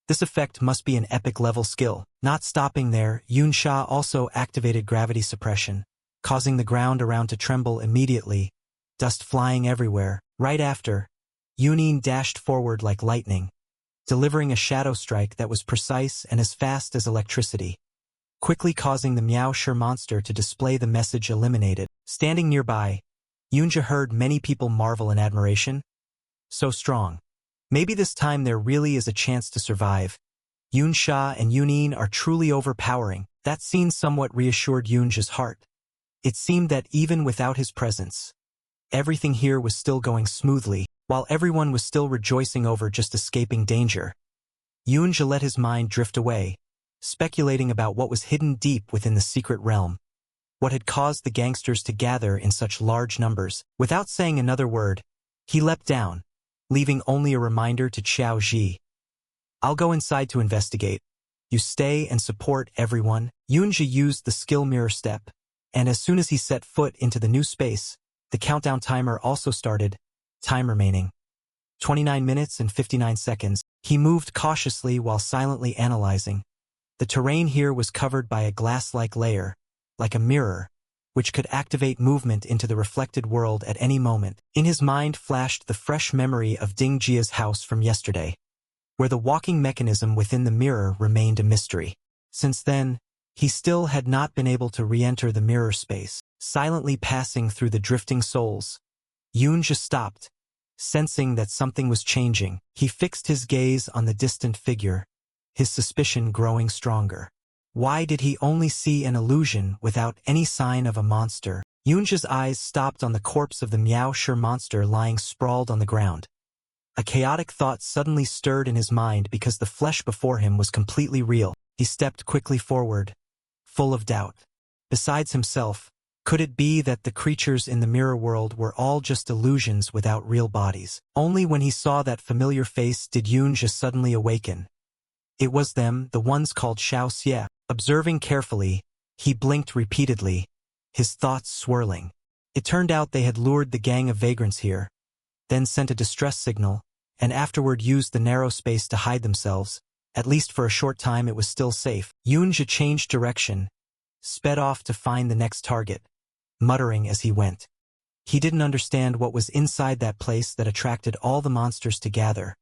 This effect must be an epic level skill." Not stopping there, Yunsha also activated gravity suppression, causing the ground around to tremble immediately, dust flying everywhere. Right after, Yunin dashed forward like lightning, delivering a shadow strike that was precise and as fast as electricity, quickly causing the Meow Sure monster to display the message "eliminated." Standing nearby, Yunja heard many people marvel in admiration. So strong. Maybe this time there really is a chance to survive. Yunsha and Yunin are truly overpowering. That scene somewhat reassured Yunja's heart. It seemed that even without his presence, everything here was still going smoothly, while everyone was still rejoicing over just escaping danger. Yunja let his mind drift away, speculating about what was hidden deep within the secret realm. What had caused the gangsters to gather in such large numbers? Without saying another word, he leapt down, leaving only a reminder to Xiao Ji. "I'll go inside to investigate. You stay and support everyone." Yunja used the skill mirror step, and as soon as he set foot into the new space, the countdown timer also started. Time remaining 29 minutes and 59 seconds. He moved cautiously while silently analyzing. The terrain here was covered by a glass-like layer, like a mirror, which could activate movement into the reflected world at any moment. In his mind flashed the fresh memory of Ding Jia's house from yesterday, where the walking mechanism within the mirror remained a mystery. Since then, he still had not been able to re-enter the mirror space. Silently passing through the drifting souls, Yunja stopped, sensing that something was changing. He fixed his gaze on the distant figure, his suspicion growing stronger. Why did he only see an illusion without any sign of a monster? Yunja's eyes stopped on the corpse of the Meow Sure monster lying sprawled on the ground. A chaotic thought suddenly stirred in his mind because the flesh before him was completely real. He stepped quickly forward, full of doubt. Besides himself, could it be that the creatures in the mirror world were all just illusions without real bodies? Only when he saw that familiar face did Yunja suddenly awaken. It was them, the ones called Xiao Xie. Observing carefully, he blinked repeatedly, his thoughts swirling. It turned out they had lured the gang of vagrants here, then sent a distress signal, and afterward used the narrow space to hide themselves. At least for a short time it was still safe. Yunja changed direction, sped off to find the next target, muttering as he went. He didn't understand what was inside that place that attracted all the monsters to gather,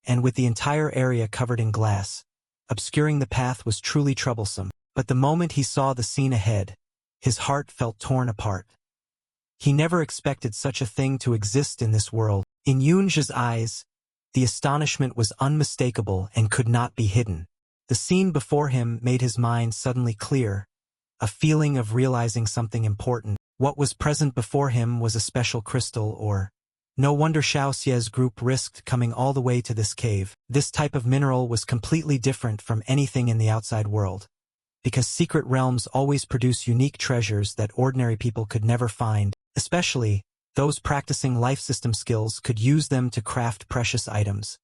and with the entire area covered in glass, obscuring the path was truly troublesome. But the moment he saw the scene ahead, his heart felt torn apart. He never expected such a thing to exist in this world. In Yoonja's eyes, the astonishment was unmistakable and could not be hidden. The scene before him made his mind suddenly clear, a feeling of realizing something important. What was present before him was a special crystal or... No wonder Xiaoxie's group risked coming all the way to this cave. This type of mineral was completely different from anything in the outside world, because secret realms always produce unique treasures that ordinary people could never find, especially those practicing life system skills could use them to craft precious items,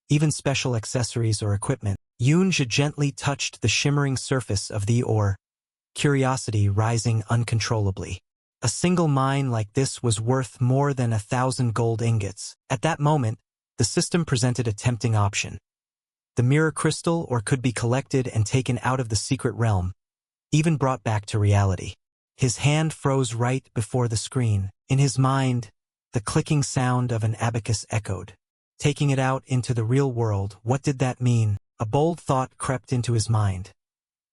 even special accessories or equipment. Yoonja gently touched the shimmering surface of the ore, curiosity rising uncontrollably. A single mine like this was worth more than 1,000 gold ingots. At that moment, the system presented a tempting option. The mirror crystal or could be collected and taken out of the secret realm, even brought back to reality. His hand froze right before the screen. In his mind, the clicking sound of an abacus echoed. Taking it out into the real world, what did that mean? A bold thought crept into his mind.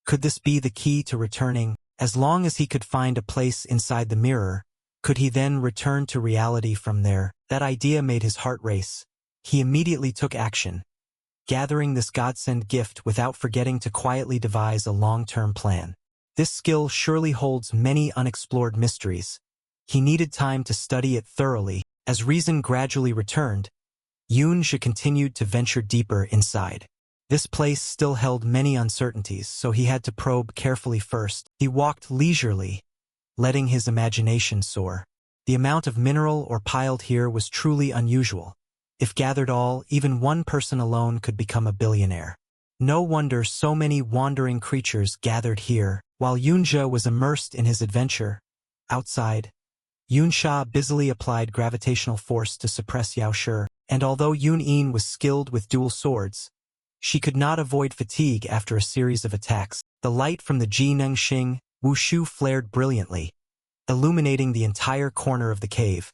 Could this be the key to returning? As long as he could find a place inside the mirror, could he then return to reality from there? That idea made his heart race. He immediately took action, gathering this godsend gift without forgetting to quietly devise a long-term plan. This skill surely holds many unexplored mysteries. He needed time to study it thoroughly. As reason gradually returned, Yoonja continued to venture deeper inside. This place still held many uncertainties, so he had to probe carefully first. He walked leisurely, letting his imagination soar. The amount of mineral ore piled here was truly unusual. If gathered all, even one person alone could become a billionaire. No wonder so many wandering creatures gathered here. While Yoonja was immersed in his adventure, outside, Yoonsha busily applied gravitational force to suppress Yao Shi, and although Yoon-in was skilled with dual swords, she could not avoid fatigue after a series of attacks. The light from the Jinengxing Wushu flared brilliantly, illuminating the entire corner of the cave,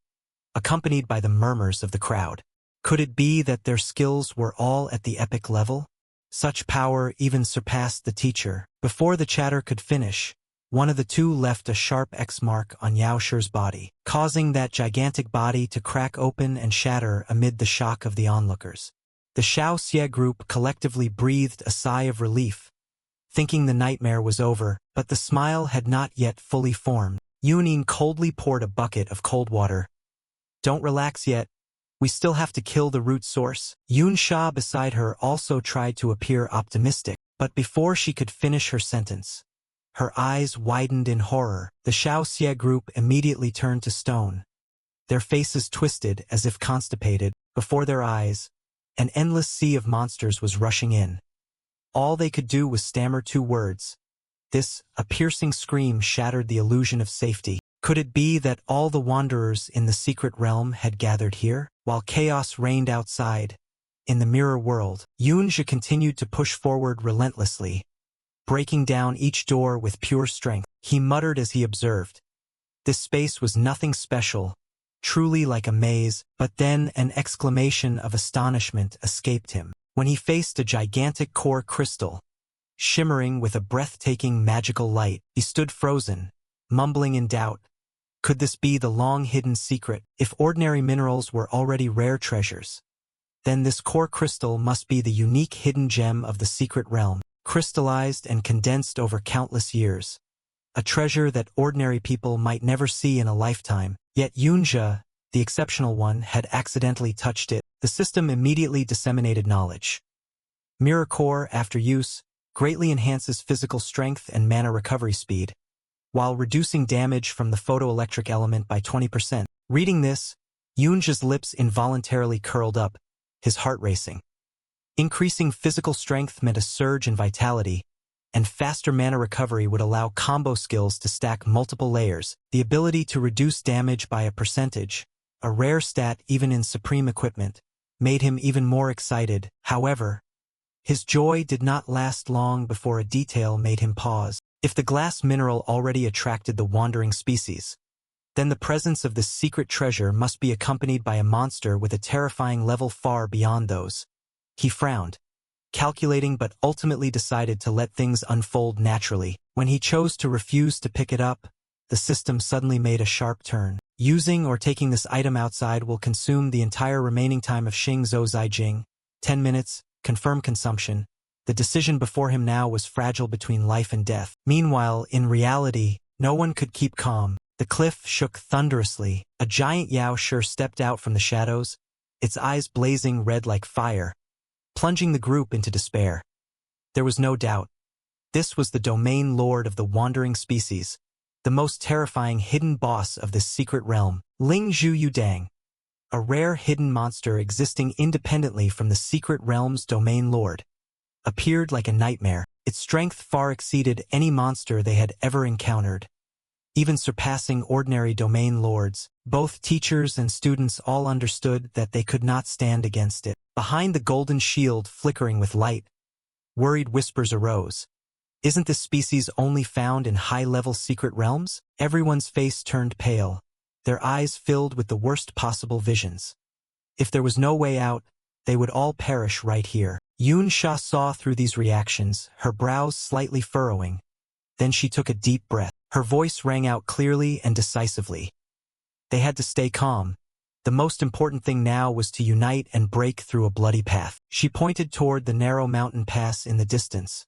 accompanied by the murmurs of the crowd. Could it be that their skills were all at the epic level? Such power even surpassed the teacher. Before the chatter could finish, one of the two left a sharp X mark on Yao Shi's body, causing that gigantic body to crack open and shatter amid the shock of the onlookers. The Xiaoxie group collectively breathed a sigh of relief, thinking the nightmare was over, but the smile had not yet fully formed. Yoon-in coldly poured a bucket of cold water. "Don't relax yet. We still have to kill the root source." Yoonsha beside her also tried to appear optimistic, but before she could finish her sentence, her eyes widened in horror. The Xiaoxie group immediately turned to stone, their faces twisted as if constipated. Before their eyes, an endless sea of monsters was rushing in. All they could do was stammer two words. A piercing scream shattered the illusion of safety. Could it be that all the wanderers in the secret realm had gathered here? While chaos reigned outside, in the mirror world, Yoonja continued to push forward relentlessly, breaking down each door with pure strength. He muttered as he observed. This space was nothing special, truly like a maze, but then an exclamation of astonishment escaped him when he faced a gigantic core crystal, shimmering with a breathtaking magical light. He stood frozen, mumbling in doubt. Could this be the long-hidden secret? If ordinary minerals were already rare treasures, then this core crystal must be the unique hidden gem of the secret realm, crystallized and condensed over countless years. A treasure that ordinary people might never see in a lifetime. Yet Yoonja, the exceptional one, had accidentally touched it. The system immediately disseminated knowledge. Mirror core, after use, greatly enhances physical strength and mana recovery speed, while reducing damage from the photoelectric element by 20%. Reading this, Yoonja's lips involuntarily curled up, his heart racing. Increasing physical strength meant a surge in vitality, and faster mana recovery would allow combo skills to stack multiple layers. The ability to reduce damage by a percentage, a rare stat even in supreme equipment, made him even more excited. However, his joy did not last long before a detail made him pause. If the glass mineral already attracted the wandering species, then the presence of this secret treasure must be accompanied by a monster with a terrifying level far beyond those. He frowned, calculating, but ultimately decided to let things unfold naturally. When he chose to refuse to pick it up, the system suddenly made a sharp turn. Using or taking this item outside will consume the entire remaining time of Xing Zhou Zai Jing. 10 minutes, confirm consumption. The decision before him now was fragile between life and death. Meanwhile, in reality, no one could keep calm. The cliff shook thunderously. A giant Yao Shi stepped out from the shadows, its eyes blazing red like fire, plunging the group into despair. There was no doubt. This was the domain lord of the wandering species, the most terrifying hidden boss of this secret realm, Ling Zhu Yudang, a rare hidden monster existing independently from the secret realm's domain lord, appeared like a nightmare. Its strength far exceeded any monster they had ever encountered, even surpassing ordinary domain lords. Both teachers and students all understood that they could not stand against it. Behind the golden shield flickering with light, worried whispers arose. Isn't this species only found in high-level secret realms? Everyone's face turned pale, their eyes filled with the worst possible visions. If there was no way out, they would all perish right here. Yun Sha saw through these reactions, her brows slightly furrowing. Then she took a deep breath. Her voice rang out clearly and decisively. They had to stay calm. The most important thing now was to unite and break through a bloody path. She pointed toward the narrow mountain pass in the distance,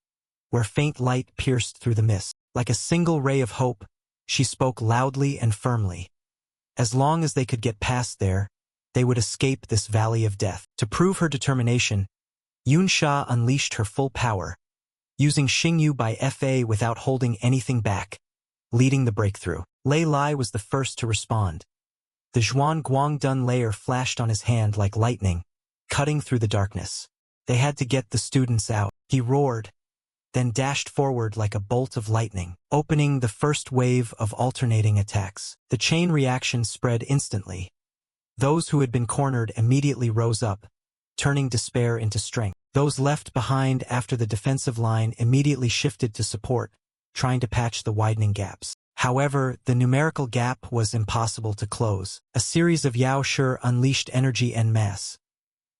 where faint light pierced through the mist. Like a single ray of hope, she spoke loudly and firmly. As long as they could get past there, they would escape this valley of death. To prove her determination, Yun Sha unleashed her full power, using Xingyu by FA without holding anything back, leading the breakthrough. Lei Lai was the first to respond. The Zhuan Guangdun layer flashed on his hand like lightning, cutting through the darkness. They had to get the students out. He roared, then dashed forward like a bolt of lightning, opening the first wave of alternating attacks. The chain reaction spread instantly. Those who had been cornered immediately rose up, turning despair into strength. Those left behind after the defensive line immediately shifted to support, trying to patch the widening gaps. However, the numerical gap was impossible to close. A series of Yao Shi unleashed energy en masse.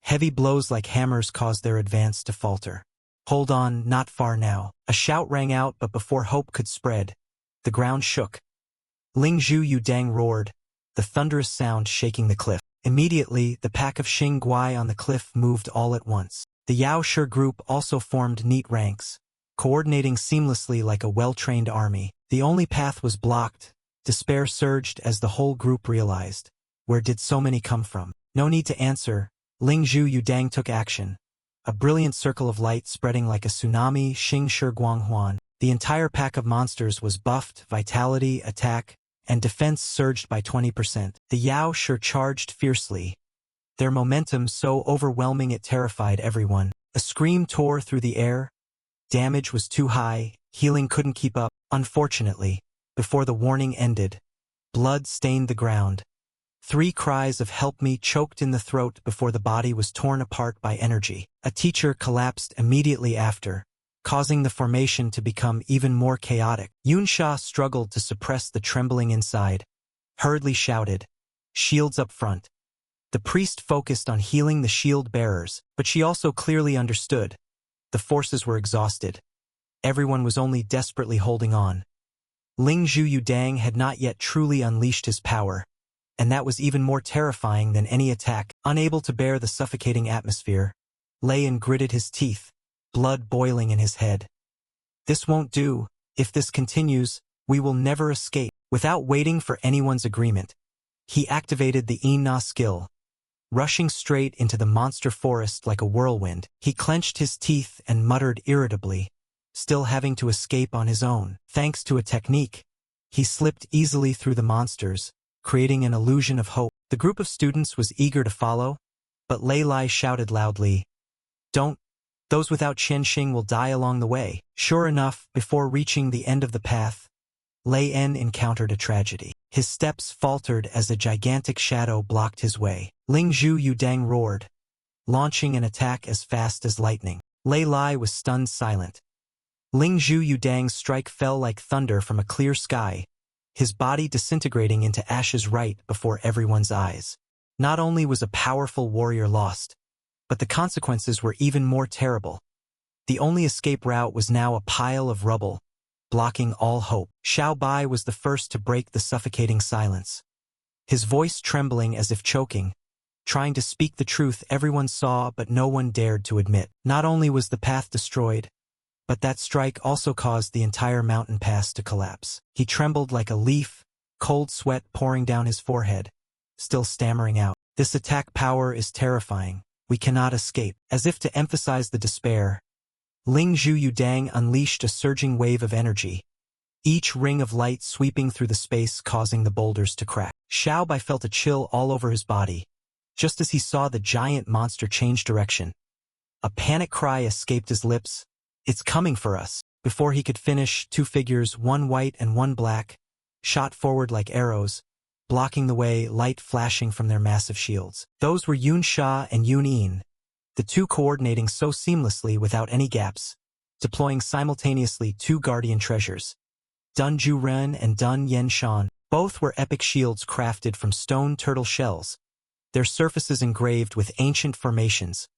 Heavy blows like hammers caused their advance to falter. Hold on, not far now. A shout rang out, but before hope could spread, the ground shook. Ling Zhu Yudang roared, the thunderous sound shaking the cliff. Immediately, the pack of Xing Guai on the cliff moved all at once. The Yao Shi group also formed neat ranks, coordinating seamlessly like a well-trained army. The only path was blocked. Despair surged as the whole group realized. Where did so many come from? No need to answer. Ling Zhu Yudang took action. A brilliant circle of light spreading like a tsunami, Xing Shi Guanghuan. The entire pack of monsters was buffed, vitality, attack, and defense surged by 20%. The Yao Shi charged fiercely, their momentum so overwhelming it terrified everyone. A scream tore through the air. Damage was too high, healing couldn't keep up. Unfortunately, before the warning ended, blood stained the ground. 3 cries of "help me" choked in the throat before the body was torn apart by energy. A teacher collapsed immediately after, causing the formation to become even more chaotic. Yun Sha struggled to suppress the trembling inside, hurriedly shouted, "Shields up front." The priest focused on healing the shield bearers, but she also clearly understood. The forces were exhausted. Everyone was only desperately holding on. Ling Zhu Yudang had not yet truly unleashed his power, and that was even more terrifying than any attack. Unable to bear the suffocating atmosphere, Leian gritted his teeth, blood boiling in his head. This won't do. If this continues, we will never escape. Without waiting for anyone's agreement, he activated the Ina skill. Rushing straight into the monster forest like a whirlwind, he clenched his teeth and muttered irritably, still having to escape on his own. Thanks to a technique, he slipped easily through the monsters, creating an illusion of hope. The group of students was eager to follow, but Lei Lai shouted loudly, "Don't! Those without Qianxing will die along the way." Sure enough, before reaching the end of the path, Lei En encountered a tragedy. His steps faltered as a gigantic shadow blocked his way. Ling Zhu Yudang roared, launching an attack as fast as lightning. Lei Lai was stunned silent. Ling Zhu Yudang's strike fell like thunder from a clear sky, his body disintegrating into ashes right before everyone's eyes. Not only was a powerful warrior lost, but the consequences were even more terrible. The only escape route was now a pile of rubble, blocking all hope. Xiao Bai was the first to break the suffocating silence. his voice trembling as if choking, trying to speak the truth everyone saw but no one dared to admit. Not only was the path destroyed, but that strike also caused the entire mountain pass to collapse. He trembled like a leaf, cold sweat pouring down his forehead, still stammering out, "This attack power is terrifying. We cannot escape." As if to emphasize the despair, Ling Zhu Yudang unleashed a surging wave of energy, each ring of light sweeping through the space causing the boulders to crack. Xiao Bai felt a chill all over his body, just as he saw the giant monster change direction. A panic cry escaped his lips, "It's coming for us." Before he could finish, two figures, one white and one black, shot forward like arrows, blocking the way, light flashing from their massive shields. Those were Yun Sha and Yun Yin, the two coordinating so seamlessly without any gaps, deploying simultaneously two guardian treasures. Dun Ju Ren and Dun Yen Shan. Both were epic shields crafted from stone turtle shells, their surfaces engraved with ancient formations,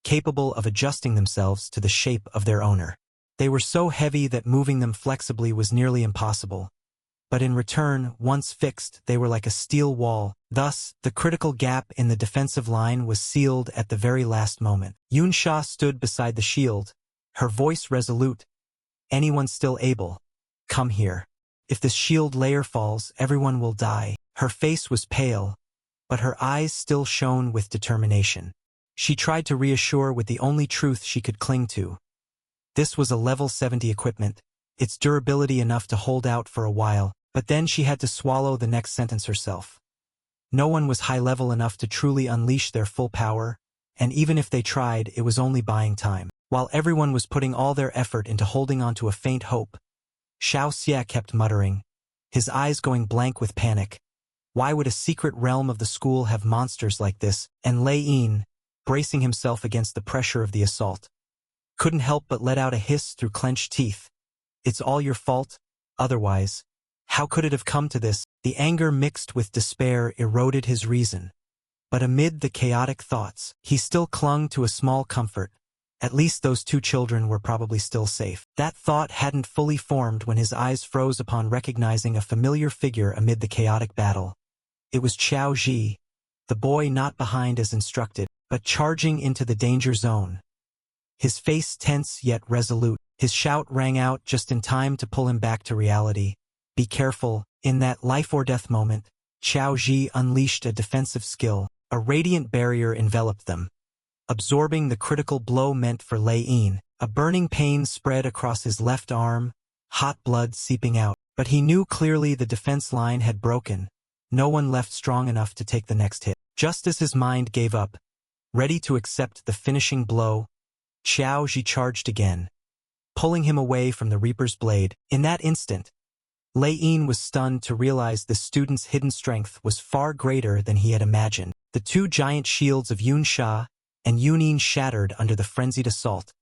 capable of adjusting themselves to the shape of their owner. They were so heavy that moving them flexibly was nearly impossible, but in return, once fixed, they were like a steel wall. Thus, the critical gap in the defensive line was sealed at the very last moment. Yun Sha stood beside the shield, her voice resolute. "Anyone still able? Come here. If this shield layer falls, everyone will die." Her face was pale, but her eyes still shone with determination. She tried to reassure with the only truth she could cling to. This was a level 70 equipment, its durability enough to hold out for a while, but then she had to swallow the next sentence herself. No one was high level enough to truly unleash their full power, and even if they tried, it was only buying time. While everyone was putting all their effort into holding on to a faint hope, Xiao Xia kept muttering, his eyes going blank with panic. Why would a secret realm of the school have monsters like this? And Lei Yin, bracing himself against the pressure of the assault, couldn't help but let out a hiss through clenched teeth. "It's all your fault. Otherwise, how could it have come to this?" The anger mixed with despair eroded his reason. But amid the chaotic thoughts, he still clung to a small comfort. At least those two children were probably still safe. That thought hadn't fully formed when his eyes froze upon recognizing a familiar figure amid the chaotic battle. It was Qiao Ji, the boy not behind as instructed, but charging into the danger zone. His face tense yet resolute, his shout rang out just in time to pull him back to reality. "Be careful." In that life-or-death moment, Qiao Ji unleashed a defensive skill. A radiant barrier enveloped them, absorbing the critical blow meant for Lei Yin. A burning pain spread across his left arm, hot blood seeping out. But he knew clearly the defense line had broken. No one left strong enough to take the next hit. Just as his mind gave up, ready to accept the finishing blow, Qiao Ji charged again, pulling him away from the Reaper's blade. In that instant, Lei Yin was stunned to realize the student's hidden strength was far greater than he had imagined. The two giant shields of Yun Sha and Yun Yin shattered under the frenzied assault,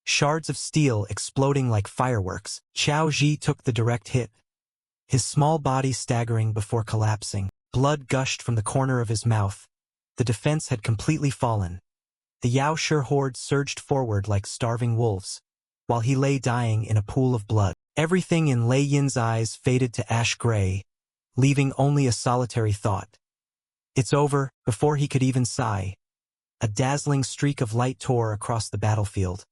shards of steel exploding like fireworks. Qiao Ji took the direct hit, his small body staggering before collapsing. Blood gushed from the corner of his mouth. The defense had completely fallen. The Yaoshi horde surged forward like starving wolves, while he lay dying in a pool of blood. Everything in Lei Yin's eyes faded to ash gray, leaving only a solitary thought. "It's over." Before he could even sigh, a dazzling streak of light tore across the battlefield.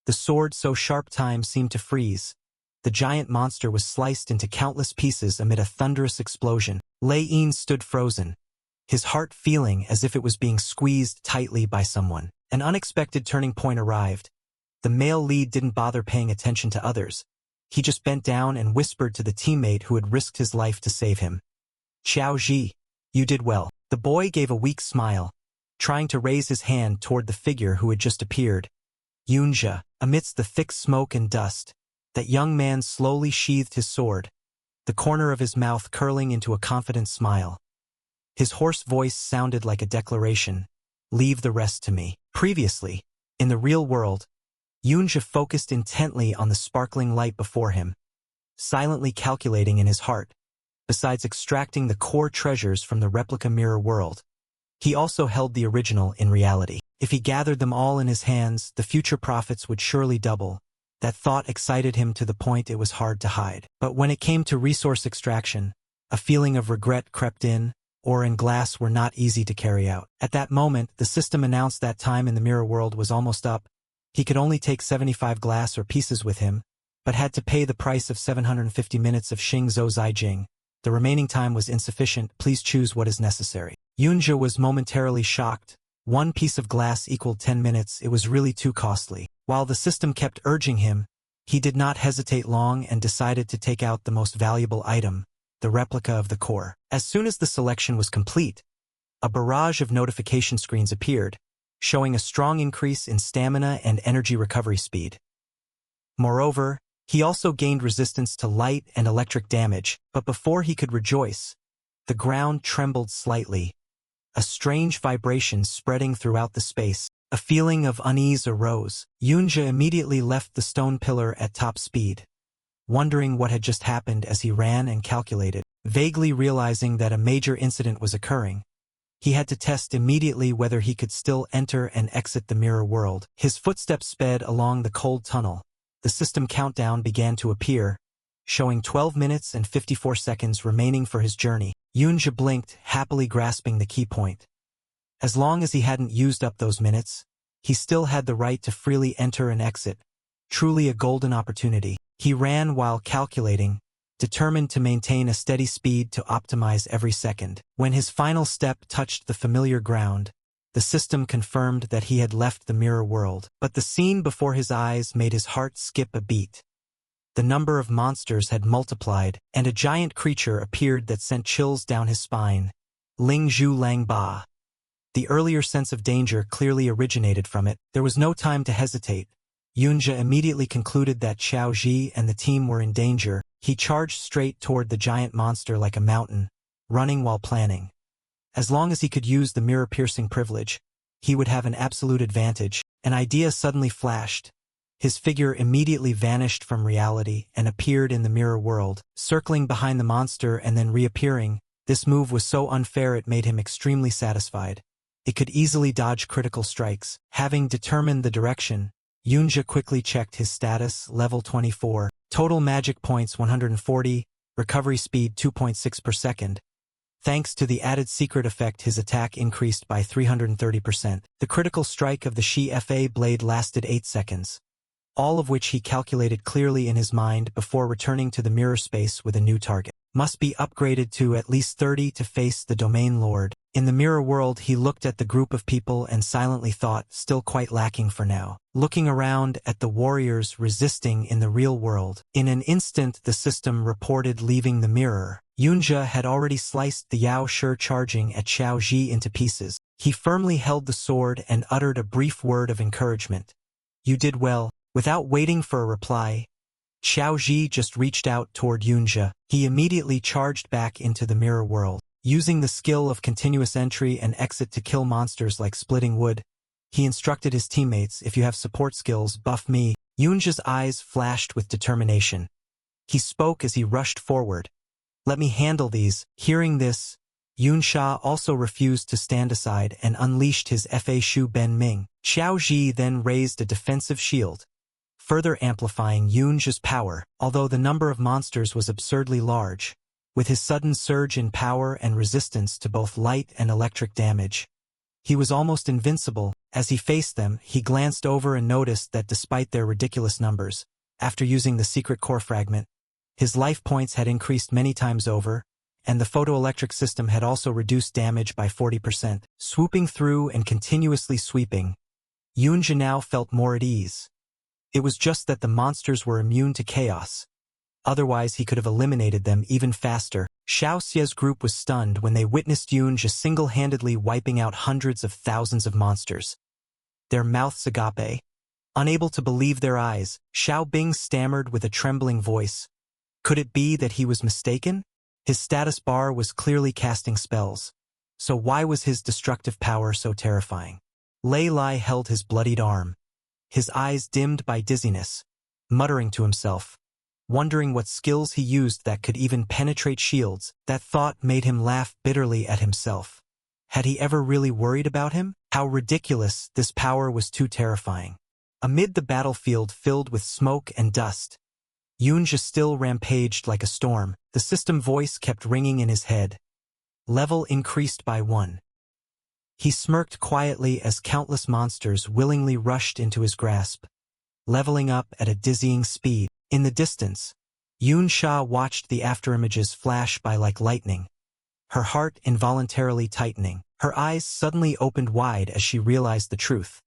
The sword so sharp time seemed to freeze. The giant monster was sliced into countless pieces amid a thunderous explosion. Lei Yin stood frozen, his heart feeling as if it was being squeezed tightly by someone. An unexpected turning point arrived. The male lead didn't bother paying attention to others. He just bent down and whispered to the teammate who had risked his life to save him. "Qiao Ji, you did well." The boy gave a weak smile, trying to raise his hand toward the figure who had just appeared. Yunja. Amidst the thick smoke and dust, that young man slowly sheathed his sword, the corner of his mouth curling into a confident smile. His hoarse voice sounded like a declaration, "Leave the rest to me." Previously, in the real world, Yunja focused intently on the sparkling light before him, silently calculating in his heart. Besides extracting the core treasures from the replica mirror world, he also held the original in reality. If he gathered them all in his hands, the future profits would surely double. That thought excited him to the point it was hard to hide. But when it came to resource extraction, a feeling of regret crept in. or in glass were not easy to carry out. At that moment, the system announced that time in the mirror world was almost up. He could only take 75 glass or pieces with him, but had to pay the price of 750 minutes of Xing Zhou Zai. The remaining time was insufficient. Please choose what is necessary. Yunja was momentarily shocked. One piece of glass equaled 10 minutes. It was really too costly. While the system kept urging him, he did not hesitate long and decided to take out the most valuable item, the replica of the core. As soon as the selection was complete, a barrage of notification screens appeared, showing a strong increase in stamina and energy recovery speed. Moreover, he also gained resistance to light and electric damage, but before he could rejoice, the ground trembled slightly, a strange vibration spreading throughout the space. A feeling of unease arose. Yunja immediately left the stone pillar at top speed, wondering what had just happened as he ran and calculated. Vaguely realizing that a major incident was occurring, he had to test immediately whether he could still enter and exit the mirror world. His footsteps sped along the cold tunnel. The system countdown began to appear, showing 12 minutes and 54 seconds remaining for his journey. Yunja blinked, happily grasping the key point. As long as he hadn't used up those minutes, he still had the right to freely enter and exit. Truly a golden opportunity. He ran while calculating, determined to maintain a steady speed to optimize every second. When his final step touched the familiar ground, the system confirmed that he had left the mirror world. But the scene before his eyes made his heart skip a beat. The number of monsters had multiplied, and a giant creature appeared that sent chills down his spine. Ling Zhu Lang Ba. The earlier sense of danger clearly originated from it. There was no time to hesitate. Yunja immediately concluded that Xiao Ji and the team were in danger. He charged straight toward the giant monster like a mountain, running while planning. As long as he could use the mirror-piercing privilege, he would have an absolute advantage. An idea suddenly flashed. His figure immediately vanished from reality and appeared in the mirror world, circling behind the monster and then reappearing. This move was so unfair it made him extremely satisfied. It could easily dodge critical strikes. Having determined the direction, Yunja quickly checked his status, level 24, total magic points 140, recovery speed 2.6 per second. Thanks to the added secret effect, his attack increased by 330%. The critical strike of the Shi Fa blade lasted 8 seconds, all of which he calculated clearly in his mind before returning to the mirror space with a new target. Must be upgraded to at least 30 to face the domain lord. In the mirror world, he looked at the group of people and silently thought, still quite lacking for now. Looking around at the warriors resisting in the real world, in an instant the system reported leaving the mirror. Yunja had already sliced the Yao Shi charging at Xiao Ji into pieces. He firmly held the sword and uttered a brief word of encouragement. "You did well." Without waiting for a reply, Xiao Ji just reached out toward Yunja. He immediately charged back into the mirror world. Using the skill of continuous entry and exit to kill monsters like splitting wood, he instructed his teammates, "If you have support skills, buff me." Yunja's eyes flashed with determination. He spoke as he rushed forward. "Let me handle these." Hearing this, Yunsha also refused to stand aside and unleashed his Fa Shu Ben Ming. Xiao Ji then raised a defensive shield, further amplifying Yunja's power. Although the number of monsters was absurdly large, with his sudden surge in power and resistance to both light and electric damage, he was almost invincible. As he faced them, he glanced over and noticed that despite their ridiculous numbers, after using the secret core fragment, his life points had increased many times over, and the photoelectric system had also reduced damage by 40%. Swooping through and continuously sweeping, Yunja now felt more at ease. It was just that the monsters were immune to chaos. Otherwise, he could have eliminated them even faster. Xiao Xie's group was stunned when they witnessed Yunja single-handedly wiping out hundreds of thousands of monsters. Their mouths agape. Unable to believe their eyes, Xiao Bing stammered with a trembling voice. Could it be that he was mistaken? His status bar was clearly casting spells. So why was his destructive power so terrifying? Lei Lai held his bloodied arm, his eyes dimmed by dizziness, muttering to himself, wondering what skills he used that could even penetrate shields. That thought made him laugh bitterly at himself. Had he ever really worried about him? How ridiculous! This power was too terrifying. Amid the battlefield filled with smoke and dust, Yunja still rampaged like a storm. The system voice kept ringing in his head. Level increased by 1. He smirked quietly as countless monsters willingly rushed into his grasp, leveling up at a dizzying speed. In the distance, Yun Sha watched the afterimages flash by like lightning, her heart involuntarily tightening. Her eyes suddenly opened wide as she realized the truth.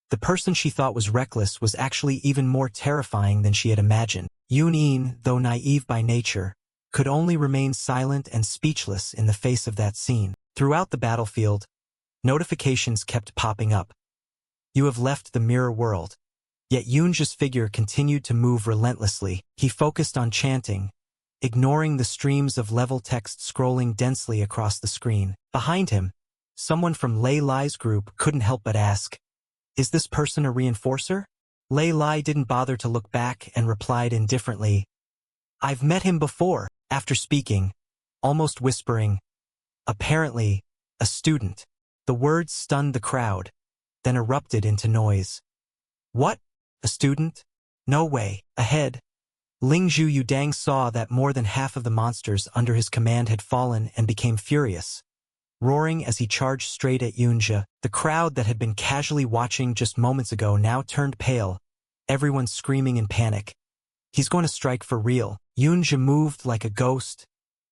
The person she thought was reckless was actually even more terrifying than she had imagined. Yun Yin, though naive by nature, could only remain silent and speechless in the face of that scene. Throughout the battlefield, notifications kept popping up. You have left the mirror world. Yet Yunja's figure continued to move relentlessly. He focused on chanting, ignoring the streams of level text scrolling densely across the screen. Behind him, someone from Lei Lai's group couldn't help but ask, "Is this person a reinforcer?" Lei Lai didn't bother to look back and replied indifferently, "I've met him before." After speaking, almost whispering, "Apparently, a student." The words stunned the crowd, then erupted into noise. "What? A student? No way." Ahead, Lingzhu Yudang saw that more than half of the monsters under his command had fallen and became furious, roaring as he charged straight at Yunja. The crowd that had been casually watching just moments ago now turned pale, everyone screaming in panic. He's going to strike for real. Yunja moved like a ghost,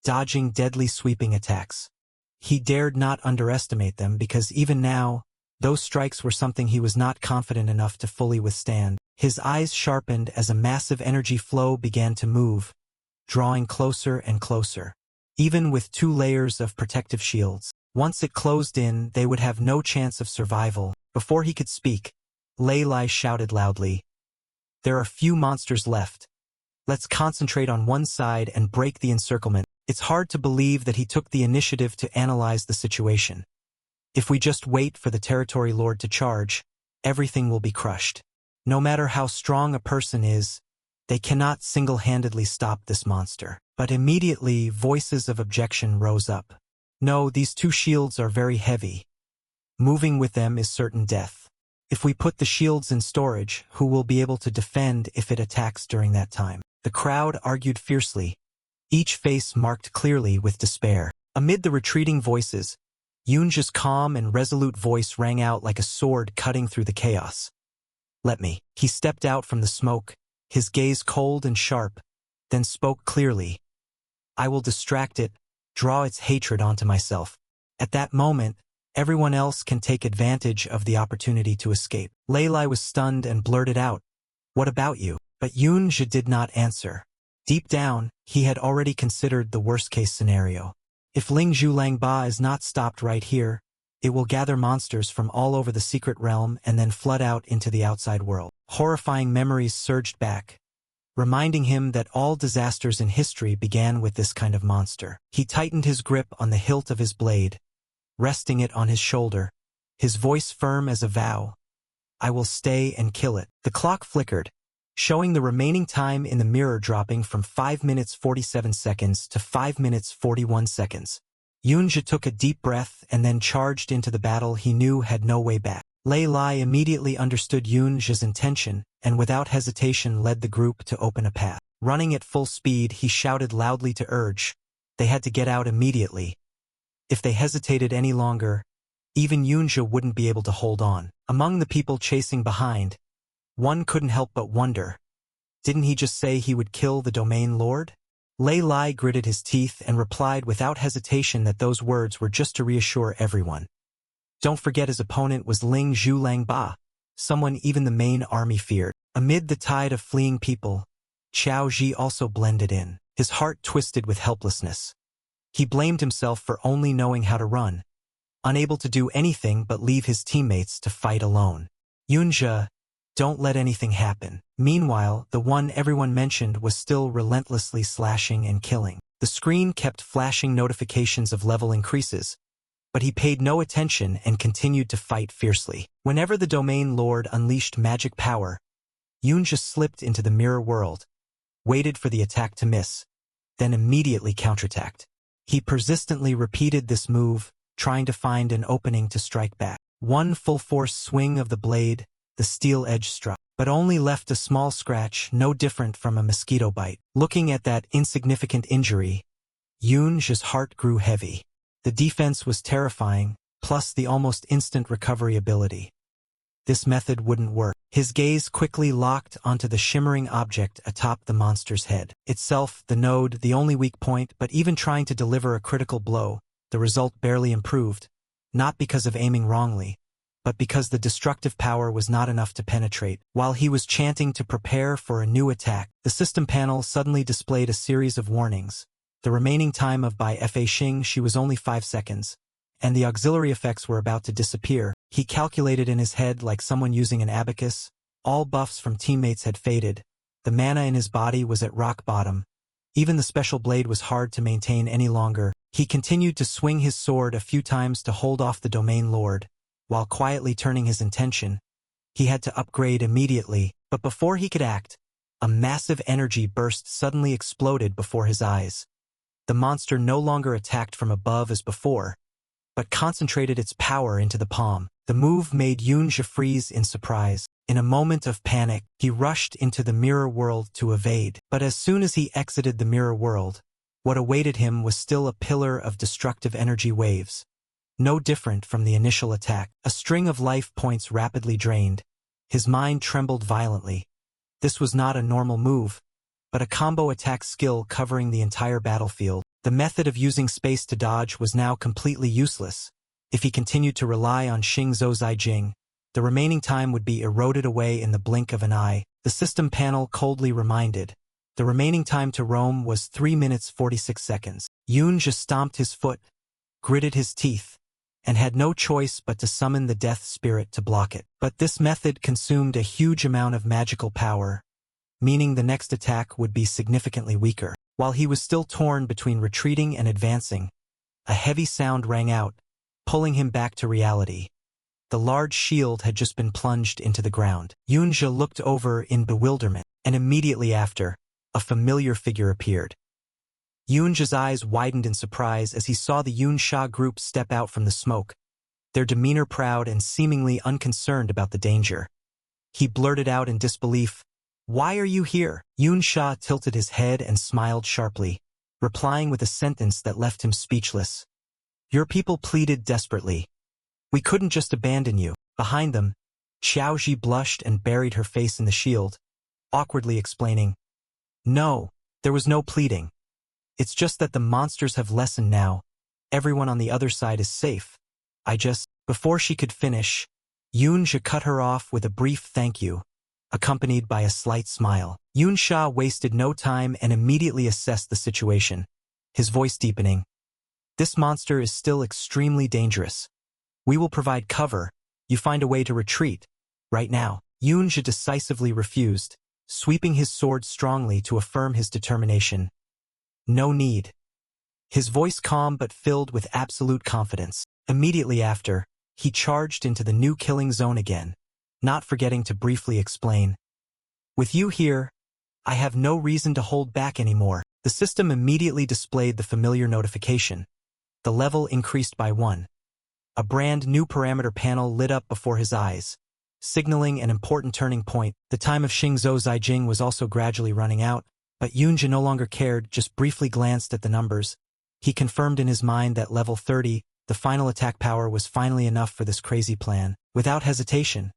dodging deadly sweeping attacks. He dared not underestimate them because even now, those strikes were something he was not confident enough to fully withstand. His eyes sharpened as a massive energy flow began to move, drawing closer and closer. Even with 2 layers of protective shields, once it closed in, they would have no chance of survival. Before he could speak, Lei Lai shouted loudly, "There are few monsters left. Let's concentrate on one side and break the encirclement." It's hard to believe that he took the initiative to analyze the situation. If we just wait for the territory lord to charge, everything will be crushed. No matter how strong a person is, they cannot single-handedly stop this monster. But immediately, voices of objection rose up. No, these 2 shields are very heavy. Moving with them is certain death. If we put the shields in storage, who will be able to defend if it attacks during that time? The crowd argued fiercely, each face marked clearly with despair. Amid the retreating voices, Yunja's calm and resolute voice rang out like a sword cutting through the chaos. "Let me." He stepped out from the smoke, his gaze cold and sharp, then spoke clearly. "I will distract it, draw its hatred onto myself. At that moment, everyone else can take advantage of the opportunity to escape." Lei Lai was stunned and blurted out, "What about you?" But Yunja did not answer. Deep down, he had already considered the worst-case scenario. If Lingzhu Langba is not stopped right here, it will gather monsters from all over the secret realm and then flood out into the outside world. Horrifying memories surged back, reminding him that all disasters in history began with this kind of monster. He tightened his grip on the hilt of his blade, resting it on his shoulder, his voice firm as a vow. "I will stay and kill it." The clock flickered, showing the remaining time in the mirror dropping from 5 minutes 47 seconds to 5 minutes 41 seconds. Yunja took a deep breath and then charged into the battle he knew had no way back. Lei Lai immediately understood Yunja's intention and without hesitation led the group to open a path. Running at full speed, he shouted loudly to urge. They had to get out immediately. If they hesitated any longer, even Yunja wouldn't be able to hold on. Among the people chasing behind, one couldn't help but wonder, didn't he just say he would kill the domain lord? Lei Lai gritted his teeth and replied without hesitation that those words were just to reassure everyone. Don't forget his opponent was Lingzhu Langba, someone even the main army feared. Amid the tide of fleeing people, Qiao Ji also blended in, his heart twisted with helplessness. He blamed himself for only knowing how to run, unable to do anything but leave his teammates to fight alone. Yunja, don't let anything happen. Meanwhile, the one everyone mentioned was still relentlessly slashing and killing. The screen kept flashing notifications of level increases, but he paid no attention and continued to fight fiercely. Whenever the domain lord unleashed magic power, Yunja slipped into the mirror world, waited for the attack to miss, then immediately counterattacked. He persistently repeated this move, trying to find an opening to strike back. One full-force swing of the blade, the steel edge struck, but only left a small scratch no different from a mosquito bite. Looking at that insignificant injury, Yunja's heart grew heavy. The defense was terrifying, plus the almost instant recovery ability. This method wouldn't work. His gaze quickly locked onto the shimmering object atop the monster's head. Itself, the node, the only weak point, but even trying to deliver a critical blow, the result barely improved, not because of aiming wrongly, but because the destructive power was not enough to penetrate. While he was chanting to prepare for a new attack, the system panel suddenly displayed a series of warnings. The remaining time of by Fa Xing she was only 5 seconds, and the auxiliary effects were about to disappear. He calculated in his head like someone using an abacus. All buffs from teammates had faded. The mana in his body was at rock bottom. Even the special blade was hard to maintain any longer. He continued to swing his sword a few times to hold off the domain lord, while quietly turning his intention. He had to upgrade immediately, but before he could act, a massive energy burst suddenly exploded before his eyes. The monster no longer attacked from above as before, but concentrated its power into the palm. The move made Yunji freeze in surprise. In a moment of panic, he rushed into the mirror world to evade. But as soon as he exited the mirror world, what awaited him was still a pillar of destructive energy waves. No different from the initial attack. A string of life points rapidly drained. His mind trembled violently. This was not a normal move, but a combo attack skill covering the entire battlefield. The method of using space to dodge was now completely useless. If he continued to rely on Xing Zhou Zai Jing, the remaining time would be eroded away in the blink of an eye. The system panel coldly reminded. The remaining time to roam was 3 minutes 46 seconds. Yunji stomped his foot, gritted his teeth, and had no choice but to summon the death spirit to block it. But this method consumed a huge amount of magical power, meaning the next attack would be significantly weaker. While he was still torn between retreating and advancing, a heavy sound rang out, pulling him back to reality. The large shield had just been plunged into the ground. Yunji looked over in bewilderment, and immediately after, a familiar figure appeared. Yunji's eyes widened in surprise as he saw the Yunsha group step out from the smoke, their demeanor proud and seemingly unconcerned about the danger. He blurted out in disbelief, "Why are you here?" Yunsha tilted his head and smiled sharply, replying with a sentence that left him speechless. "Your people pleaded desperately. We couldn't just abandon you." Behind them, Xiaoji blushed and buried her face in the shield, awkwardly explaining, "No, there was no pleading. It's just that the monsters have lessened now. Everyone on the other side is safe. I just—" Before she could finish, Yunji cut her off with a brief thank you, accompanied by a slight smile. Yunsha wasted no time and immediately assessed the situation, his voice deepening. "This monster is still extremely dangerous. We will provide cover. You find a way to retreat. Right now." Yunji decisively refused, sweeping his sword strongly to affirm his determination. "No need." His voice calm but filled with absolute confidence. Immediately after, he charged into the new killing zone again, not forgetting to briefly explain. "With you here, I have no reason to hold back anymore." The system immediately displayed the familiar notification. The level increased by 1. A brand new parameter panel lit up before his eyes, signaling an important turning point. The time of Xing Zhou Zai Jing was also gradually running out, but Yunji no longer cared, just briefly glanced at the numbers. He confirmed in his mind that level 30, the final attack power, was finally enough for this crazy plan. Without hesitation,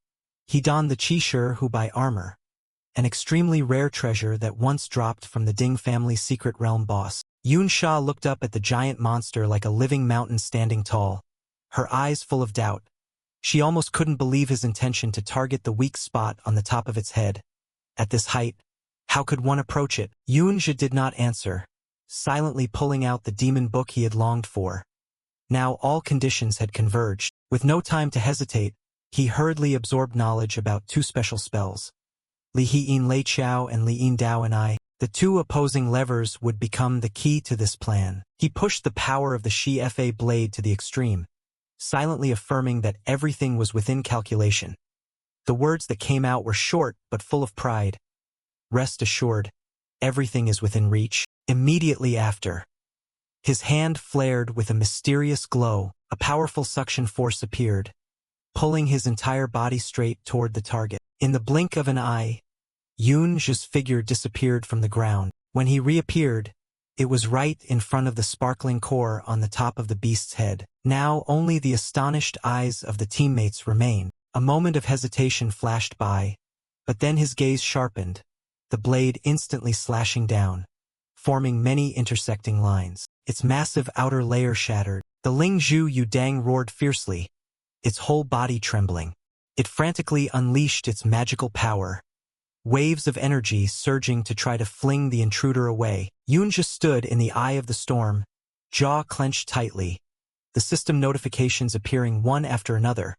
he donned the Qi Shi Hu Bai armor, an extremely rare treasure that once dropped from the Ding family secret realm boss. Yunsha looked up at the giant monster like a living mountain standing tall, her eyes full of doubt. She almost couldn't believe his intention to target the weak spot on the top of its head. At this height, how could one approach it? Yunji did not answer, silently pulling out the demon book he had longed for. Now all conditions had converged. With no time to hesitate, he hurriedly absorbed knowledge about 2 special spells. Li Hiyin Lei Chao and Li Yin Dao and I. The 2 opposing levers would become the key to this plan. He pushed the power of the Shi Fa blade to the extreme, silently affirming that everything was within calculation. The words that came out were short but full of pride. "Rest assured, everything is within reach." Immediately after, his hand flared with a mysterious glow. A powerful suction force appeared, pulling his entire body straight toward the target. In the blink of an eye, Yunji's figure disappeared from the ground. When he reappeared, It was right in front of the sparkling core on the top of the beast's head. Now only the astonished eyes of the teammates remained. A moment of hesitation flashed by, but then his gaze sharpened, the blade instantly slashing down, forming many intersecting lines. Its massive outer layer shattered. The Ling Zhu Yudang roared fiercely, its whole body trembling. It frantically unleashed its magical power, waves of energy surging to try to fling the intruder away. Yunja stood in the eye of the storm, jaw clenched tightly, the system notifications appearing one after another.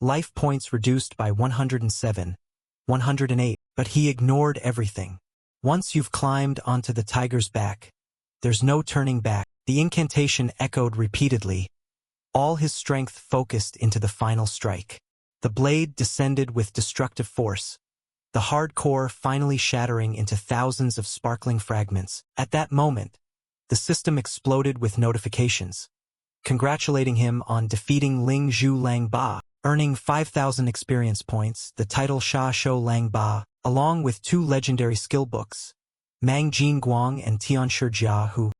Life points reduced by 107, 108, but he ignored everything. Once you've climbed onto the tiger's back, there's no turning back. The incantation echoed repeatedly, all his strength focused into the final strike. The blade descended with destructive force, the hard core finally shattering into thousands of sparkling fragments. At that moment, the system exploded with notifications, congratulating him on defeating Ling Zhu Lang Ba, earning 5,000 experience points, the title Sha Shou Lang Ba, along with 2 legendary skill books, Mang Jin Guang and Tianshi Jia, who